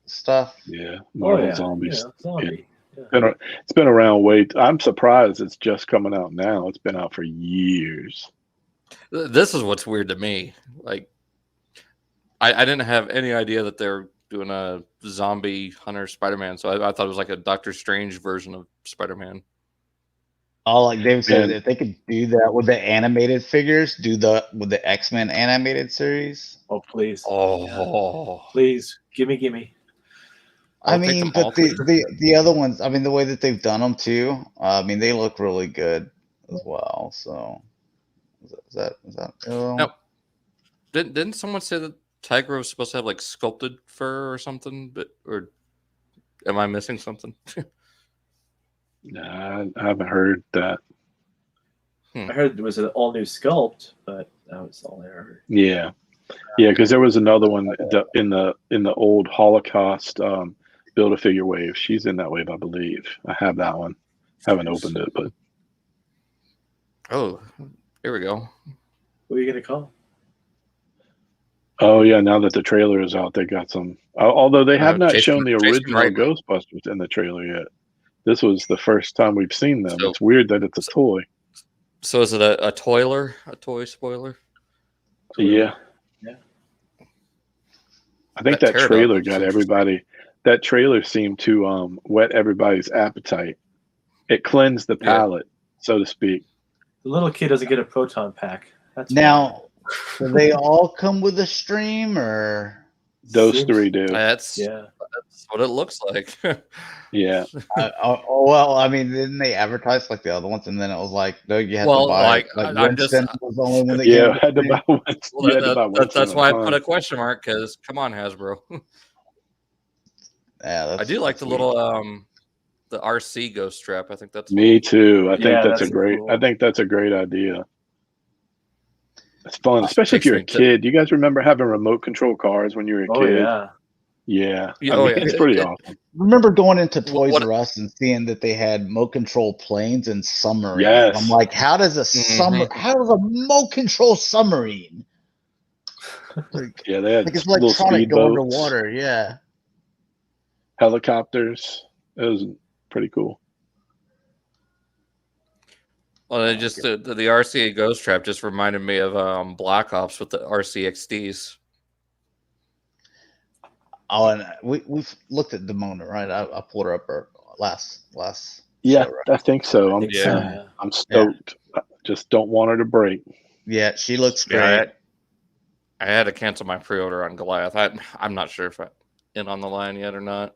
stuff. Yeah, Marvel Zombies. Yeah, zombie. Yeah. It's been around I'm surprised it's just coming out now. It's been out for years. This is what's weird to me. Like, I didn't have any idea that they're doing a zombie hunter Spider-Man. So I thought it was like a Doctor Strange version of Spider-Man. Oh, like David said, if they could do that with the animated figures, with the X-Men animated series. Oh, please. Oh, please. Gimme. I mean, but the other ones, I mean, the way that they've done them too, I mean, they look really good as well. So is that no. Didn't someone say that Tigra was supposed to have like sculpted fur or something, or am I missing something? Nah, I haven't heard that. I heard it was an all new sculpt, but that was all I heard. Yeah, because there was another one in the old Holocaust Build-A-Figure wave. She's in that wave, I believe. I have that one. Haven't opened it, but Oh, here we go. What are you gonna call? oh yeah, now that the trailer is out, they got some. Although they have not Jason- shown the Jason original Reitman. Ghostbusters in the trailer yet. This was the first time we've seen them. So- It's weird that it's a toy. So is it a toiler? A toy spoiler? Yeah. Yeah. I think That that Pterodon trailer looks got interesting. everybody. That trailer seemed to whet everybody's appetite. It cleansed the Yeah. palate, so to speak. The little kid doesn't get a proton pack. That's Now, do they all come with a stream, or Those Seems- three do. That's what it looks like. Yeah. well, I mean, didn't they advertise like the other ones, and then it was like, no, you had Well, to buy. like, Like I'm just- Winston was the only one that Yeah. came Had to with buy one. Well, You had to buy one. that's why I put a question mark, because come on, Hasbro. Yeah, I do like the little the RC ghost strap. I think that's Me too. I think Yeah, that's a that's great. cool. I think that's a great idea. It's fun, That especially if makes you're a me t- kid. You guys remember having remote control cars when you were a Oh kid? yeah. Yeah. Yeah, I oh, mean, yeah. it's pretty awesome. Remember going into What- Toys R Us and seeing that they had mo control planes and submarines. Yes. I'm like, how does a how does a mo control submarine? Like, Yeah, they had like it's little electronic going speedboats, underwater. Yeah. helicopters. It was pretty cool. Well, it just the RCA ghost trap just reminded me of Black Ops with the RCXDs. Oh, and we've looked at Demona, right? I pulled her up last. Yeah, show, right? I think so. I'm, Yeah. So, yeah. I'm stoked. I just don't want her to break. Yeah, she looks great. Yeah, I had to cancel my pre-order on Goliath. I'm not sure if I'm in on the line yet or not.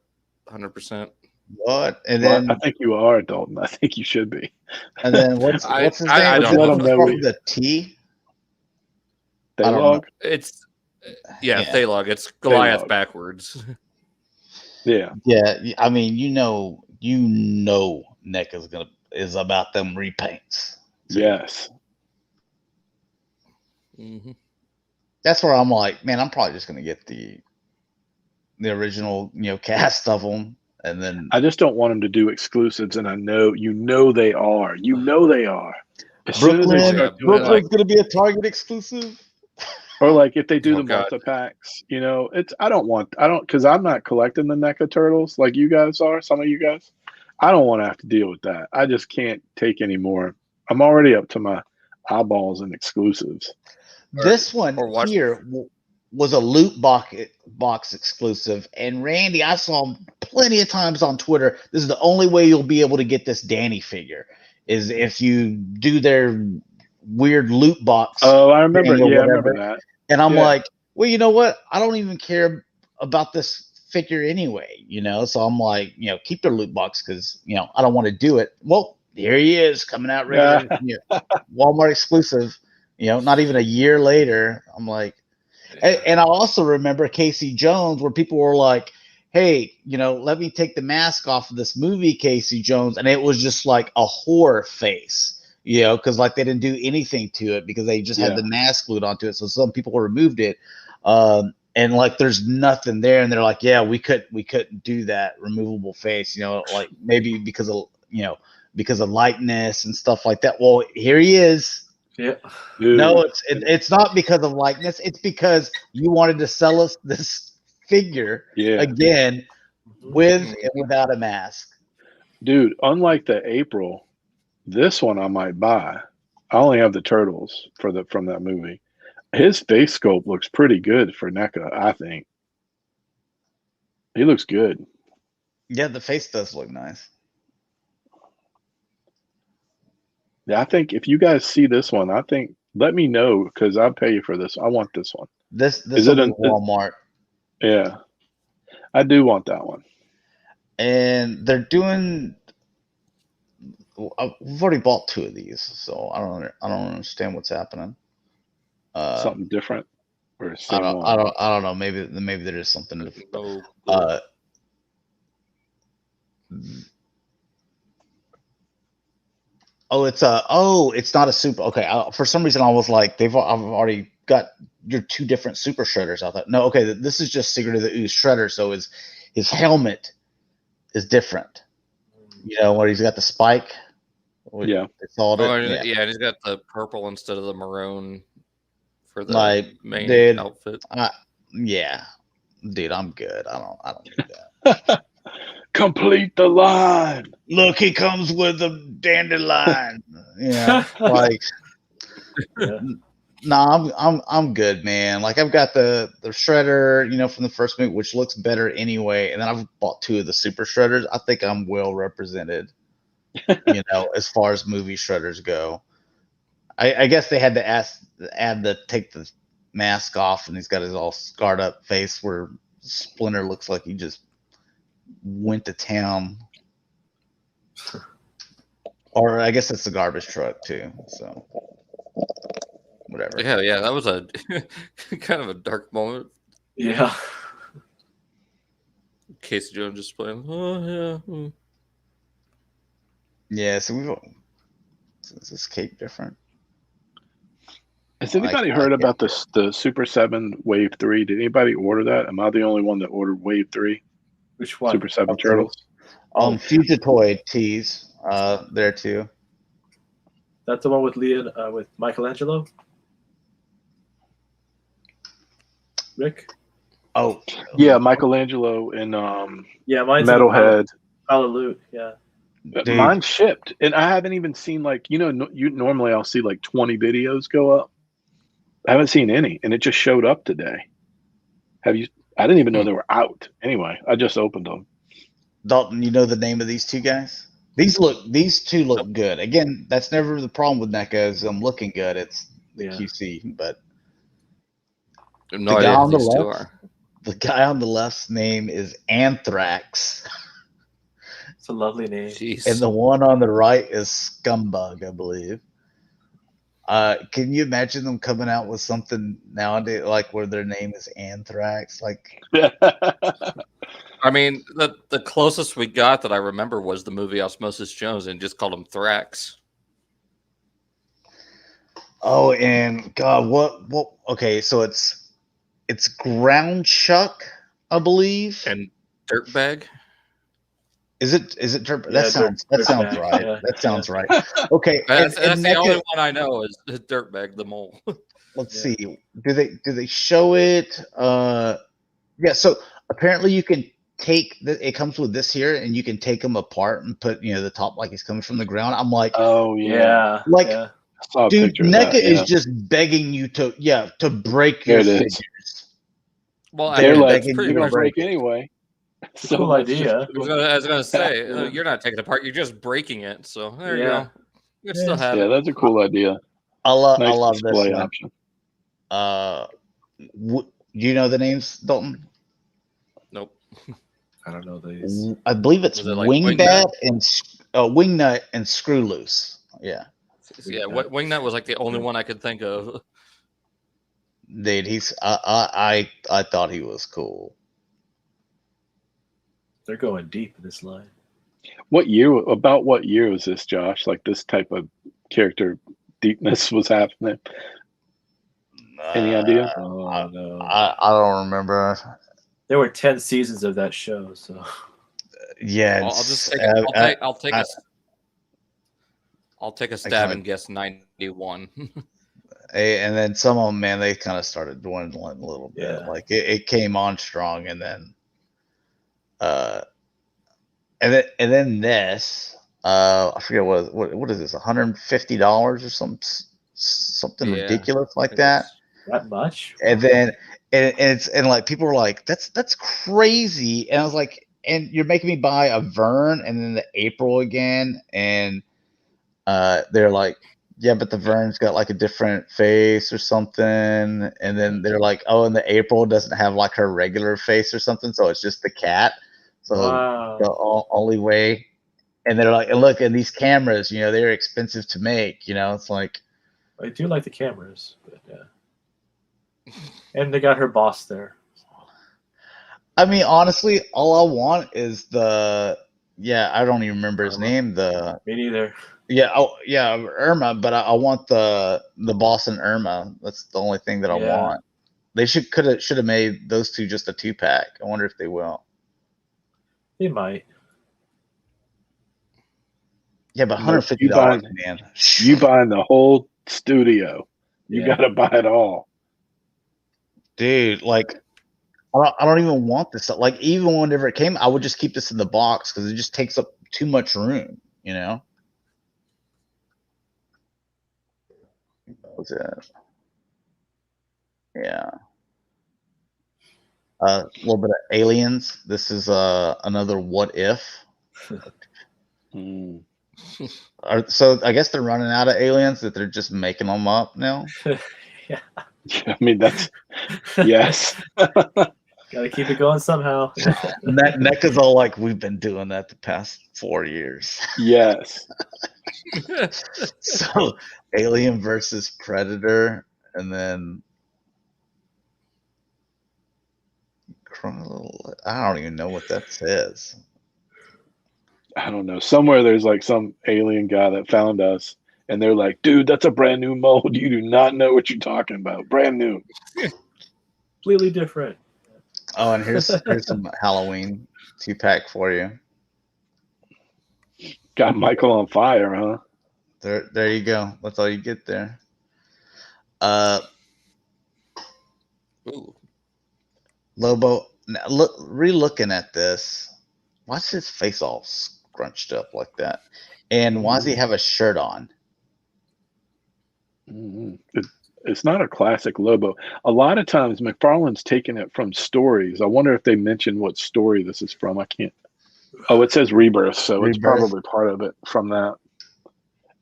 100%. What? And Well, then I think you are, Dalton. I think you should be. what's his name? I What's don't that know. one called? The T. They I don't log. It's Yeah. Thaylog. It's Goliath Thaylog. backwards. Yeah. Yeah, I mean, you know, Nick is about them repaints. Yes. Mm-hmm. That's where I'm like, man, I'm probably just gonna get the original, cast of them, and then I just don't want them to do exclusives, and I know they are. You know they are. As soon as they Brooklyn. start doing Brooklyn's gonna be a Target exclusive. or like if they do Oh, the God. multi packs, because I'm not collecting the NECA turtles like you guys are. Some of you guys, I don't want to have to deal with that. I just can't take any more. I'm already up to my eyeballs in exclusives. This one or watch- here was a loot box exclusive, and Randy, I saw him plenty of times on Twitter. This is the only way you'll be able to get this Danny figure is if you do their weird loot box. Oh, I remember. thing or Yeah, I whatever. remember that. And I'm Yeah. like, well, you know what? I don't even care about this figure anyway, So I'm like, keep their loot box because, I don't want to do it. Well, here he is coming out regular, Walmart exclusive, not even a year later. I'm like, and I also remember Casey Jones where people were like, hey, let me take the mask off of this movie, Casey Jones. And it was just like a horror face. Because like they didn't do anything to it because they just had the mask glued onto it. So some people removed it, and like there's nothing there. And they're like, yeah, we couldn't do that removable face, like maybe because of lightness and stuff like that. Well, here he is. Yeah. Dude, No, it's not because of likeness. It's because you wanted to sell us this figure yeah, again with and without a mask. dude. Unlike the April, this one I might buy. I only have the turtles from that movie. His face sculpt looks pretty good for NECA, I think. He looks good. Yeah, the face does look nice. Yeah, I think if you guys see this one, let me know because I'll pay you for this. I want this one. This Is is it Walmart. Yeah, I do want that one. And they're doing. We've already bought 2 of these, so I don't understand what's happening. Something different. Or I don't know. Maybe there is something. It's not a super. Okay, for some reason I was like, I've already got your two different super shredders. I thought, no, okay, this is just Secret of the Ooze shredder. So his helmet is different. You know, where he's got the spike. Yeah, and he's got the purple instead of the maroon for the main outfit. Dude, I'm good. I don't need that. Complete the line. Look, he comes with a dandelion. Like, I'm good, man. Like, I've got the shredder, from the first movie, which looks better anyway, and then I've bought two of the super shredders. I think I'm well represented, as far as movie shredders go. I guess they had to take the mask off, and he's got his all scarred up face where Splinter looks like he just went to town. Or I guess it's the garbage truck too. So whatever. Yeah, that was a kind of a dark moment. Yeah. Casey Jones just playing. Oh yeah. Yeah. So is this cake different? Has anybody heard about the Super 7 Wave 3? Did anybody order that? Am I the only one that ordered Wave 3? Which one? Super 7 Turtles. Fugitoid tees. There too. That's the one with with Michelangelo. Rick. Oh yeah, Michelangelo and mine's Metalhead. Hallelujah. Yeah. Dude. Mine shipped, and I haven't even seen normally I'll see like 20 videos go up. I haven't seen any, and it just showed up today. Have you? I didn't even know they were out. Anyway, I just opened them. Dalton, you know the name of these two guys? These two look good. Again, that's never the problem with NECA is them looking good. It's the QC, but no idea who these two are. The guy on the left's name is Anthrax. It's a lovely name. Jeez. And the one on the right is Scumbag, I believe. Can you imagine them coming out with something nowadays like where their name is Anthrax? Like, I mean, the closest we got that I remember was the movie Osmosis Jones, and just called him Thrax. Oh, and God, what? Okay, so it's Ground Chuck, I believe, and Dirtbag. Is it Dirtbag? That sounds right. Yeah. That sounds right. Okay, that's the only one I know is Dirtbag the mole. Let's see. Do they show it? Yeah. So apparently you can take it comes with this here, and you can take them apart and put the top like he's coming from the ground. I'm like, oh yeah, like. Yeah. Dude, NECA is just begging you to break your figures. Well, they're like, you're gonna break anyway. So cool idea. I was gonna say, you're not taking it apart; you're just breaking it. So there you go. You can still have it. That's a cool idea. I love this option. Do you know the names, Dalton? Nope. I don't know these. I believe it's Wingnut and Screw Loose. Yeah. Yeah, Wingnut was like the only one I could think of. Dude, I thought he was cool. They're going deep in this line. What year was this, Josh? Like this type of character deepness was happening? Any idea? Oh, no. I don't remember. There were 10 seasons of that show, so yeah. I'll take a stab and guess 91. And then some of them, man, they kind of started dwindling a little bit. Yeah. Like it came on strong, and then this, I forget what is this, $150 or something ridiculous like that. That much? And then it's like people were like, that's crazy, and I was like, and you're making me buy a Vern and then the April again, and they're like, yeah, but the Vern's got like a different face or something. And then they're like, oh, and the April doesn't have like her regular face or something. So it's just the cat. So the only way. And they're like, and look, and these cameras, they're expensive to make. It's like. I do like the cameras, but yeah. And they got her boss there. I mean, honestly, all I want is I don't even remember his name. Me neither. Irma, but I want the boss and Irma. That's the only thing that I want. They should have made those two just a 2-pack. I wonder if they will. They might. Yeah, but $150, man. You buying the whole studio. You gotta buy it all. Dude, like I don't even want this. Like, even whenever it came, I would just keep this in the box because it just takes up too much room, you know? What was it? Yeah. A little bit of Aliens. This is another What If. So I guess they're running out of aliens, that they're just making them up now. Yeah. I mean, that's yes. Gotta keep it going somehow. NECA's all like, we've been doing that the past 4 years. Yes. So Alien versus Predator, and then I don't even know what that says. I don't know. Somewhere there's like some alien guy that found us, and they're like, dude, that's a brand new mold. You do not know what you're talking about. Brand new. Completely different. Oh, and here's some Halloween 2-pack for you. Got Michael on fire, huh? There you go. That's all you get there. Ooh. Lobo, re-looking at this, why's his face all scrunched up like that? And why does he have a shirt on? It's not a classic Lobo. A lot of times McFarlane's taking it from stories. I wonder if they mentioned what story this is from. I can't. Oh, it says Rebirth, so It's probably part of it from that.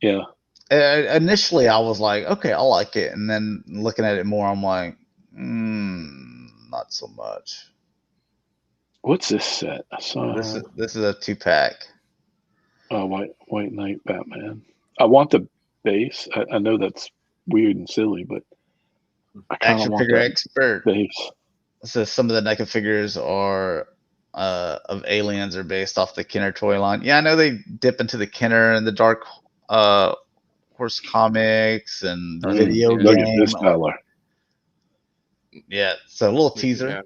Yeah. Initially, I was like, okay, I like it. And then looking at it more, I'm like, not so much. What's this set? I saw this is a 2-pack. Oh, White Knight Batman. I want the base. I know that's weird and silly, but I kind of want Figure that expert base. So some of the NECA figures are of Aliens are based off the Kenner toy line. Yeah, I know they dip into the Kenner and the Dark Horse comics and video game. Look at this fella. Yeah, so a little teaser.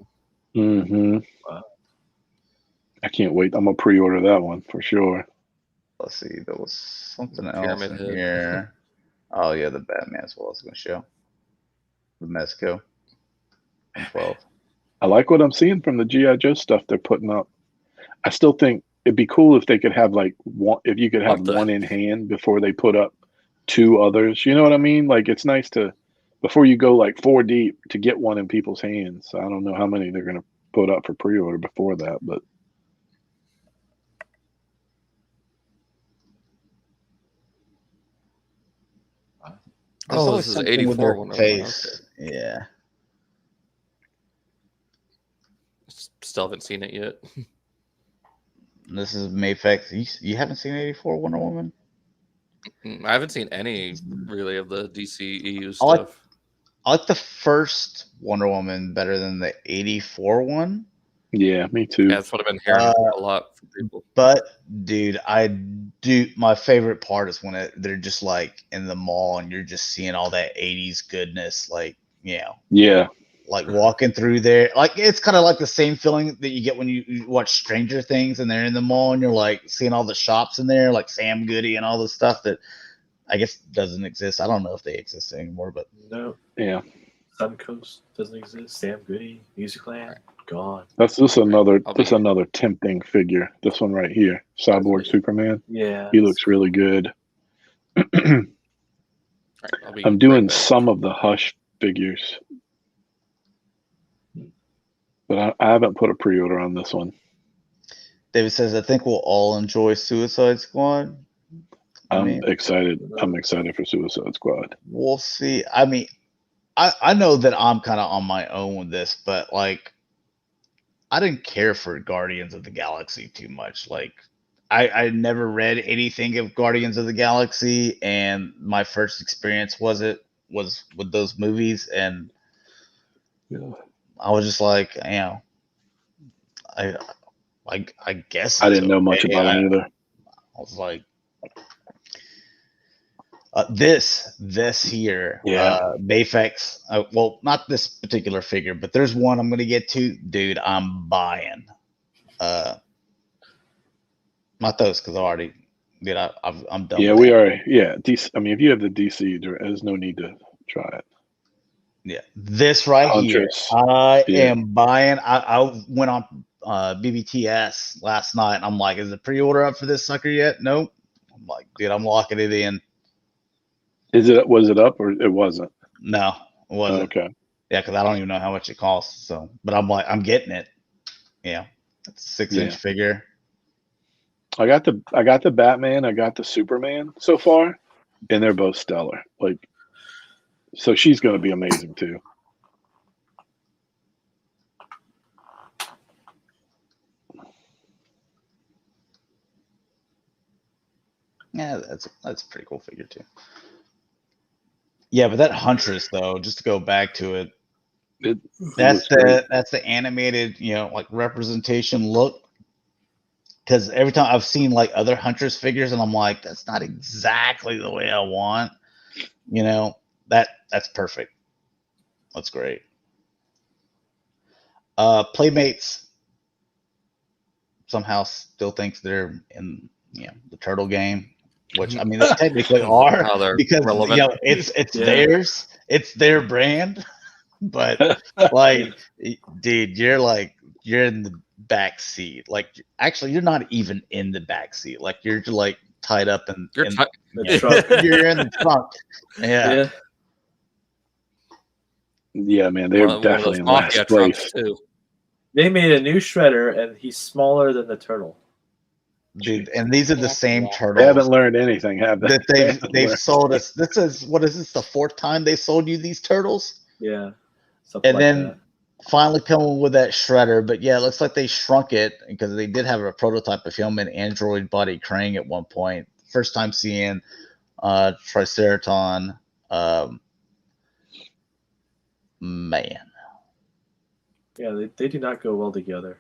Mm-hmm. I can't wait. I'm gonna pre-order that one for sure. Let's see. There was something else in here. Oh yeah, the Batman as well. I was gonna show the Mezco. 12. I like what I'm seeing from the G.I. Joe stuff they're putting up. I still think it'd be cool if they could have like one. If you could have one in hand before they put up 2 others. You know what I mean? Like, it's nice to, before you go like 4 deep, to get one in people's hands. I don't know how many they're gonna put up for pre-order before that, but. This is 84 one. Okay. Yeah. Still haven't seen it yet. This is Mayfax. You haven't seen 84 Wonder Woman? I haven't seen any really of the DCEU stuff. I like the first Wonder Woman better than the 84 one. Yeah, me too. Yeah, that's what I've been hearing a lot from people. But dude, my favorite part is when they're just like in the mall and you're just seeing all that 80s goodness, like, you know. Yeah. Like walking through there, like it's kind of like the same feeling that you get when you watch Stranger Things and they're in the mall and you're like seeing all the shops in there, like Sam Goody and all the stuff that I guess doesn't exist. I don't know if they exist anymore, but no. Yeah. Suncoast doesn't exist. Sam Goody, Musicland, gone. That's just another tempting figure. This one right here, Cyborg Superman. Yeah. He looks really good. I'm doing some of the Hush figures. But I haven't put a pre-order on this one. David says, I think we'll all enjoy Suicide Squad. I'm excited. I'm excited for Suicide Squad. We'll see. I mean, I know that I'm kind of on my own with this, but like, I didn't care for Guardians of the Galaxy too much. Like, I never read anything of Guardians of the Galaxy, and my first experience was with those movies, and Yeah. I was just like, I guess I it's didn't know much okay. about him either. I was like, this here, Bayfex. Well, not this particular figure, but there's one I'm gonna get to, dude. I'm buying. Not those because I already, dude. I'm done. Yeah, with we that. are. Yeah, DC. I mean, if you have the DC, there's no need to try it. Yeah, this right Huntress. here, I am buying. I went on BBTS last night, and I'm like, is the pre-order up for this sucker yet? Nope. I'm like, dude, I'm locking it in. Was it up or it wasn't? No, it wasn't. Okay. Yeah, because I don't even know how much it costs. So, but I'm like, I'm getting it. Yeah, it's a 6-inch figure. I got the Batman. I got the Superman so far, and they're both stellar. Like, so she's going to be amazing too. Yeah, that's a pretty cool figure too. Yeah, but that Huntress though, just to go back to it, that's the animated, like representation look. Because every time I've seen like other Huntress figures, and I'm like, that's not exactly the way I want. That's perfect. That's great. Playmates somehow still thinks they're in the turtle game, which I mean they technically are because it's theirs, it's their brand. But like, dude, you're in the back seat. Like, actually, you're not even in the back seat. Like, you're like tied up in the trunk. You're in the trunk. Yeah. Yeah, man, they're definitely in last place too. They made a new Shredder, and he's smaller than the turtle. Dude, and these are the same turtles. They haven't learned anything, have they? That they've sold us. This is the fourth time they sold you these turtles? Yeah. And then finally coming with that Shredder. But yeah, it looks like they shrunk it because they did have a prototype of him in Android body Krang at one point. First time seeing Triceraton. Man. Yeah, they do not go well together.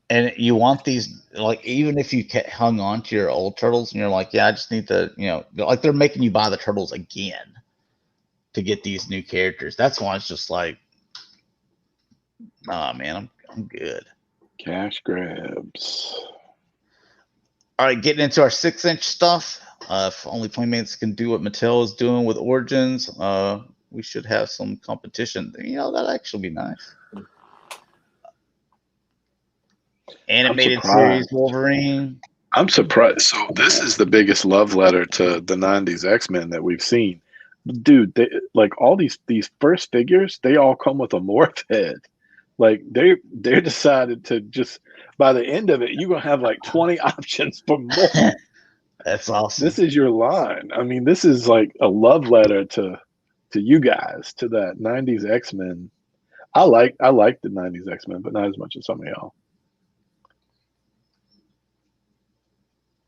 And you want these, like, even if you hung on to your old turtles and you're like, yeah, I just need to, like they're making you buy the turtles again to get these new characters. That's why it's just like, oh man, I'm good. Cash grabs. All right, getting into our 6-inch stuff. If only Playmates can do what Mattel is doing with Origins, we should have some competition. That'd actually be nice. Animated series Wolverine. I'm surprised. So this is the biggest love letter to the 90s X-Men that we've seen. Dude, like all these first figures, they all come with a morph head. Like they decided to just, by the end of it, you're gonna have like 20 options for more. That's awesome. This is your line. I mean, this is like a love letter to you guys, to that 90s X-Men. I like the 90s X-Men, but not as much as some of y'all.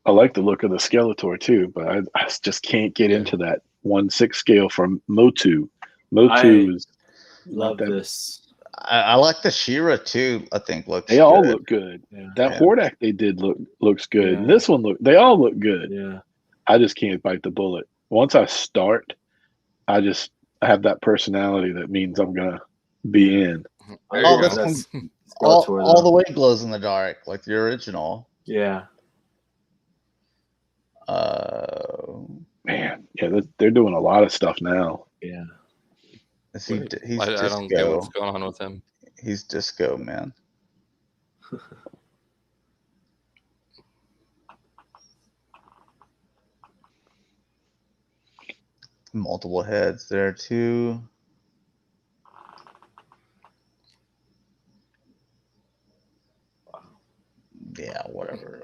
I like the look of the Skeletor too, but I just can't get into that 1/6 scale from MOTU. MOTU is love this. I like the She-Ra too. I think they all look good. Yeah. That Hordak they did looks good. Yeah. And this one they all look good. Yeah. I just can't bite the bullet. Once I start, I have that personality that means I'm gonna be in. Oh, this one, all the way glows in the dark, like the original. Yeah. Man, yeah, they're doing a lot of stuff now. Yeah. I don't get what's going on with him. He's disco, man. Multiple heads there too. Yeah, whatever.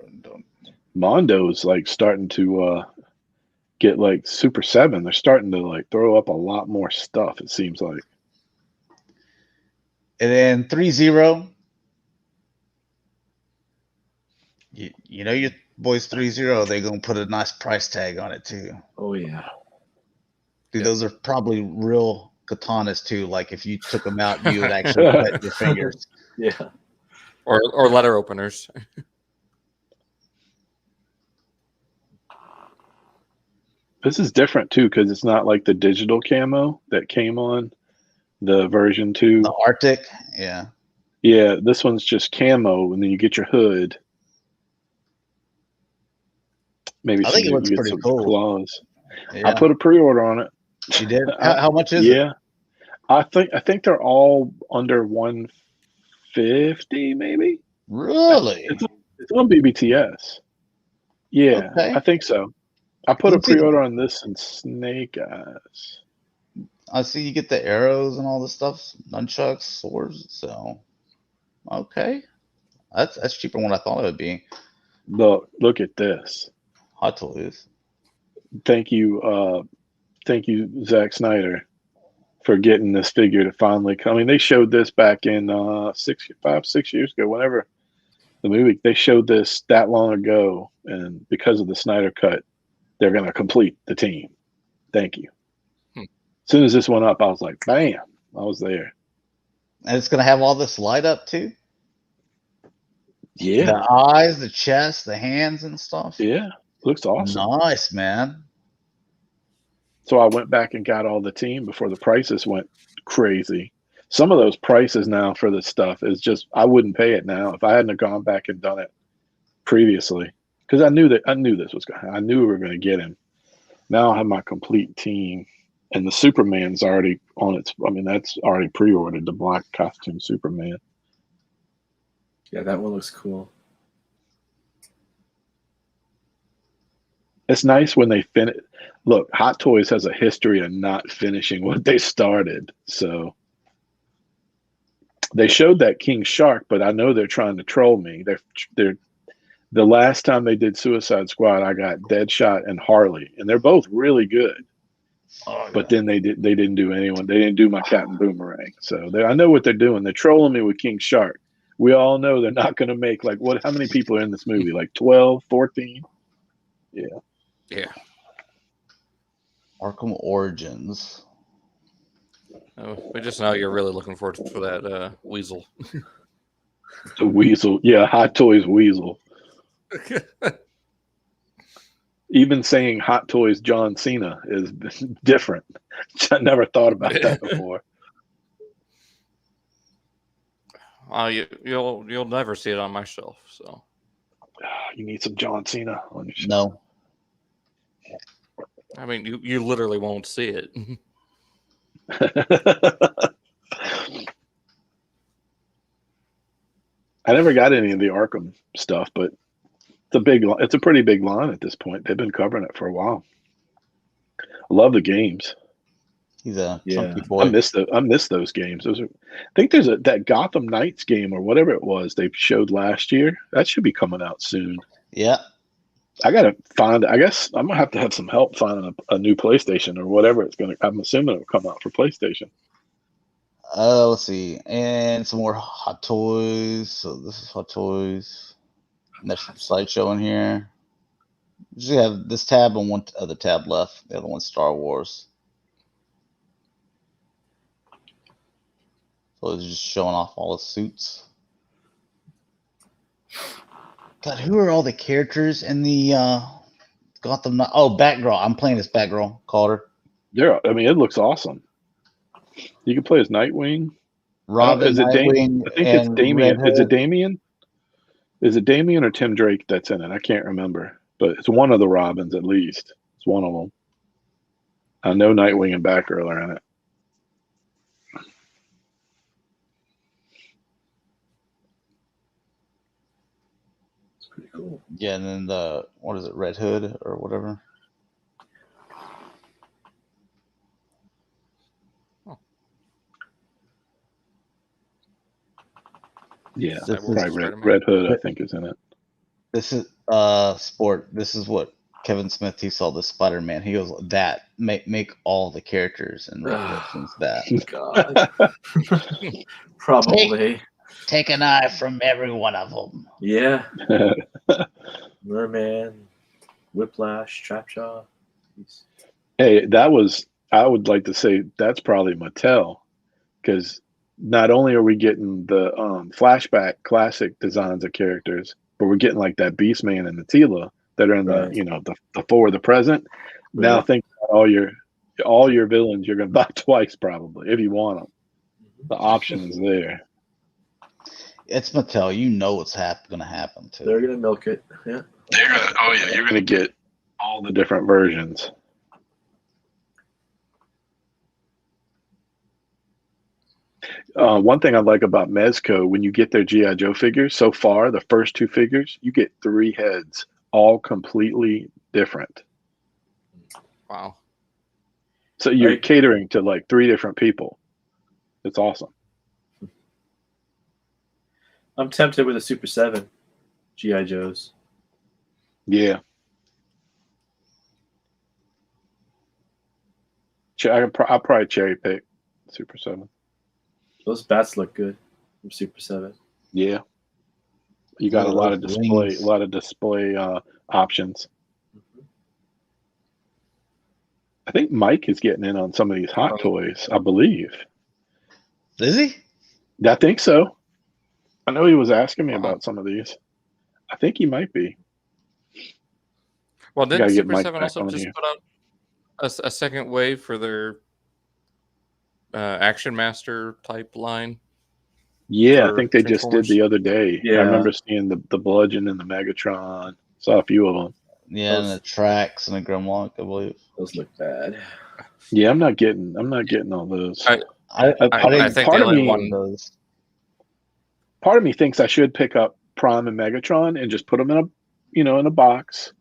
Mondo's like starting to get like Super 7. They're starting to like throw up a lot more stuff, it seems like. And then 3-0. You know your boys 3-0, they're gonna put a nice price tag on it too. Oh yeah. Dude, those are probably real katanas too. Like if you took them out, you would actually cut your fingers. Yeah. Or letter openers. This is different too because it's not like the digital camo that came on the version 2. The Arctic, yeah. Yeah, this one's just camo, and then you get your hood. Maybe I think it looks you get pretty some cool. claws. Yeah. I put a pre-order on it. You did? How much is it? Yeah, I think they're all under 150, maybe. Really? It's on BBTS. Yeah, Okay. I think so. I put a Let's see. pre-order on this and Snake Eyes. I see you get the arrows and all the stuff, nunchucks, swords. So, okay, that's cheaper than what I thought it would be. Look at this. Hot Toys. Thank you, Zack Snyder, for getting this figure to finally come. I mean, they showed this back in 6 years ago, whenever the movie. They showed this that long ago, and because of the Snyder cut, they're going to complete the team. Thank you. As soon as this went up, I was like, bam, I was there. And it's gonna have all this light up too. Yeah, The eyes, the chest, the hands, and stuff. yeah, looks awesome. Nice, man. So I went back and got all the team before the prices went crazy. Some of those prices now for this stuff is just, I wouldn't pay it now if I hadn't gone back and done it previously, because I knew this was going. I knew we were going to get him. Now I have my complete team, and the Superman's already on its. I mean, that's already pre-ordered, the black costume Superman. Yeah, that one looks cool. It's nice when they finish. Look, Hot Toys has a history of not finishing what they started. So they showed that King Shark, but I know they're trying to troll me. They're the last time they did Suicide Squad, I got Deadshot and Harley, and they're both really good. Oh, But then they didn't do anyone. They didn't do my Captain Boomerang. So I know what they're doing. They're trolling me with King Shark. We all know they're not going to make how many people are in this movie? Like 12, 14? Yeah. Yeah. Arkham Origins. Oh, we just know you're really looking forward for that Weasel. The Weasel. Yeah, Hot Toys Weasel. Even saying Hot Toys John Cena is different. I never thought about that before. You'll never see it on my shelf. So you need some John Cena on your shelf. No. I mean, you literally won't see it. I never got any of the Arkham stuff, but it's a pretty big line at this point. They've been covering it for a while. I love the games. He's a chunky boy. I miss those games. I think there's that Gotham Knights game or whatever it was they showed last year. That should be coming out soon. Yeah. I gotta find. I guess I'm gonna have some help finding a new PlayStation or whatever it's gonna. I'm assuming it'll come out for PlayStation. Let's see, and some more Hot Toys. So this is Hot Toys. And there's some Sideshow in here. Just have this tab and one other tab left. The other one's Star Wars. So it's just showing off all the suits. God, who are all the characters in the Gotham? Oh, Batgirl. I'm playing as Batgirl. Called her. Yeah, I mean, it looks awesome. You can play as Nightwing. Robin, is it Nightwing, I think it's Damian. Is it Damian? Is it Damian or Tim Drake that's in it? I can't remember, but it's one of the Robins at least. It's one of them. I know Nightwing and Batgirl are in it. It's pretty cool. Yeah, and then what is it, Red Hood or whatever? Yeah, This probably Red Hood, I think, is in it. This is sport. This is what Kevin Smith, he saw the Spider-Man. He goes, that make all the characters and references that. God. Probably. Take an eye from every one of them. Yeah. Merman, Whiplash, Trapjaw. Hey, that was I would like to say that's probably Mattel, because not only are we getting the flashback classic designs of characters, but we're getting like that Beastman and the Tila that are in Right. the forward, the present. Right. Now think about all your villains you're going to buy twice probably if you want them. The option is there. It's Mattel. You know what's going to happen too. They're gonna milk it. Yeah. You're going to get all the different versions. One thing I like about Mezco, when you get their G.I. Joe figures, so far, the first 2 figures, you get 3 heads, all completely different. Wow. So you're catering to like 3 different people. It's awesome. I'm tempted with a Super 7 G.I. Joes. Yeah. I'll probably cherry pick Super 7. Those bats look good from Super 7. Yeah. You got a lot of display options. I think Mike is getting in on some of these Hot Toys, I believe. Is he? I think so. I know he was asking me about some of these. I think he might be. Well, didn't Super 7 also just put out a second wave for their Action Master type line? Yeah, I think they just did the other day. Yeah. I remember seeing the Bludgeon and the Megatron. Saw a few of them. Yeah, and the Trax and the Grimlock, I believe. Those look bad. Yeah, I'm not getting all those. I think part the of only me, one. Part of me thinks I should pick up Prime and Megatron and just put them in a box,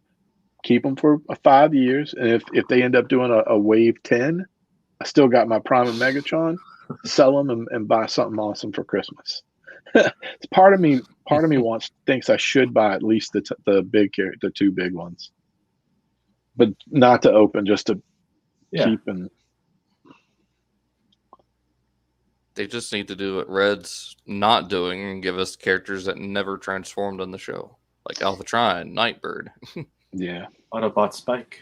keep them for 5 years, and if they end up doing a wave 10, I still got my Prime and Megatron. Sell them and buy something awesome for Christmas. Part of me thinks I should buy at least the 2 big ones, but not to open, just to keep and. They just need to do what Red's not doing and give us characters that never transformed on the show, like Alphatron, Nightbird. Yeah, Autobot Spike.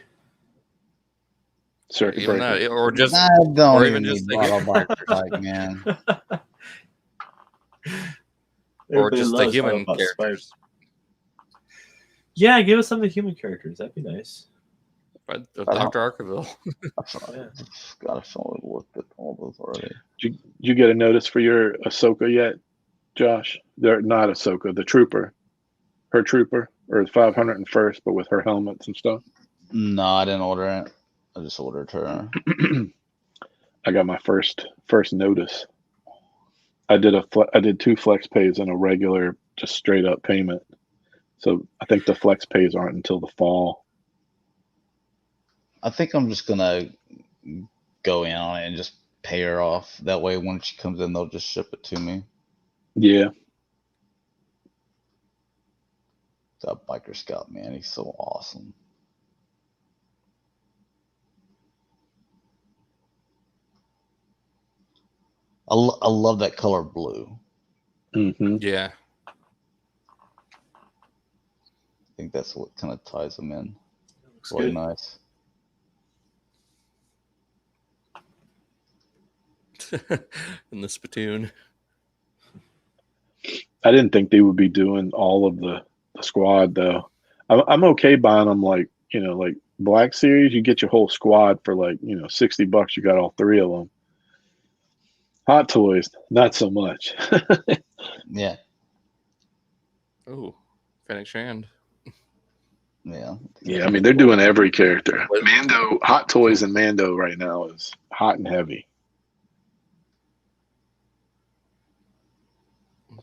Circuit even Breaker. that, or just, I don't or even even need just Autobot Spike, man. Or just the human Autobot characters. Spike. Yeah, give us some of the human characters. That'd be nice. Dr. Arkaville. Gotta show looked at all those already. Did you get a notice for your Ahsoka yet, Josh? They're not Ahsoka, the Trooper. Her Trooper, or 501st, but with her helmets and stuff. No, I didn't order it. I just ordered her. I got my first notice. I did 2 flex pays and a regular, just straight up payment. So I think the flex pays aren't until the fall. I think I'm just gonna go in on it and just pay her off. That way, when she comes in, they'll just ship it to me. Yeah. That Biker Scout, man, he's so awesome. I love that color blue. Mm-hmm. Yeah. I think that's what kind of ties them in. Looks Really good. nice. In the spittoon. I didn't think they would be doing all of the squad though. I'm okay buying them like Black Series. You get your whole squad for like $60. You got all 3 of them. Hot Toys, not so much. Yeah. Oh, Fennec Shand. Yeah. Yeah, I mean they're doing every character. Mando, Hot Toys, and Mando right now is hot and heavy.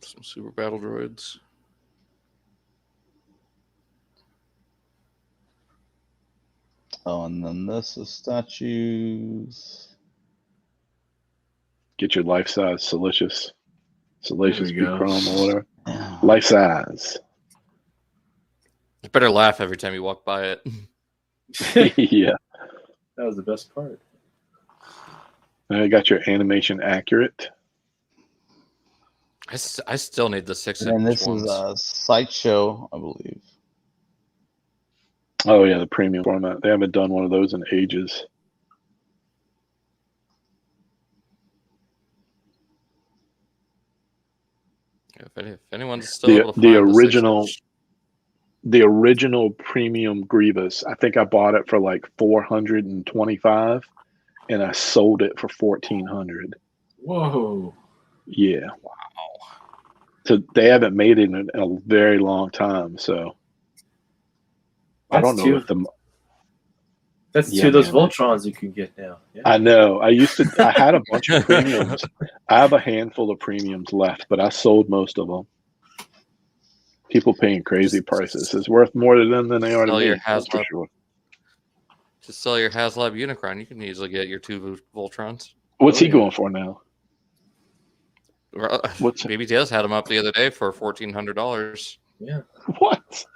Some super battle droids. Oh, and then this is statues. Get your life-size Salacious There we Big go. Chrome or whatever. Yeah. Life-size. You better laugh every time you walk by it. Yeah. That was the best part. Now you got your animation accurate. I still need the 6-inch And this ones. is a Sideshow, I believe. Oh yeah, the premium format. They haven't done one of those in ages. if anyone's still able to the find original premium Grievous, I think I bought it for like $425, and I sold it for $1,400. Whoa! Yeah. Wow. So they haven't made it in a very long time. So I don't know if That's two of those Voltrons you can get now. Yeah. I know. I had a bunch of premiums. I have a handful of premiums left, but I sold most of them. People paying crazy prices. It's worth more to them than they are to me. That's for sure. Just sell your HasLab Unicron. You can easily get your 2 Voltrons. What's he going for now? BBTS had him up the other day for $1,400. Yeah. What?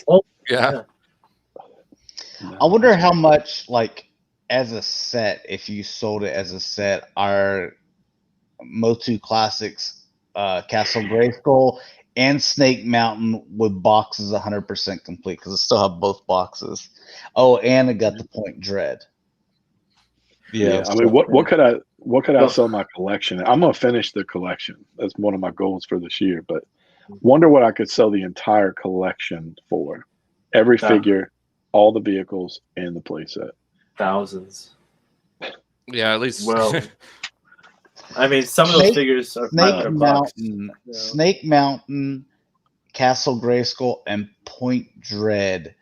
Oh, yeah. I wonder how much, like, as a set, if you sold it as a set, our MOTU Classics Castle Grayskull and Snake Mountain with boxes 100% complete, because I still have both boxes. Oh, and I got the Point Dread. Yeah, I mean, what could I sell my collection? I'm gonna finish the collection. That's one of my goals for this year. But wonder what I could sell the entire collection for. Every figure, all the vehicles, and the playset. Thousands. Yeah, at least. Well, I mean, some of those figures are Snake Mountain, Castle Grayskull, and Point Dread.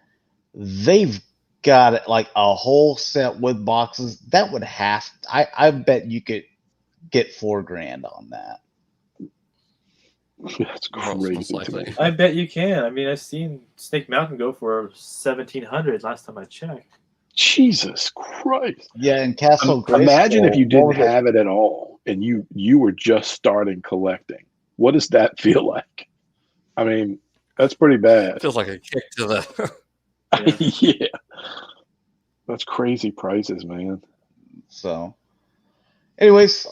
They've got it like a whole set with boxes. That would I bet you could get $4,000 on that. That's crazy to me. I bet you can. I mean, I've seen Snake Mountain go for $1,700 last time I checked. Jesus Christ! Yeah, and Castle Grayskull. Imagine if you didn't have it at all, and you were just starting collecting. What does that feel like? I mean, that's pretty bad. It feels like a kick to the. Yeah. That's crazy prices, man. So, anyways,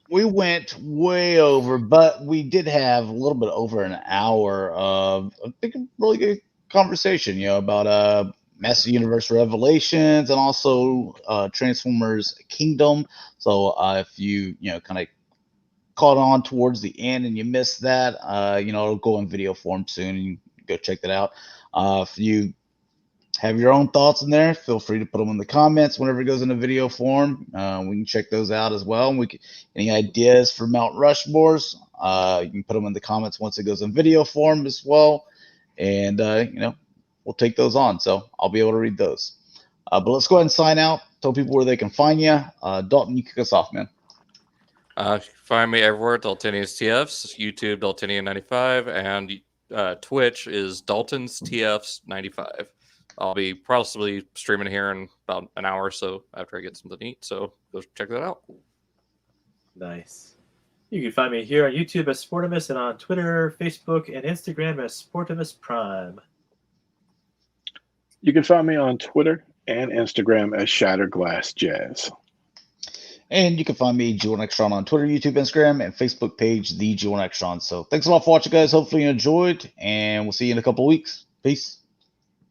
we went way over, but we did have a little bit over an hour of, I think, a really good conversation, about Master Universe Revelations and also Transformers Kingdom. So, if you kind of caught on towards the end and you missed that, it'll go in video form soon, and you can go check that out. If you have your own thoughts in there, feel free to put them in the comments whenever it goes in a video form. We can check those out as well. And any ideas for Mount Rushmores, you can put them in the comments once it goes in video form as well. And, we'll take those on. So I'll be able to read those. But let's go ahead and sign out. Tell people where they can find you. Dalton, you kick us off, man. You can find me everywhere, Daltonian's TFs, YouTube, Daltonian95, and Twitch is Dalton's TFs 95. I'll be possibly streaming here in about an hour or so after I get something to eat. So go check that out. Nice. You can find me here on YouTube as Sportimus and on Twitter, Facebook, and Instagram as Sportimus Prime. You can find me on Twitter and Instagram as Shatrdglassjazz. And you can find me, G1Xtron, on Twitter, YouTube, Instagram, and Facebook page, the G1Xtron. So thanks a lot for watching, guys. Hopefully you enjoyed, and we'll see you in a couple of weeks. Peace.